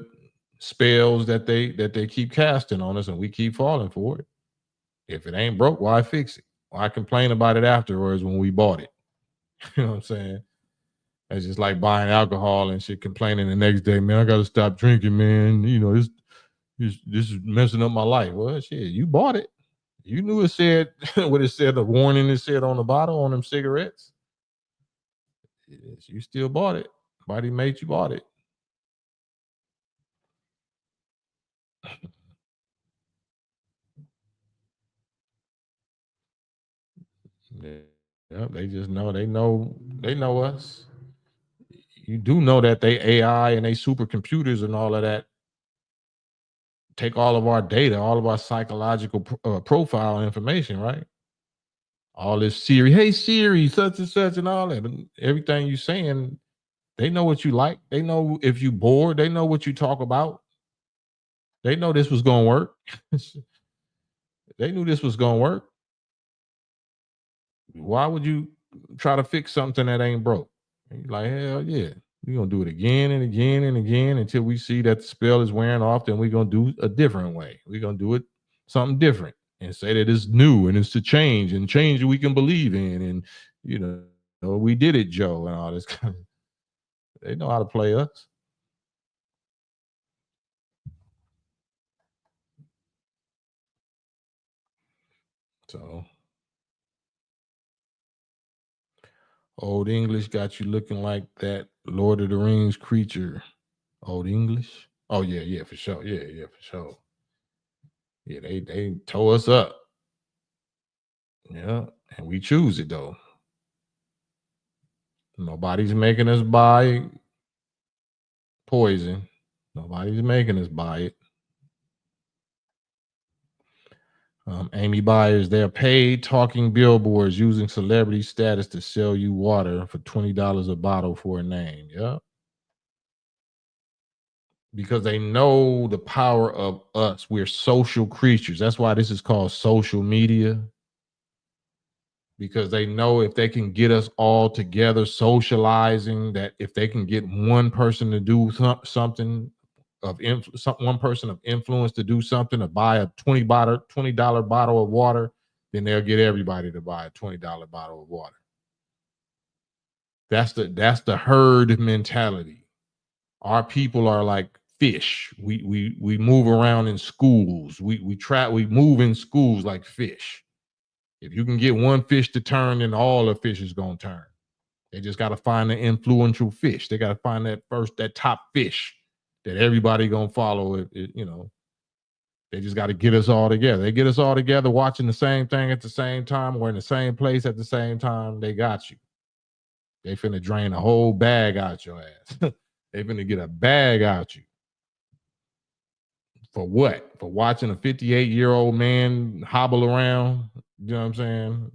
spells that they keep casting on us, and we keep falling for it. If it ain't broke, why fix it? Why complain about it afterwards when we bought it? You know what I'm saying? That's just like buying alcohol and shit, complaining the next day, man, I gotta stop drinking, man. This is messing up my life. Well, shit, you bought it. You knew it said what it said, the warning it said on the bottle on them cigarettes. Yes, you still bought it. Body made you bought it. Yeah, yeah, they just know they know us. You do know that they AI and they supercomputers and all of that take all of our data, all of our psychological profile information, right? All this Siri, hey Siri, such and such, and all that, and everything you saying, they know what you like. They know if you bored. They know what you talk about. They know this was gonna work. They knew this was gonna work. Why would you try to fix something that ain't broke? And you're like, hell yeah. We're gonna do it again and again and again until we see that the spell is wearing off. Then we're gonna do a different way. We're gonna do it something different and say that it's new and it's to change and change we can believe in. And you know, we did it, Joe, and all this kind of they know how to play us. So Old English got you looking like that Lord of the Rings creature. Old English. Oh yeah, yeah, for sure. Yeah, yeah, for sure. Yeah, they tow us up. Yeah, and we choose it though. Nobody's making us buy poison. Nobody's making us buy it. Amy Byers, they're paid talking billboards using celebrity status to sell you water for $20 a bottle for a name. Yeah, because they know the power of us. We're social creatures. That's why this is called social media, because they know if they can get us all together socializing, that if they can get one person to do something of one person of influence to do something, to buy a $20 bottle of water, then they'll get everybody to buy a $20 bottle of water. That's the herd mentality. Our people are like fish. We move around in schools. We move in schools like fish. If you can get one fish to turn, then all the fish is gonna turn. They just got to find the influential fish. They got to find that top fish that everybody gonna follow. They just got to get us all together. They get us all together, watching the same thing at the same time. We're in the same place at the same time. They got you. They finna drain a whole bag out your ass. They finna get a bag out you. For what? For watching a 58-year-old man hobble around? You know what I'm saying?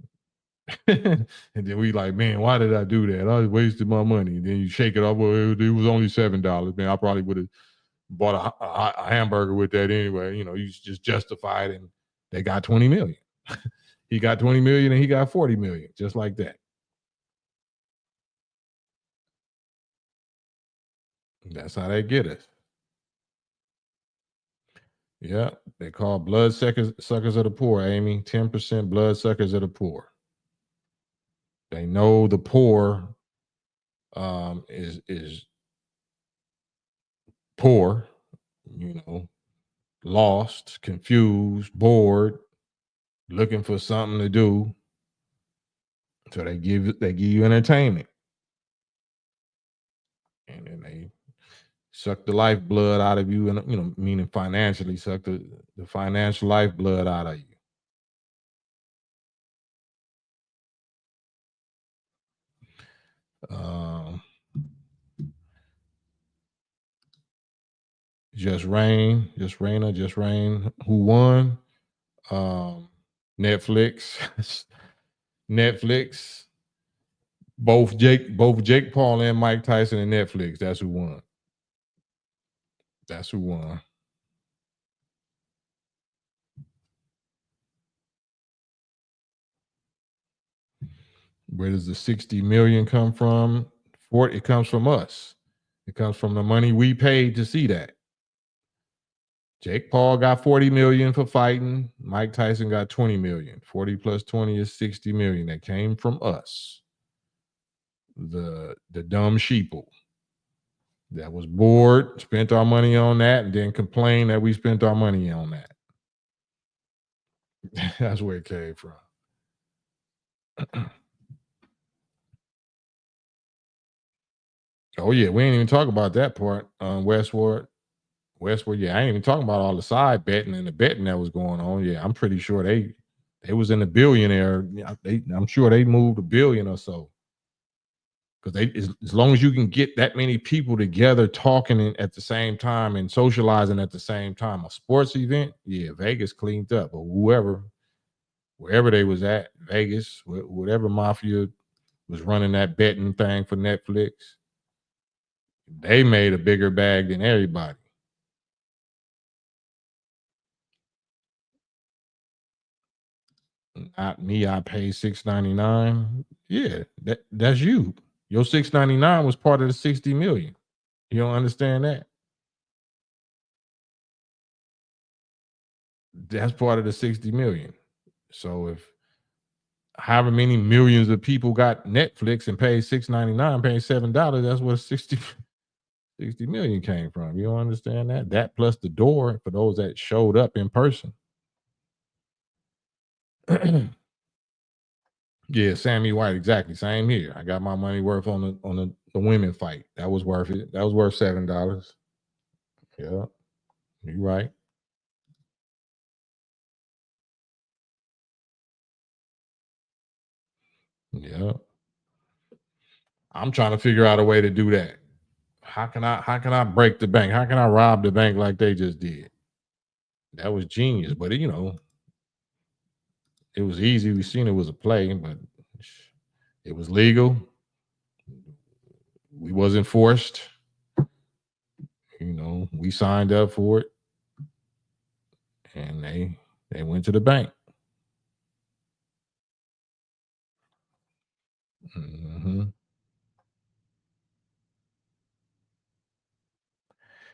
And then we like, man, why did I do that? I wasted my money. And then you shake it off. Well, it was only $7. Man, I probably would have bought a hamburger with that anyway. You just justify it, and they got 20 million. He got 20 million and he got 40 million, just like that. That's how they get us. Yeah, they call blood suckers of the poor, Amy. 10% blood suckers of the poor. They know the poor is poor, you know, lost, confused, bored, looking for something to do. So they give you entertainment. And then they suck the lifeblood out of you, and meaning financially suck the financial lifeblood out of you. Um, just rain. Who won? Um, Netflix, Netflix. Both Jake Paul and Mike Tyson and Netflix. That's who won. That's who won. Where does the 60 million come from? It comes from us. It comes from the money we paid to see that. Jake Paul got 40 million for fighting. Mike Tyson got 20 million. 40 plus 20 is 60 million. That came from us. The dumb sheeple that was bored, spent our money on that, and then complained that we spent our money on that. That's where it came from. Oh yeah, we ain't even talk about that part. Westward. Yeah, I ain't even talking about all the side betting and the betting that was going on. Yeah, I'm pretty sure they was in the billionaire. Yeah, I'm sure they moved a billion or so because they as long as you can get that many people together talking at the same time and socializing at the same time, a sports event. Yeah, Vegas cleaned up, or whoever, wherever they was at, Vegas, whatever mafia was running that betting thing for Netflix, they made a bigger bag than everybody. Not me. I paid $6.99. Yeah, that's you. Your $6.99 was part of the 60 million. You don't understand that? That's part of the 60 million. So if however many millions of people got Netflix and paid $6.99, paying $7, that's where 60 million came from. You don't understand that? That plus the door for those that showed up in person. Yeah, Sammy White, exactly. Same here. I got my money worth on the women fight. That was worth it. That was worth $7. Yeah, you right. Yeah. I'm trying to figure out a way to do that. How can I break the bank? How can I rob the bank like they just did? That was genius. But it was easy. We seen it was a play, but it was legal. We wasn't forced. We signed up for it and they went to the bank. Hmm.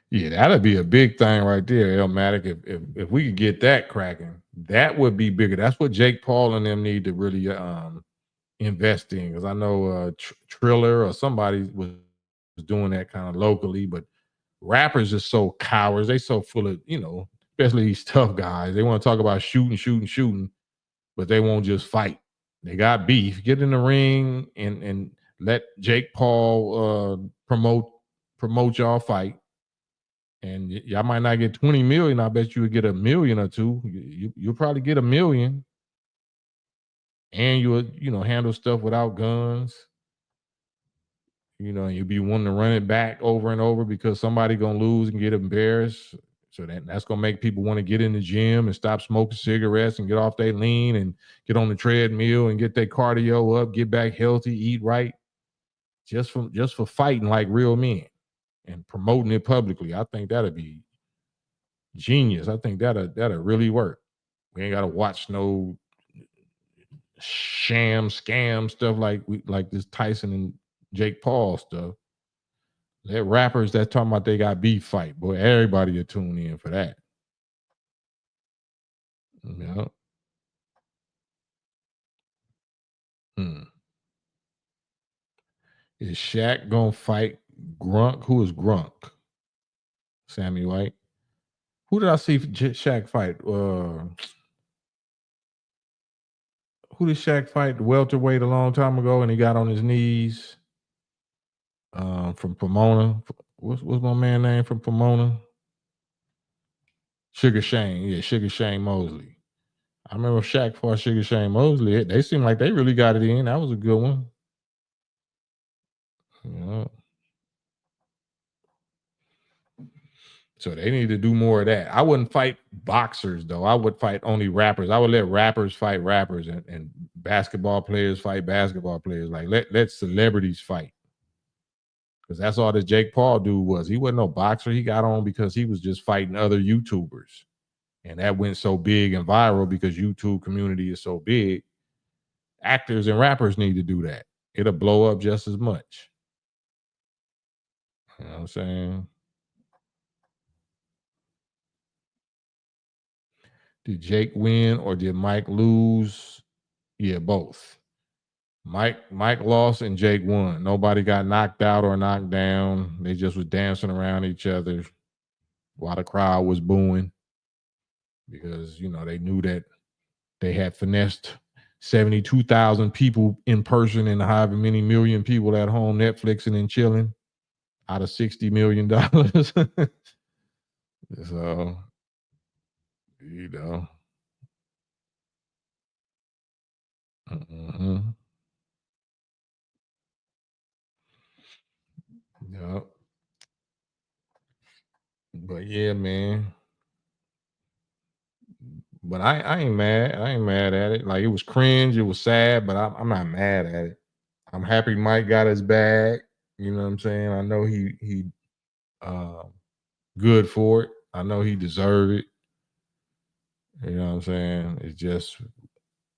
Yeah, that'd be a big thing right there, Elmatic. If we could get that cracking, that would be bigger. That's what Jake Paul and them need to really invest in, because I know Triller or somebody was doing that kind of locally, but rappers are so cowards. They so full of, especially these tough guys. They want to talk about shooting, shooting, shooting, but they won't just fight. They got beef. Get in the ring and let Jake Paul promote y'all fight. And y'all might not get 20 million. I bet you would get a million or two. You'll probably get a million, and you'll handle stuff without guns. You'll be wanting to run it back over and over because somebody gonna lose and get embarrassed. So that's gonna make people want to get in the gym and stop smoking cigarettes and get off their lean and get on the treadmill and get their cardio up, get back healthy, eat right, just for fighting like real men and promoting it publicly. I think that'd be genius. I think that'll really work. We ain't gotta watch no sham scam stuff like this Tyson and Jake Paul stuff. Let rappers that talking about they got beef fight, boy. Everybody will tune in for that. Yeah. Hmm. Is Shaq gonna fight Grunk? Who is Grunk? Sammy White. Who did I see Shaq fight? Who did Shaq fight? Welterweight a long time ago, and he got on his knees. From Pomona. What's my man name from Pomona? Sugar Shane. Yeah, Sugar Shane Mosley. I remember Shaq fought Sugar Shane Mosley. They seemed like they really got it in. That was a good one. Yeah. So they need to do more of that. I wouldn't fight boxers though. I would fight only rappers. I would let rappers fight rappers and basketball players fight basketball players. Like let celebrities fight. Because that's all this Jake Paul dude was. He wasn't no boxer. He got on because he was just fighting other YouTubers. And that went so big and viral because YouTube community is so big. Actors and rappers need to do that. It'll blow up just as much. You know what I'm saying? Did Jake win or did Mike lose? Yeah, both. Mike lost and Jake won. Nobody got knocked out or knocked down. They just was dancing around each other while the crowd was booing because they knew that they had finessed 72,000 people in person and however many million people at home Netflixing and chilling out of $60 million. So, you know. Mhm. Yep. But yeah, man. But I ain't mad. I ain't mad at it. Like it was cringe. It was sad, but I'm not mad at it. I'm happy Mike got his bag. You know what I'm saying? I know he uh, good for it. I know he deserved it. You know what I'm saying? It's just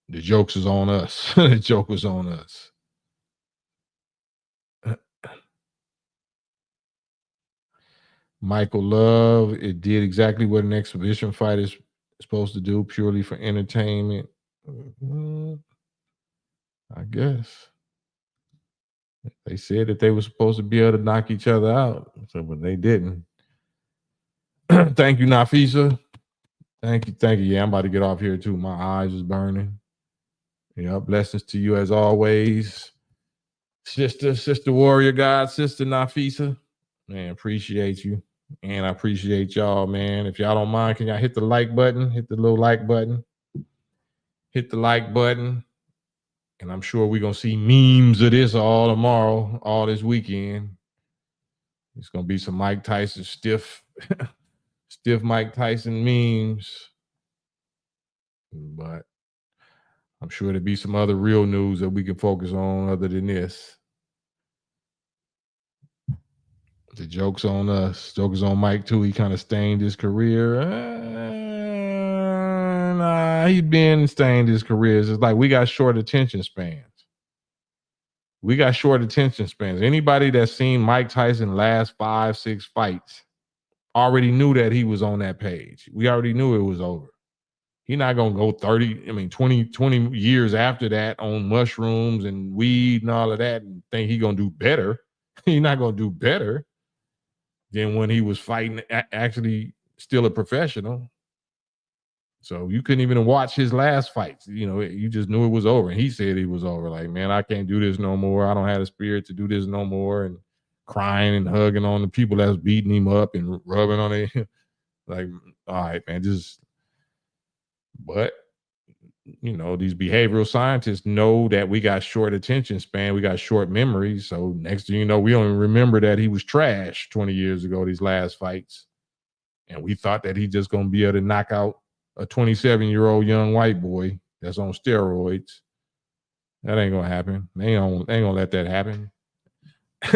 the jokes is on us. The joke was on us. Michael Love, it did exactly what an exhibition fight is supposed to do, purely for entertainment. Mm, I guess they said that they were supposed to be able to knock each other out, so but they didn't. Thank you, Nafisa. Thank you. Yeah, I'm about to get off here too. My eyes is burning. Yeah, blessings to you as always, sister warrior God, sister Nafisa. Man, appreciate you. And I appreciate y'all, man. If y'all don't mind, can y'all hit the like button? Hit the little like button. Hit the like button. And I'm sure we're gonna see memes of this all tomorrow, all this weekend. It's gonna be some Mike Tyson stiff, stiff Mike Tyson memes. But I'm sure there'll be some other real news that we can focus on other than this. The joke's on us. Joke is on Mike too. He kind of stained his career. Nah, he been stained his career. It's like we got short attention spans. We got short attention spans. Anybody that's seen Mike Tyson last 5, 6 fights already knew that he was on that page. We already knew it was over. He's not gonna go 20 years after that on mushrooms and weed and all of that and think he gonna do better. He's not gonna do better than when he was fighting actually still a professional. So you couldn't even watch his last fights. You just knew it was over. And he said it was over. Like, man, I can't do this no more. I don't have the spirit to do this no more. And crying and hugging on the people that was beating him up and rubbing on it. Like, all right, man, but these behavioral scientists know that we got short attention span, we got short memories. So next thing you know, we don't even remember that he was trash 20 years ago, these last fights. And we thought that he's just gonna be able to knock out a 27-year-old young white boy that's on steroids. That ain't gonna happen. They ain't gonna let that happen.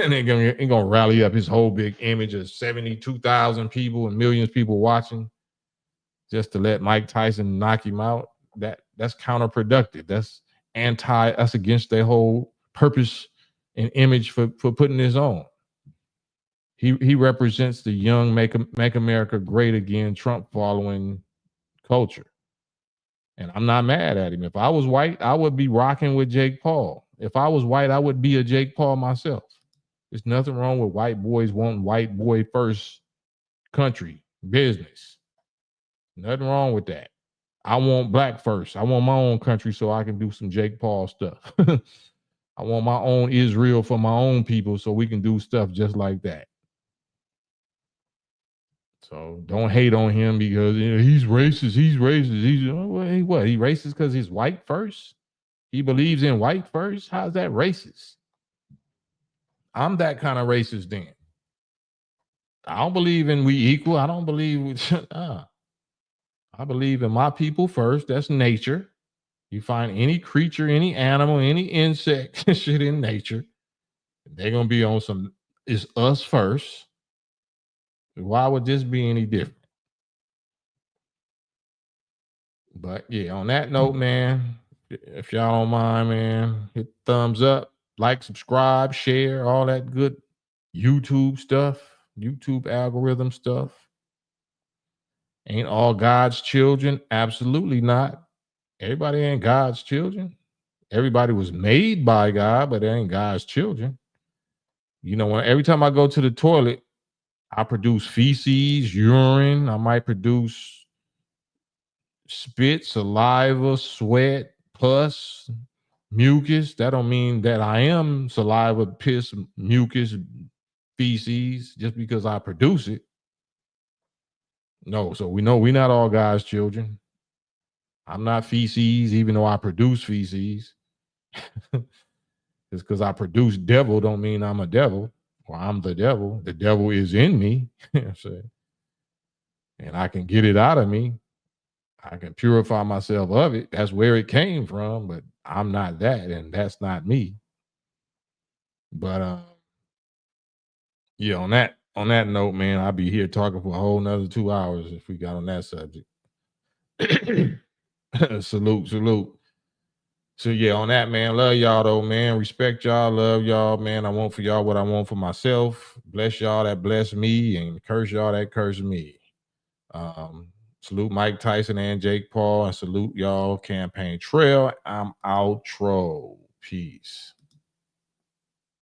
And ain't gonna rally up his whole big image of 72,000 people and millions of people watching just to let Mike Tyson knock him out. That's counterproductive. That's against their whole purpose and image for putting this on. He represents the young make America great again Trump following culture. And I'm not mad at him. If I was white, I would be rocking with Jake Paul. If I was white, I would be a Jake Paul myself. There's nothing wrong with white boys wanting white boy first country business. Nothing wrong with that. I want black first. I want my own country so I can do some Jake Paul stuff. I want my own Israel for my own people so we can do stuff just like that. So don't hate on him because he's racist. He's racist. He racist because he's white first? He believes in white first? How's that racist? I'm that kind of racist then. I don't believe in we equal. I don't believe I believe in my people first. That's nature. You find any creature, any animal, any insect shit in nature, they're gonna be on some it's us first. Why would this be any different? But yeah, on that note, man, if y'all don't mind, man, hit thumbs up, like, subscribe, share, all that good YouTube stuff, YouTube algorithm stuff. Ain't all God's children? Absolutely not. Everybody ain't God's children. Everybody was made by God, but they ain't God's children. You know, when every time I go to the toilet, I produce feces, urine. I might produce spit, saliva, sweat, pus, mucus. That don't mean that I am saliva, piss, mucus, feces just because I produce it. No, so we know we're not all God's children. I'm not feces, even though I produce feces. Just because I produce devil don't mean I'm a devil or I'm the devil. The devil is in me. And I can get it out of me. I can purify myself of it. That's where it came from, but I'm not that, and that's not me. But yeah, on that note, man, I'll be here talking for a whole nother 2 hours if we got on that subject. Salute, salute. So yeah, on that, man, love y'all though, man. Respect y'all, love y'all, man. I want for y'all what I want for myself. Bless y'all that bless me, and curse y'all that curse me. Um, Salute Mike Tyson and Jake Paul, and salute y'all Campaign Trail. I'm outro. Peace.